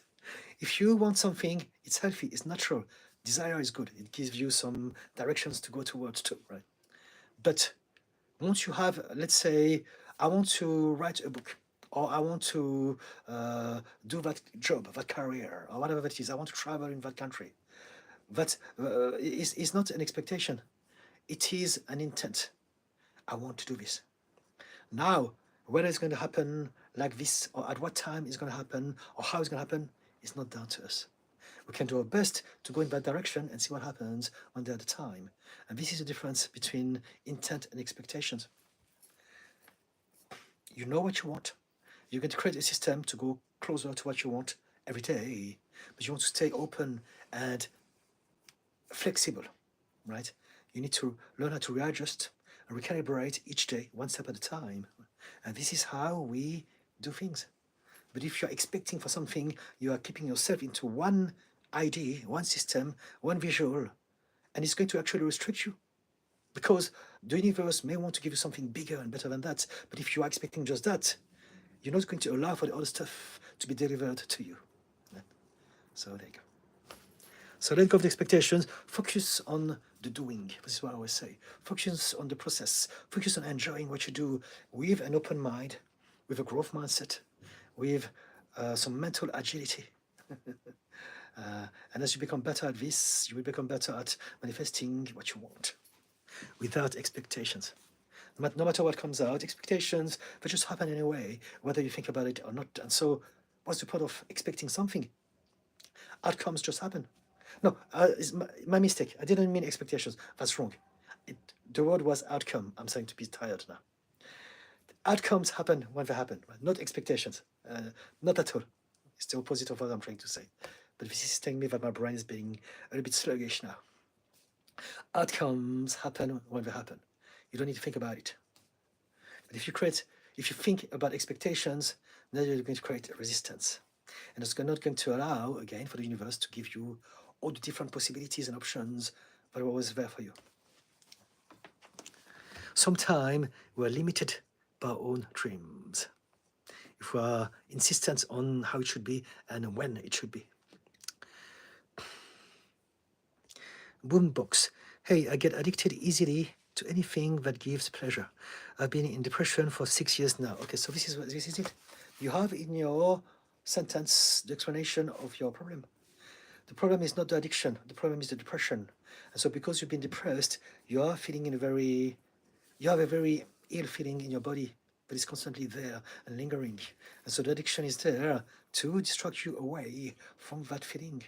If you want something, it's healthy, it's natural. Desire is good. It gives you some directions to go towards too, right? But once you have, let's say, I want to write a book, or I want to do that job, that career, or whatever that is. I want to travel in that country. That is not an expectation. It is an intent. I want to do this. Now, whether it's going to happen like this, or at what time it's going to happen, or how it's going to happen, is not down to us. We can do our best to go in that direction and see what happens one day at a time. And this is the difference between intent and expectations. You know what you want. You're going to create a system to go closer to what you want every day, but you want to stay open and flexible, right? You need to learn how to readjust and recalibrate each day, one step at a time. And this is how we do things. But if you're expecting for something, you are keeping yourself into one idea, one system, one visual, and it's going to actually restrict you. Because the universe may want to give you something bigger and better than that, but if you are expecting just that, you're not going to allow for the other stuff to be delivered to you. So there you go. So let go of the expectations, focus on the doing. This is what I always say. Focus on the process, focus on enjoying what you do with an open mind, with a growth mindset, with some mental agility. And as you become better at this, you will become better at manifesting what you want without expectations. No matter what comes out, expectations, they just happen anyway, whether you think about it or not. And so, what's the point of expecting something? Outcomes just happen. No, it's my mistake. I didn't mean expectations. That's wrong. The word was outcome. I'm starting to be tired now. Outcomes happen when they happen, not expectations. Not at all. It's the opposite of what I'm trying to say. But this is telling me that my brain is being a little bit sluggish now. Outcomes happen when they happen. You don't need to think about it. But if you think about expectations, then you're going to create a resistance. And it's not going to allow, again, for the universe to give you all the different possibilities and options that are always there for you. Sometimes we're limited by our own dreams. If we are insistent on how it should be and when it should be. Boombox. Hey, I get addicted easily to anything that gives pleasure. I've been in depression for 6 years now. Okay, so this is it. You have in your sentence the explanation of your problem. The problem is not the addiction. The problem is the depression. And so because you've been depressed, you are feeling you have a very ill feeling in your body that is constantly there and lingering. And so the addiction is there to distract you away from that feeling.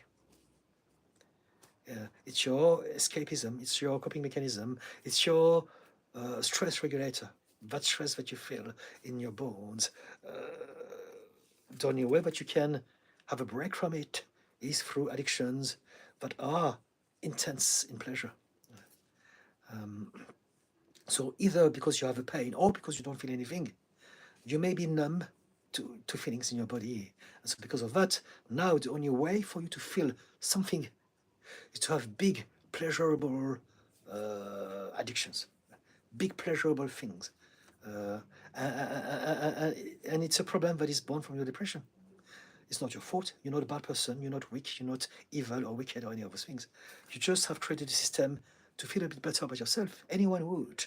It's your escapism, it's your coping mechanism, it's your stress regulator, that stress that you feel in your bones. The only way that you can have a break from it is through addictions that are intense in pleasure. So either because you have a pain or because you don't feel anything, you may be numb to feelings in your body. And so because of that, now the only way for you to feel something is to have big, pleasurable addictions, big, pleasurable things. And it's a problem that is born from your depression. It's not your fault. You're not a bad person. You're not weak. You're not evil or wicked or any of those things. You just have created a system to feel a bit better about yourself. Anyone would.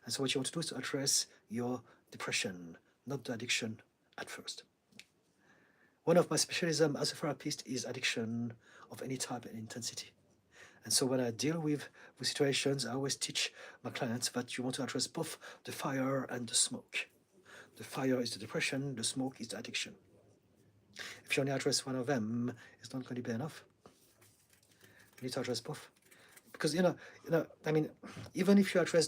And so what you want to do is to address your depression, not the addiction at first. One of my specialisms as a therapist is addiction of any type and intensity. And so when I deal with situations, I always teach my clients that you want to address both the fire and the smoke. The fire is the depression, the smoke is the addiction. If you only address one of them, it's not going to be enough. You need to address both. Because, I mean, even if you address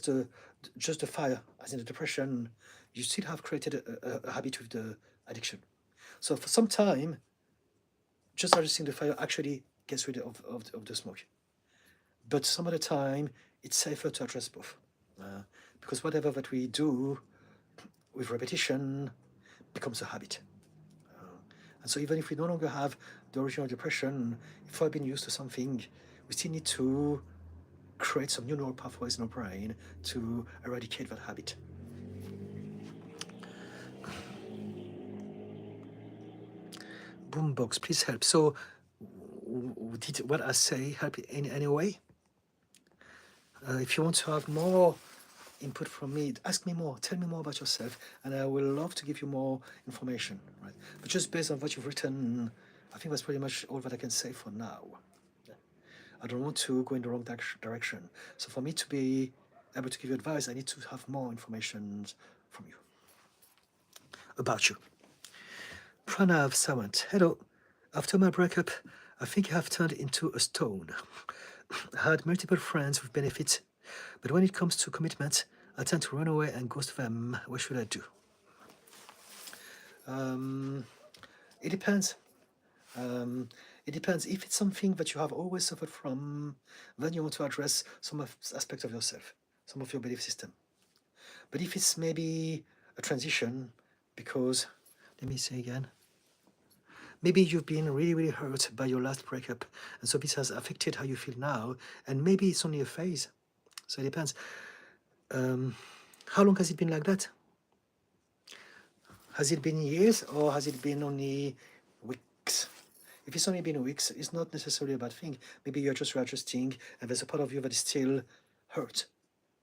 just the fire, as in the depression, you still have created a habit with the addiction. So for some time, just addressing the fire actually gets rid of the smoke. But some other time, it's safer to address both. Because whatever that we do with repetition becomes a habit. And so even if we no longer have the original depression, if we've been used to something, we still need to create some new neural pathways in our brain to eradicate that habit. Boombox, please help. So, did what I say help in any way? If you want to have more input from me, ask me more, tell me more about yourself, and I will love to give you more information, right? But just based on what you've written, I think that's pretty much all that I can say for now. I don't want to go in the wrong direction. So for me to be able to give you advice, I need to have more information from you, about you. Pranav Sawant, hello. After my breakup, I think I have turned into a stone. I had multiple friends with benefits, but when it comes to commitment, I tend to run away and ghost them. What should I do? It depends. It depends. If it's something that you have always suffered from, then you want to address some aspects of yourself, some of your belief system. But if it's maybe a transition, because, let me say again, maybe you've been really, really hurt by your last breakup, and so this has affected how you feel now, and maybe it's only a phase. So it depends. How long has it been like that? Has it been years, or has it been only weeks? If it's only been weeks, it's not necessarily a bad thing. Maybe you're just readjusting, and there's a part of you that is still hurt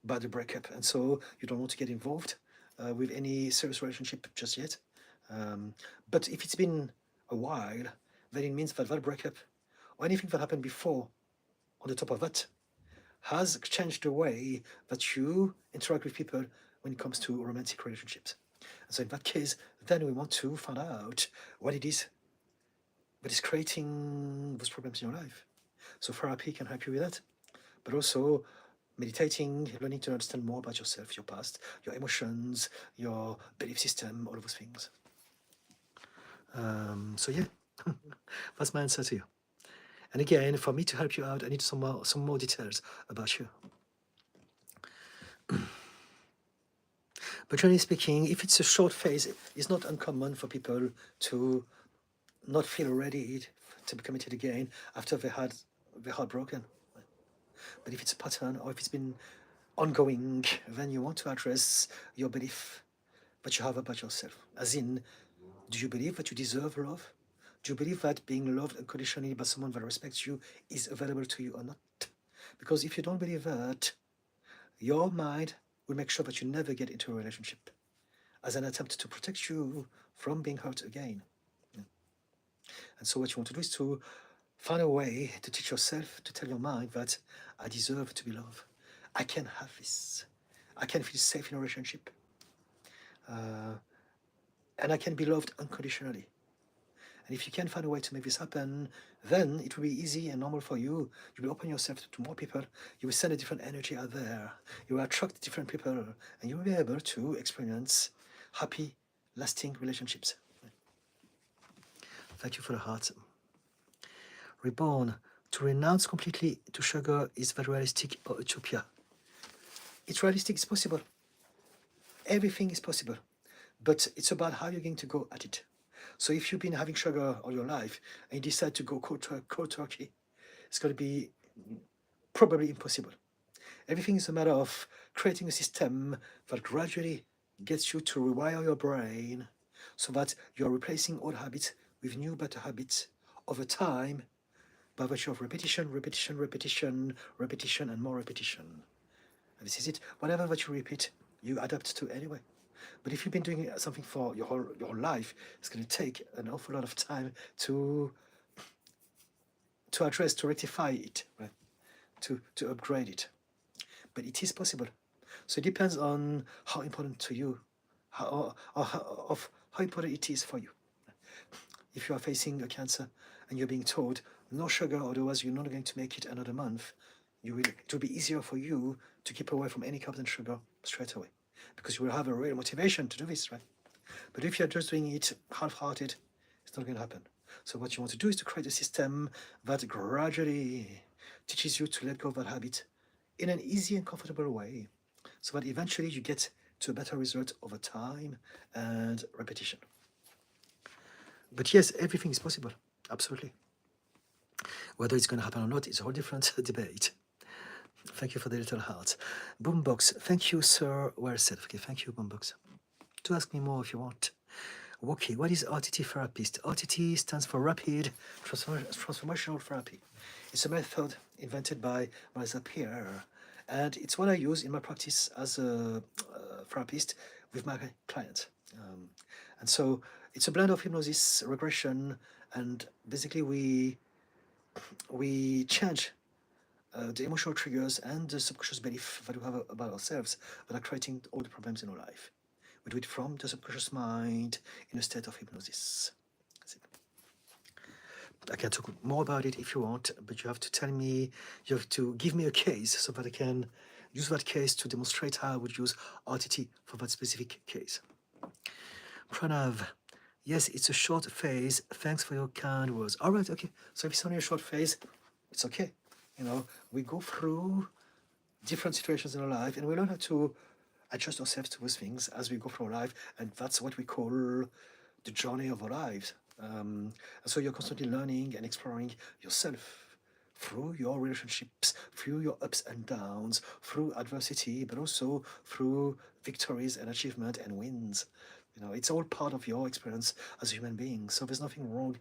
by the breakup, and so you don't want to get involved with any serious relationship just yet. But if it's been a while, then it means that that breakup, or anything that happened before, on the top of that, has changed the way that you interact with people when it comes to romantic relationships. And so in that case, then we want to find out what it is that is creating those problems in your life. So therapy can help you with that, but also meditating, learning to understand more about yourself, your past, your emotions, your belief system, all of those things. So yeah, that's my answer to you. And again, for me to help you out, I need some more details about you. But generally speaking, if it's a short phase, it's not uncommon for people to not feel ready to be committed again after they had their heart broken. But if it's a pattern, or if it's been ongoing, then you want to address your belief that you have about yourself. As in, do you believe that you deserve love? Do you believe that being loved unconditionally by someone that respects you is available to you or not? Because if you don't believe that, your mind will make sure that you never get into a relationship as an attempt to protect you from being hurt again. And so what you want to do is to find a way to teach yourself, to tell your mind that I deserve to be loved. I can have this. I can feel safe in a relationship. And I can be loved unconditionally. And if you can find a way to make this happen, then it will be easy and normal for you. You will open yourself to more people. You will send a different energy out there. You will attract different people, and you will be able to experience happy, lasting relationships. Thank you for the heart. Reborn. To renounce completely to sugar, is that realistic or utopia? It's realistic, it's possible. Everything is possible. But it's about how you're going to go at it. So if you've been having sugar all your life and you decide to go cold turkey, it's going to be probably impossible. Everything is a matter of creating a system that gradually gets you to rewire your brain so that you're replacing old habits with new, better habits over time by virtue of repetition, repetition, repetition, repetition, and more repetition. And this is it. Whatever that you repeat, you adapt to anyway. But if you've been doing something for your whole life, it's going to take an awful lot of time to address, to rectify it, right? To upgrade it. But it is possible. So it depends on how important to you, how important it is for you. If you are facing a cancer and you're being told no sugar, otherwise you're not going to make it another month, it will be easier for you to keep away from any carbs and sugar straight away, because you will have a real motivation to do this, right? But if you're just doing it half-hearted, it's not going to happen. So what you want to do is to create a system that gradually teaches you to let go of that habit in an easy and comfortable way, so that eventually you get to a better result over time and repetition. But yes, everything is possible. Absolutely. Whether it's going to happen or not is a whole different debate. Thank you for the little heart. Boombox, thank you, sir. Well said. Okay, thank you, Boombox. To ask me more if you want. Okay, what is RTT therapist? RTT stands for Rapid Transformational Therapy. It's a method invented by Marisa Peer, and it's what I use in my practice as a therapist with my clients. And so it's a blend of hypnosis, regression, and basically we change the emotional triggers and the subconscious belief that we have about ourselves that are creating all the problems in our life. We do it from the subconscious mind in a state of hypnosis. That's it. I can talk more about it if you want, but you have to tell me, you have to give me a case so that I can use that case to demonstrate how I would use RTT for that specific case. Pranav, yes, it's a short phase. Thanks for your kind words. All right, okay. So if it's only a short phase, it's okay. You know, we go through different situations in our life and we learn how to adjust ourselves to those things as we go through our life, and that's what we call the journey of our lives. And so you're constantly learning and exploring yourself through your relationships, through your ups and downs, through adversity, but also through victories and achievement and wins. You know, it's all part of your experience as a human being. So there's nothing wrong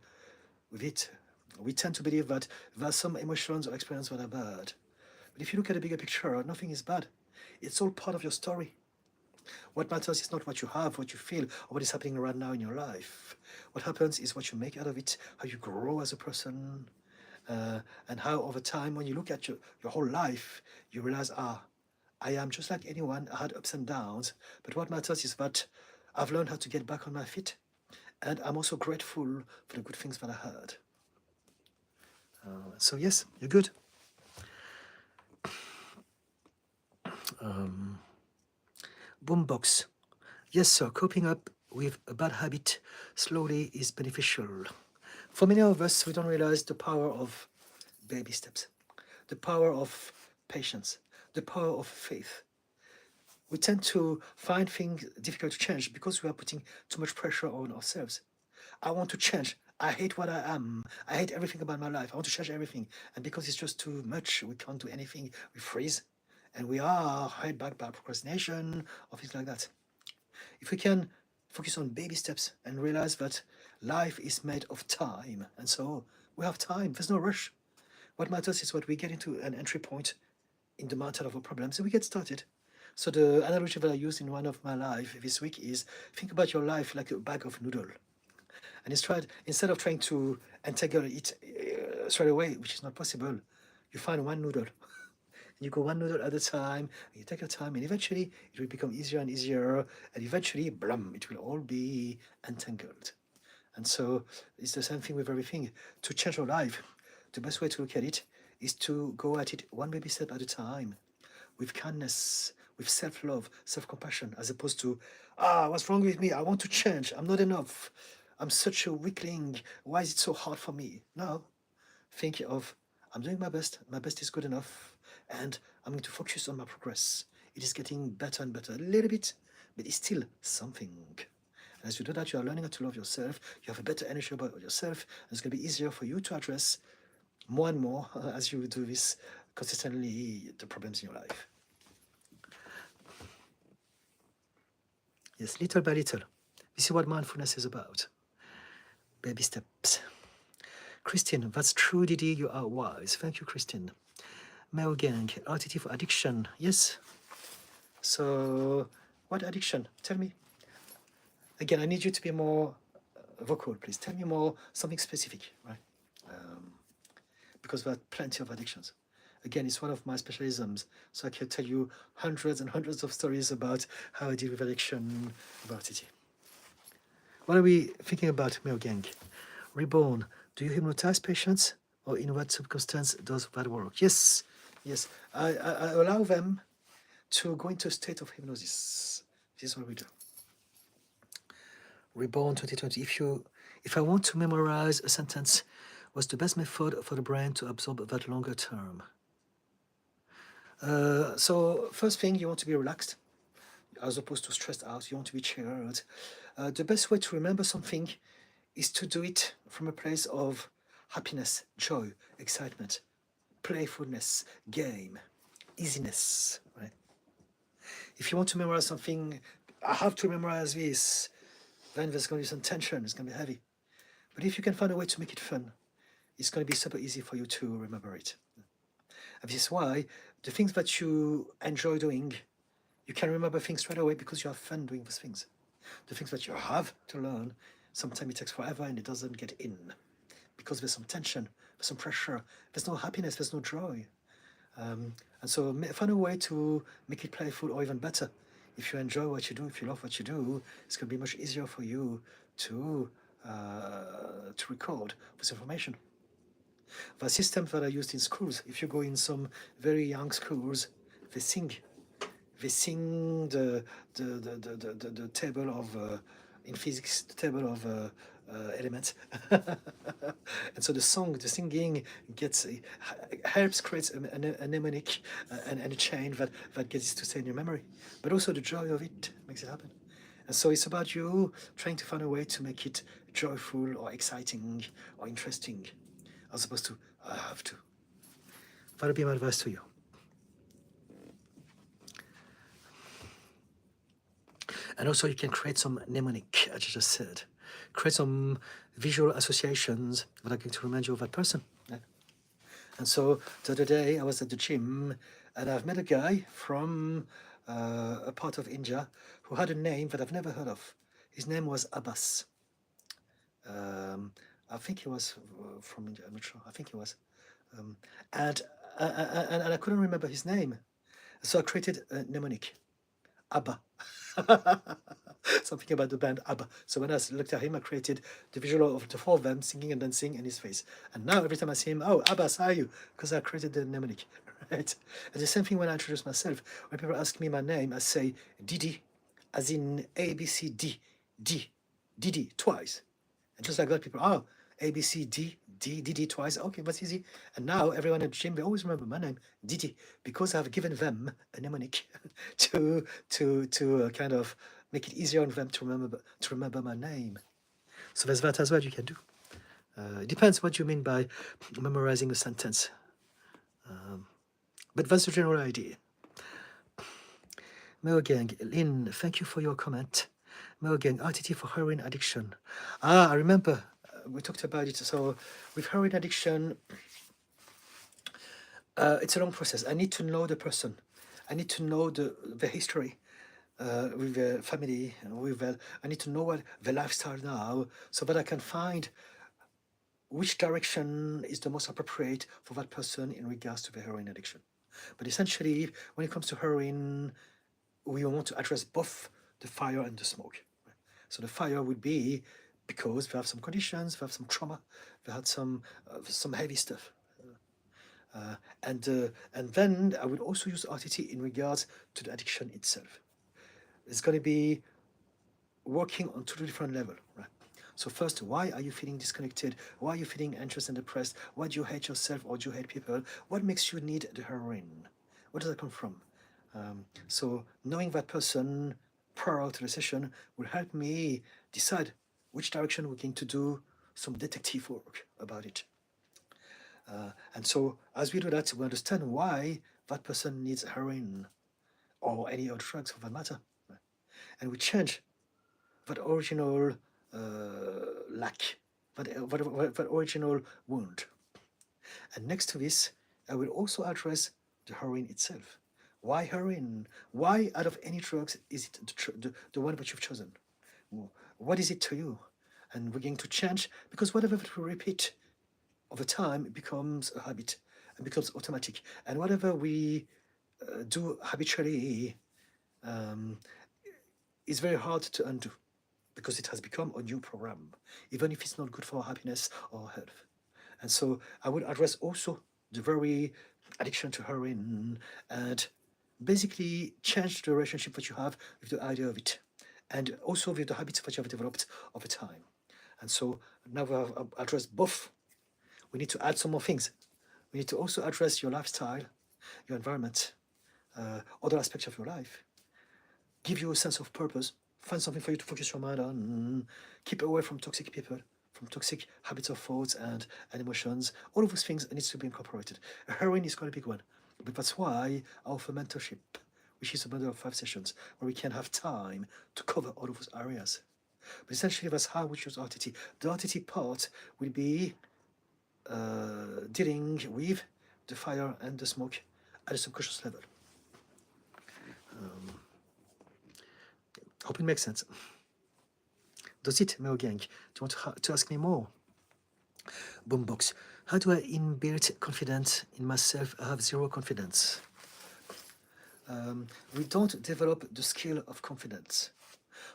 with it. We tend to believe that there are some emotions or experiences that are bad. But if you look at the bigger picture, nothing is bad. It's all part of your story. What matters is not what you have, what you feel, or what is happening right now in your life. What happens is what you make out of it, how you grow as a person, and how over time, when you look at your whole life, you realize, I am just like anyone. I had ups and downs, but what matters is that I've learned how to get back on my feet, and I'm also grateful for the good things that I had. So yes, you're good. Boombox. Yes, sir. Coping up with a bad habit slowly is beneficial. For many of us, we don't realize the power of baby steps, the power of patience, the power of faith. We tend to find things difficult to change because we are putting too much pressure on ourselves. I want to change. I hate what I am. I hate everything about my life. I want to change everything. And because it's just too much, we can't do anything. We freeze and we are held back by procrastination or things like that. If we can focus on baby steps and realize that life is made of time, and so we have time, there's no rush. What matters is what we get into an entry point in the mountain of our problems and we get started. So the analogy that I used in one of my life this week is think about your life like a bag of noodle. And instead of trying to entangle it straight away, which is not possible, you find one noodle. And you go one noodle at a time, and you take your time, and eventually it will become easier and easier, and eventually, blam, it will all be entangled. And so it's the same thing with everything. To change your life, the best way to look at it is to go at it one baby step at a time, with kindness, with self-love, self-compassion, as opposed to, what's wrong with me? I want to change. I'm not enough. I'm such a weakling. Why is it so hard for me? No. Think of, I'm doing my best. My best is good enough. And I'm going to focus on my progress. It is getting better and better, a little bit, but it's still something. And as you do that, you are learning how to love yourself. You have a better energy about yourself. And it's going to be easier for you to address more and more as you do this consistently, the problems in your life. Yes, little by little. This is what mindfulness is about. Baby steps. Christine, that's true, Didi. You are wise. Thank you, Christine. Male gang, RTT for addiction. Yes. So, what addiction? Tell me. Again, I need you to be more vocal, please. Tell me more, something specific, right? Because there are plenty of addictions. Again, it's one of my specialisms, so I can tell you hundreds and hundreds of stories about how I deal with addiction, about it. What are we thinking about, Male Gang? Reborn, do you hypnotize patients, or in what circumstance does that work? Yes, yes. I allow them to go into a state of hypnosis. This is what we do. Reborn 2020. If I want to memorize a sentence, what's the best method for the brain to absorb that longer term? So first thing, you want to be relaxed as opposed to stressed out. You want to be chilled. The best way to remember something is to do it from a place of happiness, joy, excitement, playfulness, game, easiness, right? If you want to memorize something, I have to memorize this, then there's going to be some tension, it's going to be heavy. But if you can find a way to make it fun, it's going to be super easy for you to remember it. And this is why the things that you enjoy doing, you can remember things straight away because you have fun doing those things. The things that you have to learn, sometimes it takes forever and it doesn't get in because there's some tension, there's some pressure, there's no happiness, there's no joy. And so find a way to make it playful, or even better. If you enjoy what you do, if you love what you do, it's going to be much easier for you to record this information. The systems that are used in schools, if you go in some very young schools, they sing. They sing the table of, in physics, the table of elements. And so the singing gets helps create a mnemonic and a chain that gets it to stay in your memory. But also the joy of it makes it happen. And so it's about you trying to find a way to make it joyful or exciting or interesting, as opposed to I have to. That would be my advice to you. And also you can create some mnemonic, as I just said. Create some visual associations that are going to remind you of that person. Yeah. And so the other day I was at the gym and I've met a guy from a part of India who had a name that I've never heard of. His name was Abbas. I think he was from India, I'm not sure. I think he was. And I couldn't remember his name. So I created a mnemonic, ABBA. Something about the band ABBA. So when I looked at him, I created the visual of the four of them singing and dancing in his face. And now every time I see him, oh, Abbas, how are you? Because I created the mnemonic, right? And the same thing when I introduce myself. When people ask me my name, I say Didi, as in A, B, C, D, D, Didi, twice. And just like that, people, oh, A, B, C, D, D twice. Okay, that's easy. And now everyone at the gym, they always remember my name, Didi, because I've given them a mnemonic to kind of make it easier on them to remember my name. So there's that as well you can do. It depends what you mean by memorizing a sentence. But that's the general idea. Gang, Lynn, thank you for your comment. Gang, RTT for heroin addiction. I remember we talked about it. So with heroin addiction, it's a long process. I need to know the person. I need to know the history with the family. I need to know what the lifestyle now, so that I can find which direction is the most appropriate for that person in regards to the heroin addiction. But essentially, when it comes to heroin, we want to address both the fire and the smoke. So the fire would be because they have some conditions, they have some trauma, they had some heavy stuff. And then I would also use RTT in regards to the addiction itself. It's going to be working on two different levels, right? So first, why are you feeling disconnected? Why are you feeling anxious and depressed? Why do you hate yourself or do you hate people? What makes you need the heroin? Where does that come from? So knowing that person prior to the session will help me decide which direction we're going to do some detective work about it. And so as we do that, we understand why that person needs heroin or any other drugs for that matter. Right? And we change that original lack, that original wound. And next to this, I will also address the heroin itself. Why heroin? Why out of any drugs is it the one that you've chosen? What is it to you? And we're going to change, because whatever that we repeat over time, it becomes a habit and becomes automatic. And whatever we do habitually is very hard to undo, because it has become a new program, even if it's not good for our happiness or health. And so I would address also the very addiction to heroin and basically change the relationship that you have with the idea of it, and also with the habits that you have developed over time. And so now we have addressed both. We need to add some more things. We need to also address your lifestyle, your environment, other aspects of your life, give you a sense of purpose, find something for you to focus your mind on, keep away from toxic people, from toxic habits of thoughts and emotions. All of those things needs to be incorporated. Heroin is quite a big one, but that's why I offer mentorship, which is a model of 5 sessions where we can have time to cover all of those areas. But essentially, that's how we choose RTT. The RTT part will be dealing with the fire and the smoke at a subconscious level. Hope it makes sense. Does it, Meo Gang? Do you want to ask me more? Boombox. How do I inbuild confidence in myself? I have zero confidence. We don't develop the skill of confidence.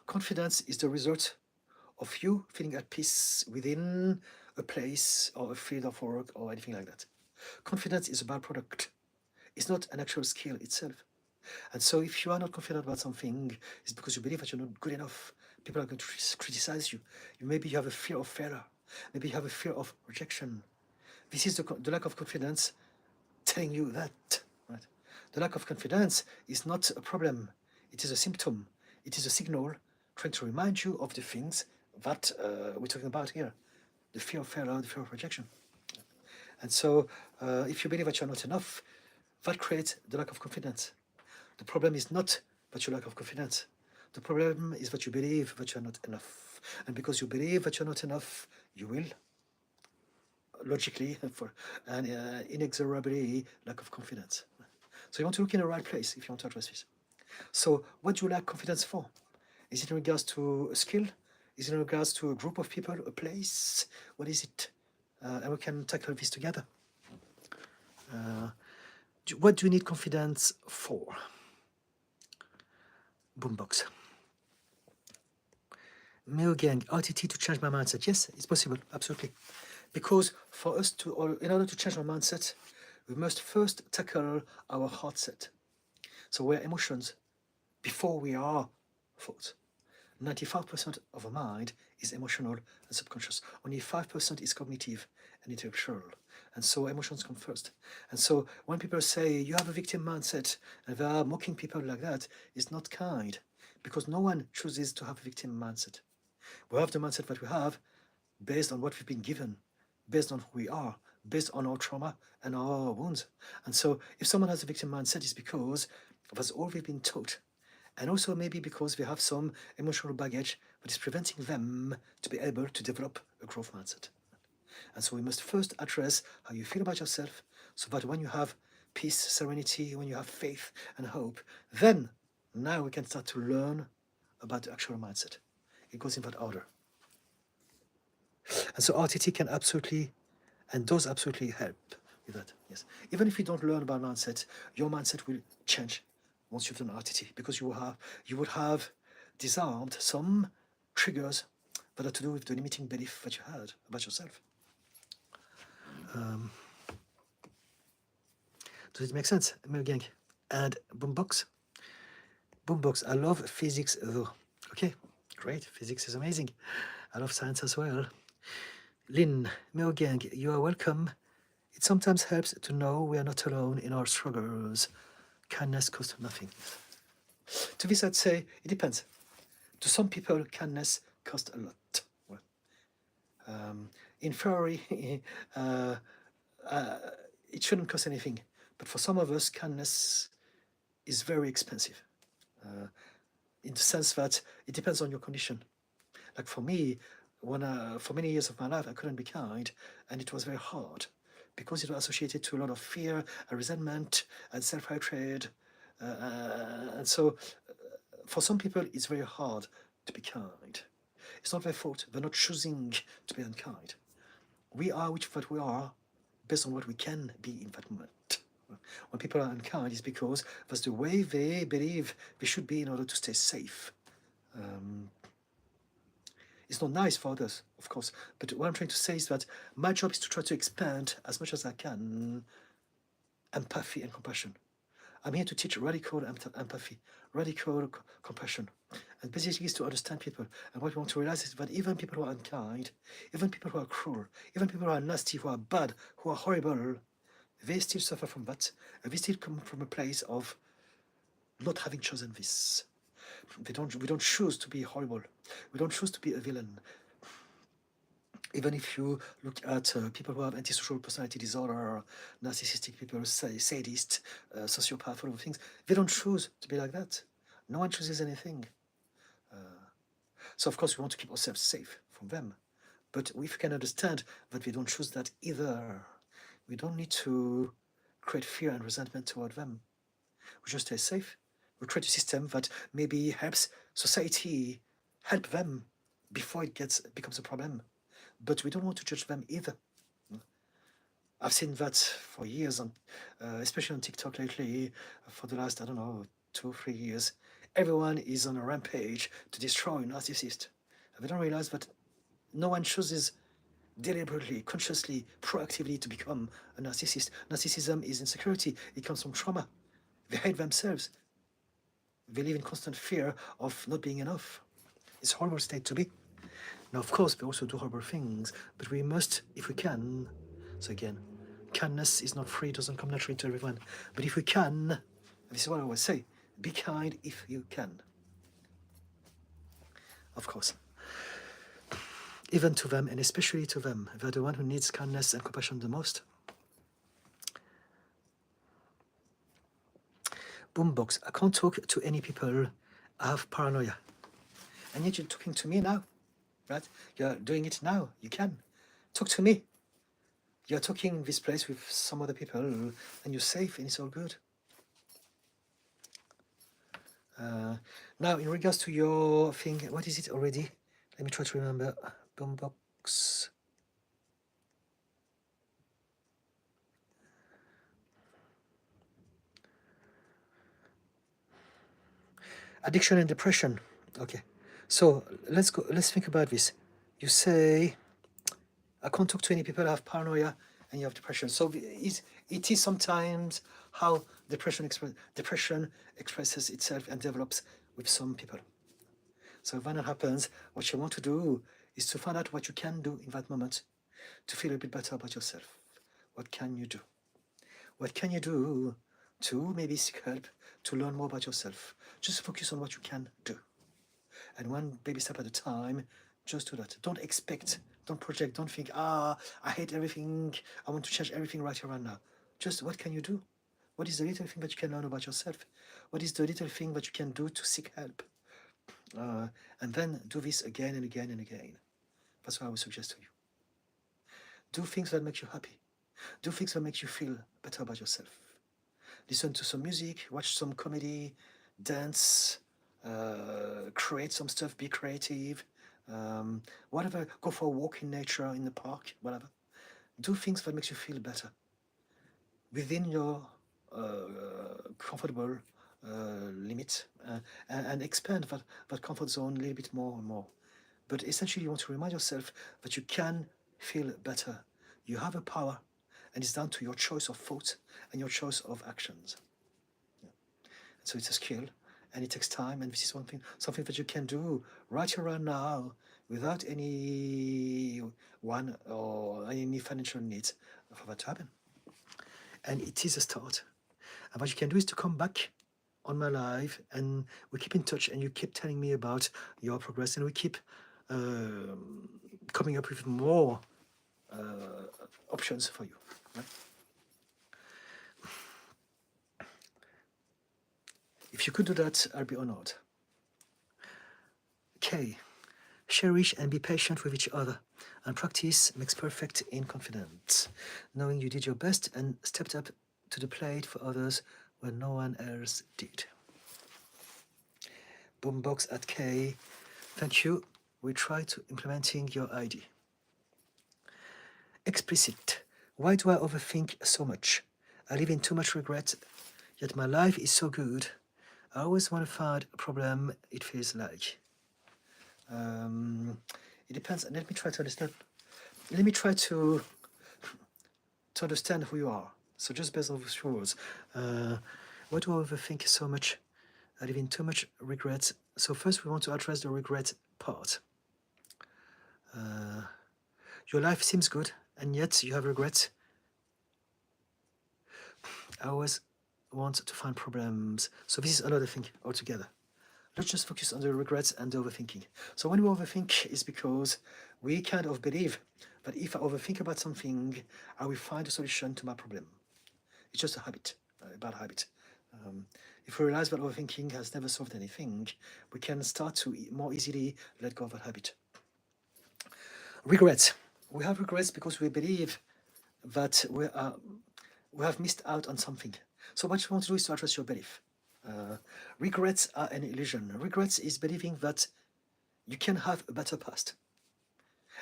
Confidence is the result of you feeling at peace within a place or a field of work or anything like that. Confidence is a byproduct. It's not an actual skill itself. And so if you are not confident about something, it's because you believe that you're not good enough. People are going to criticize you. Maybe you have a fear of failure. Maybe you have a fear of rejection. This is the lack of confidence telling you that. Right? The lack of confidence is not a problem. It is a symptom. It is a signal trying to remind you of the things that we're talking about here. The fear of failure, the fear of rejection. And so if you believe that you're not enough, that creates the lack of confidence. The problem is not that you lack of confidence. The problem is that you believe that you're not enough. And because you believe that you're not enough, you will logically and inexorably lack of confidence. So you want to look in the right place if you want to address this. So what do you lack confidence for? Is it in regards to a skill? Is it in regards to a group of people, a place? What is it? And we can tackle this together. What do you need confidence for? Boombox. Meo Gang, RTT to change my mindset. Yes, it's possible, absolutely. Because for us to, or in order to change our mindset, we must first tackle our heart set. So we're emotions before we are thoughts. 95% of our mind is emotional and subconscious. Only 5% is cognitive and intellectual. And so emotions come first. And so when people say you have a victim mindset and they are mocking people like that, it's not kind, because no one chooses to have a victim mindset. We have the mindset that we have based on what we've been given, based on who we are, based on our trauma and our wounds. And so if someone has a victim mindset, it's because that's all we've been taught. And also maybe because they have some emotional baggage that is preventing them to be able to develop a growth mindset. And so we must first address how you feel about yourself, so that when you have peace, serenity, when you have faith and hope, then now we can start to learn about the actual mindset. It goes in that order. And so RTT can absolutely and does absolutely help with that. Yes. Even if you don't learn about mindset, your mindset will change once you've done RTT, because you would have disarmed some triggers that are to do with the limiting belief that you had about yourself. Does it make sense, Mel Gang? And Boombox? Boombox, I love physics though. Okay, great. Physics is amazing. I love science as well. Lynn, Mel Gang, you are welcome. It sometimes helps to know we are not alone in our struggles. Kindness costs nothing. To this, I'd say it depends. To some people, kindness costs a lot. Well, in theory, it shouldn't cost anything. But for some of us, kindness is very expensive. In the sense that it depends on your condition. Like for me, for many years of my life, I couldn't be kind, and it was very hard, because it was associated to a lot of fear and resentment and self-hatred. And so for some people, it's very hard to be kind. It's not their fault. They're not choosing to be unkind. We are what we are based on what we can be in that moment. When people are unkind, it's because that's the way they believe they should be in order to stay safe. It's not nice for others, of course, but what I'm trying to say is that my job is to try to expand as much as I can empathy and compassion. I'm here to teach radical empathy, radical compassion. And basically is to understand people. And what we want to realize is that even people who are unkind, even people who are cruel, even people who are nasty, who are bad, who are horrible, they still suffer from that. And they still come from a place of not having chosen this. We don't choose to be horrible. We don't choose to be a villain. Even if you look at people who have antisocial personality disorder, narcissistic people, sadist, sociopath, all of things, they don't choose to be like that. No one chooses anything. So of course we want to keep ourselves safe from them. But if we can understand that we don't choose that either, we don't need to create fear and resentment toward them. We just stay safe. We create a system that maybe helps society help them before it becomes a problem. But we don't want to judge them either. I've seen that for years, especially on TikTok lately, for the last, I don't know, 2 or 3 years. Everyone is on a rampage to destroy narcissists. They don't realize that no one chooses deliberately, consciously, proactively to become a narcissist. Narcissism is insecurity. It comes from trauma. They hate themselves. They live in constant fear of not being enough. It's a horrible state to be. Now, of course, we also do horrible things, but we must, if we can, so again, kindness is not free, doesn't come naturally to everyone. But if we can, this is what I always say, be kind if you can. Of course. Even to them, and especially to them, they're the one who needs kindness and compassion the most. Boombox, I can't talk to any people. I have paranoia. And yet you're talking to me now, right? You're doing it now. You can. Talk to me. You're talking in this place with some other people, and you're safe, and it's all good. Now, in regards to your thing, what is it already? Let me try to remember. Boombox. Addiction and depression. Okay. So let's go. Let's think about this. You say, I can't talk to any people. I have paranoia, and you have depression. So it is sometimes how depression expresses itself and develops with some people. So when that happens, what you want to do is to find out what you can do in that moment to feel a bit better about yourself. What can you do? What can you do to maybe seek help, to learn more about yourself? Just focus on what you can do. And one baby step at a time, just do that. Don't expect, don't project, don't think, I hate everything, I want to change everything right here and now. Just what can you do? What is the little thing that you can learn about yourself? What is the little thing that you can do to seek help? And then do this again and again and again. That's what I would suggest to you. Do things that make you happy. Do things that make you feel better about yourself. Listen to some music, watch some comedy, dance, create some stuff, be creative, whatever. Go for a walk in nature, in the park, whatever. Do things that makes you feel better within your comfortable limit, and expand that comfort zone a little bit more and more. But essentially, you want to remind yourself that you can feel better. You have a power, and it's down to your choice of thought and your choice of actions. So it's a skill, and it takes time, and this is something that you can do right around now without any one or any financial needs for that to happen. And it is a start. And what you can do is to come back on my live, and we keep in touch, and you keep telling me about your progress, and we keep coming up with more options for you. Right? If you could do that, I'll be honored. K. Cherish and be patient with each other, and practice makes perfect in confidence. Knowing you did your best and stepped up to the plate for others when no one else did. Boombox at K. Thank you. We try to implementing your ID. Explicit. Why do I overthink so much? I live in too much regret, yet my life is so good. I always want to find a problem, it feels like. It depends. Let me try to understand. Let me try to understand who you are. So just based on those words. Why do I overthink so much? I live in too much regret. So first we want to address the regret part. Your life seems good, and yet you have regrets. I always want to find problems. So this is another thing altogether. Let's just focus on the regrets and the overthinking. So when we overthink, it's because We kind of believe that if I overthink about something, I will find a solution to my problem. It's just a habit, a bad habit. If we realize that overthinking has never solved anything, we can start to more easily let go of that habit. Regrets. We have regrets because we believe that we have missed out on something. So what you want to do is to address your belief. Regrets are an illusion. Regrets is believing that you can have a better past.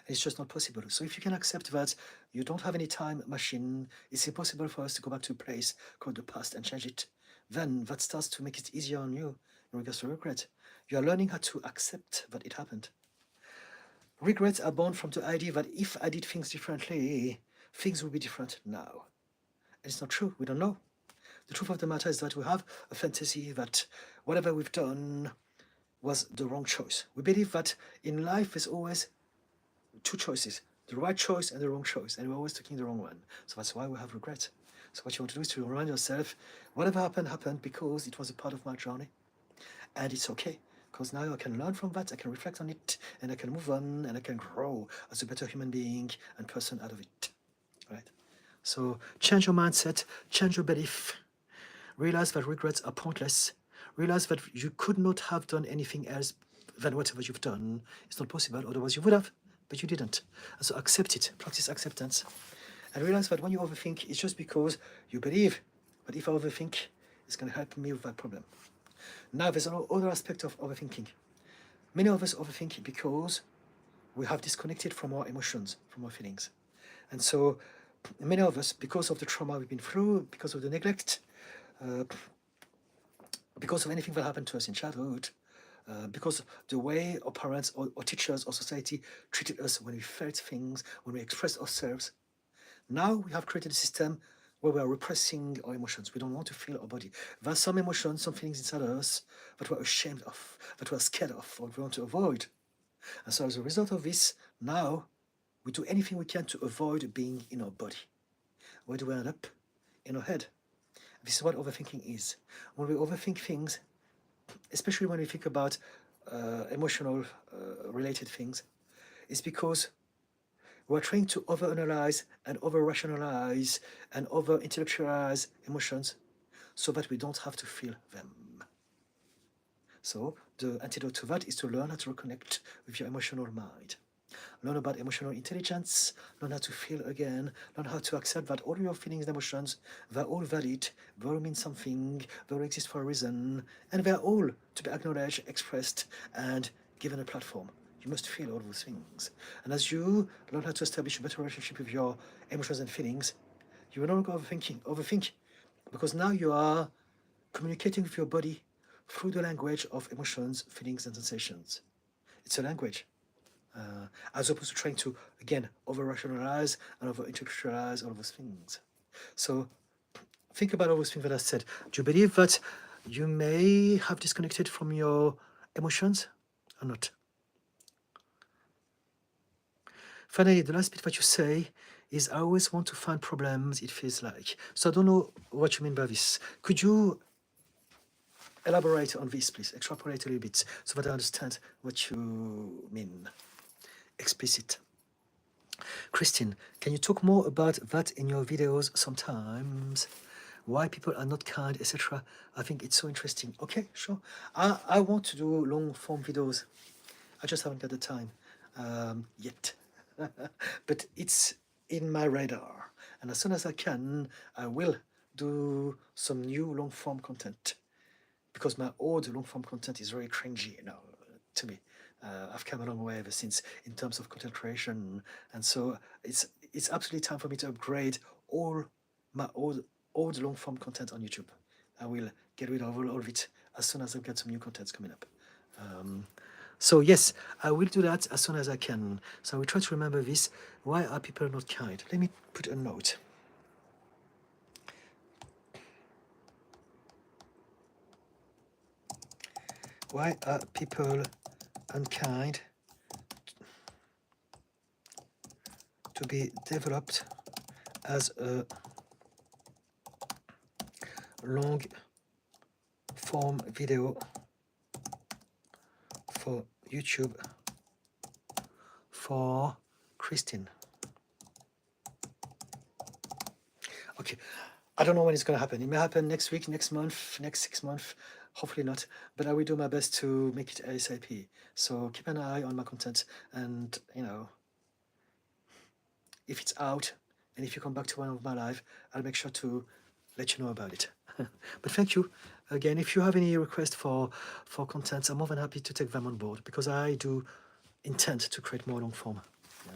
It's just not possible. So if you can accept that you don't have any time machine, it's impossible for us to go back to a place called the past and change it, then that starts to make it easier on you in regards to regret. You are learning how to accept that it happened. Regrets are born from the idea that if I did things differently, things will be different now. And it's not true. We don't know. The truth of the matter is that we have a fantasy that whatever we've done was the wrong choice. We believe that in life there's always two choices, the right choice and the wrong choice, and we're always taking the wrong one. So that's why we have regret. So what you want to do is to remind yourself, whatever happened, happened because it was a part of my journey. And it's okay, because now I can learn from that, I can reflect on it, and I can move on, and I can grow as a better human being and person out of it. Right? So change your mindset, change your belief, realize that regrets are pointless, realize that you could not have done anything else than whatever you've done. It's not possible, otherwise you would have, but you didn't. And so accept it, practice acceptance, and realize that when you overthink, it's just because you believe that if I overthink, it's going to help me with that problem. Now, there's another aspect of overthinking. Many of us overthink because we have disconnected from our emotions, from our feelings. And so many of us, because of the trauma we've been through, because of the neglect, because of anything that happened to us in childhood, because the way our parents or teachers or society treated us when we felt things, when we expressed ourselves, now we have created a system where we are repressing our emotions. We don't want to feel our body. There are some emotions, some feelings inside of us that we're ashamed of, that we're scared of, or we want to avoid. And so as a result of this, now we do anything we can to avoid being in our body. Where do we end up? In our head. This is what overthinking is. When we overthink things, especially when we think about emotional related things, it's because we're trying to overanalyze and over-rationalize and over-intellectualize emotions so that we don't have to feel them. So the antidote to that is to learn how to reconnect with your emotional mind. Learn about emotional intelligence, learn how to feel again, learn how to accept that all your feelings and emotions, they're all valid, they all mean something, they all exist for a reason, and they're all to be acknowledged, expressed, and given a platform. You must feel all those things. And as you learn how to establish a better relationship with your emotions and feelings, you will no longer overthink, because now you are communicating with your body through the language of emotions, feelings, and sensations. It's a language. As opposed to trying to, again, over-rationalize and over-intellectualize all of those things. So think about all those things that I said. Do you believe that you may have disconnected from your emotions or not? Finally, the last bit that you say is, I always want to find problems, it feels like. So I don't know what you mean by this. Could you elaborate on this, please? Extrapolate a little bit so that I understand what you mean. Explicit. Christine, can you talk more about that in your videos sometimes? Why people are not kind, etc. I think it's so interesting. Okay, sure. I want to do long form videos. I just haven't got the time yet. But it's in my radar. And as soon as I can, I will do some new long form content. Because my old long form content is very cringy now to me. I've come a long way ever since in terms of content creation, and so it's absolutely time for me to upgrade all my old long form content on YouTube. I will get rid of all of it as soon as I've got some new contents coming up. So yes, I will do that as soon as I can. So I will try to remember this. Why are people not kind? Let me put a note. Why are people unkind? To be developed as a long form video for YouTube for Christine. Okay, I don't know when it's going to happen. It may happen next week, next month, next 6 months. Hopefully not, but I will do my best to make it ASAP. So keep an eye on my content, and if it's out and if you come back to one of my live, I'll make sure to let you know about it. But thank you again. If you have any requests for content, I'm more than happy to take them on board, because I do intend to create more long form. Yeah.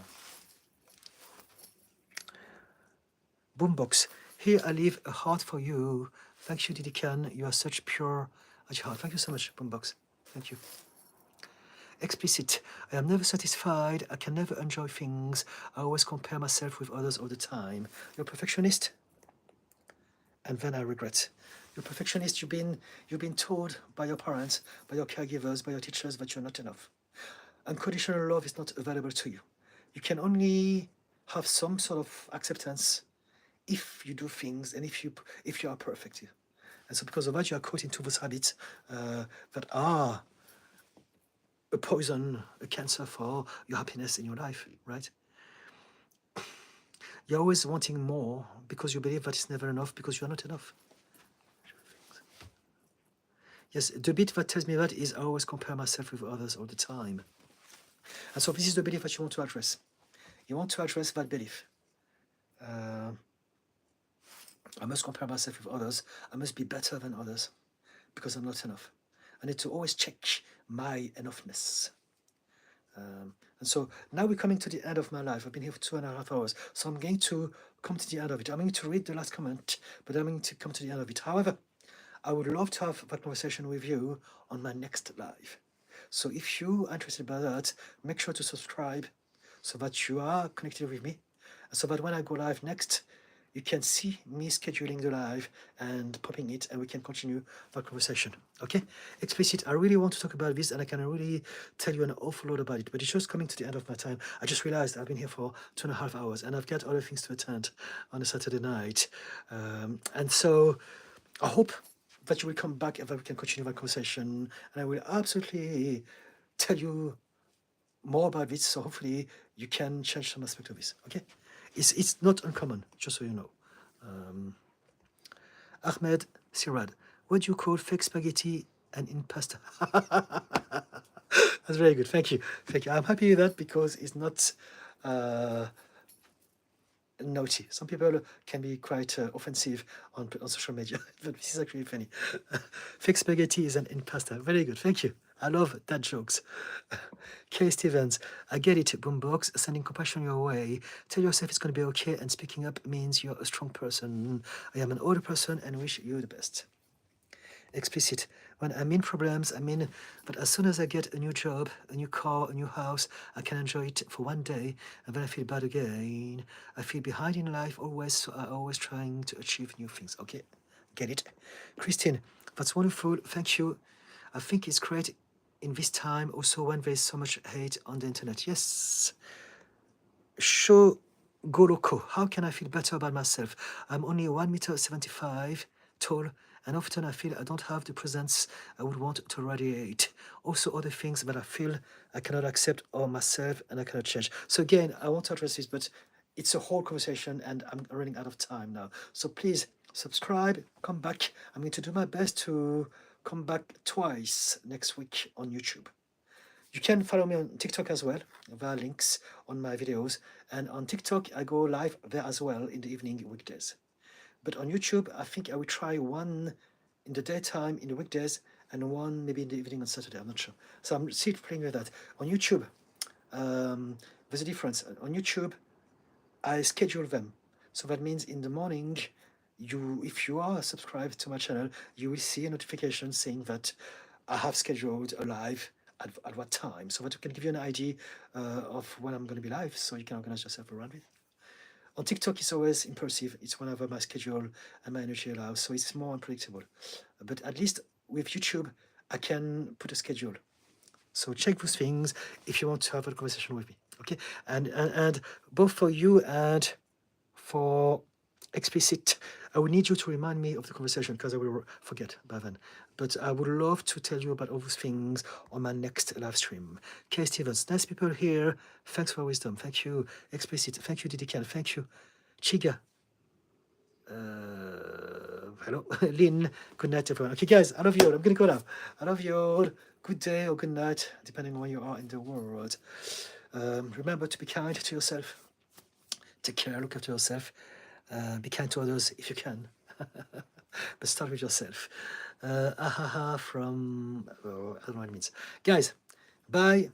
Boombox, here I leave a heart for you. Thank you, Didican. You are such pure at your heart. Thank you so much, Boombox. Thank you. Explicit, I am never satisfied. I can never enjoy things. I always compare myself with others all the time. You're a perfectionist? And then I regret. You're a perfectionist. You've been told by your parents, by your caregivers, by your teachers that you're not enough. Unconditional love is not available to you. You can only have some sort of acceptance if you do things and if you are perfect. And so because of that, you are caught into those habits that are a poison, a cancer for your happiness in your life, right? You're always wanting more because you believe that it's never enough, because you're not enough. Yes, the bit that tells me that is I always compare myself with others all the time. And so this is the belief that you want to address. You want to address that belief. I must compare myself with others. I must be better than others because I'm not enough. I need to always check my enoughness. And so now we're coming to the end of my life. I've been here for 2.5 hours. So I'm going to come to the end of it. I'm going to read the last comment, but I'm going to come to the end of it. However, I would love to have that conversation with you on my next live. So if you are interested by that, make sure to subscribe so that you are connected with me, so that when I go live next, you can see me scheduling the live and popping it, and we can continue that conversation. Okay? Explicit, I really want to talk about this, and I can really tell you an awful lot about it, but it's just coming to the end of my time. I just realized I've been here for 2.5 hours, and I've got other things to attend on a Saturday night. And so I hope that you will come back and that we can continue that conversation, and I will absolutely tell you more about this, so hopefully you can change some aspect of this. Okay? It's not uncommon, just so you know. Ahmed Sirad, what do you call fake spaghetti and in pasta? That's very good. Thank you. Thank you. I'm happy with that because it's not naughty. Some people can be quite offensive on social media, but this is actually funny. Fake spaghetti is an in pasta. Very good. Thank you. I love that jokes. Kay Stevens, I get it, Boombox, sending compassion your way. Tell yourself it's going to be okay, and speaking up means you're a strong person. I am an older person and wish you the best. Explicit, when I'm in problems, I mean that as soon as I get a new job, a new car, a new house, I can enjoy it for one day, and then I feel bad again. I feel behind in life always, so I'm always trying to achieve new things. Okay, get it. Christine, that's wonderful. Thank you. I think it's great in this time, also when there's so much hate on the internet. Yes. Show Goroko, how can I feel better about myself? I'm only 1.75 meters tall, and often I feel I don't have the presence I would want to radiate. Also other things that I feel I cannot accept or myself and I cannot change. So again, I want to address this, but it's a whole conversation and I'm running out of time now. So please subscribe, come back. I'm going to do my best to come back twice next week on YouTube. You can follow me on TikTok as well, via links on my videos. And on TikTok, I go live there as well in the evening weekdays. But on YouTube, I think I will try one in the daytime in the weekdays and one maybe in the evening on Saturday. I'm not sure. So I'm still playing with that. On YouTube, there's a difference. On YouTube, I schedule them. So that means in the morning, if you are subscribed to my channel, you will see a notification saying that I have scheduled a live at what time, so that can give you an idea of when I'm going to be live, so you can organize yourself around it. On TikTok, it's always impulsive. It's whenever my schedule and my energy allows, so it's more unpredictable. But at least with YouTube, I can put a schedule. So check those things if you want to have a conversation with me, okay? And both for you and for explicit. I would need you to remind me of the conversation because I will forget by then. But I would love to tell you about all those things on my next live stream. Kay Stevens, nice people here. Thanks for wisdom. Thank you. Explicit. Thank you, Didican. Thank you. Chiga. Hello. Lynn. Good night, everyone. Okay, guys, I love you all. I'm going to go now. I love you all. Good day or good night, depending on where you are in the world. Remember to be kind to yourself. Take care, look after yourself. Be kind to others if you can. But start with yourself. Ahaha from, I don't know what it means. Guys, bye.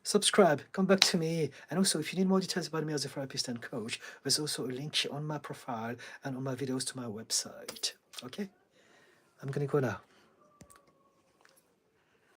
Subscribe, come back to me. And also, if you need more details about me as a therapist and coach, there's also a link on my profile and on my videos to my website. Okay? I'm going to go now.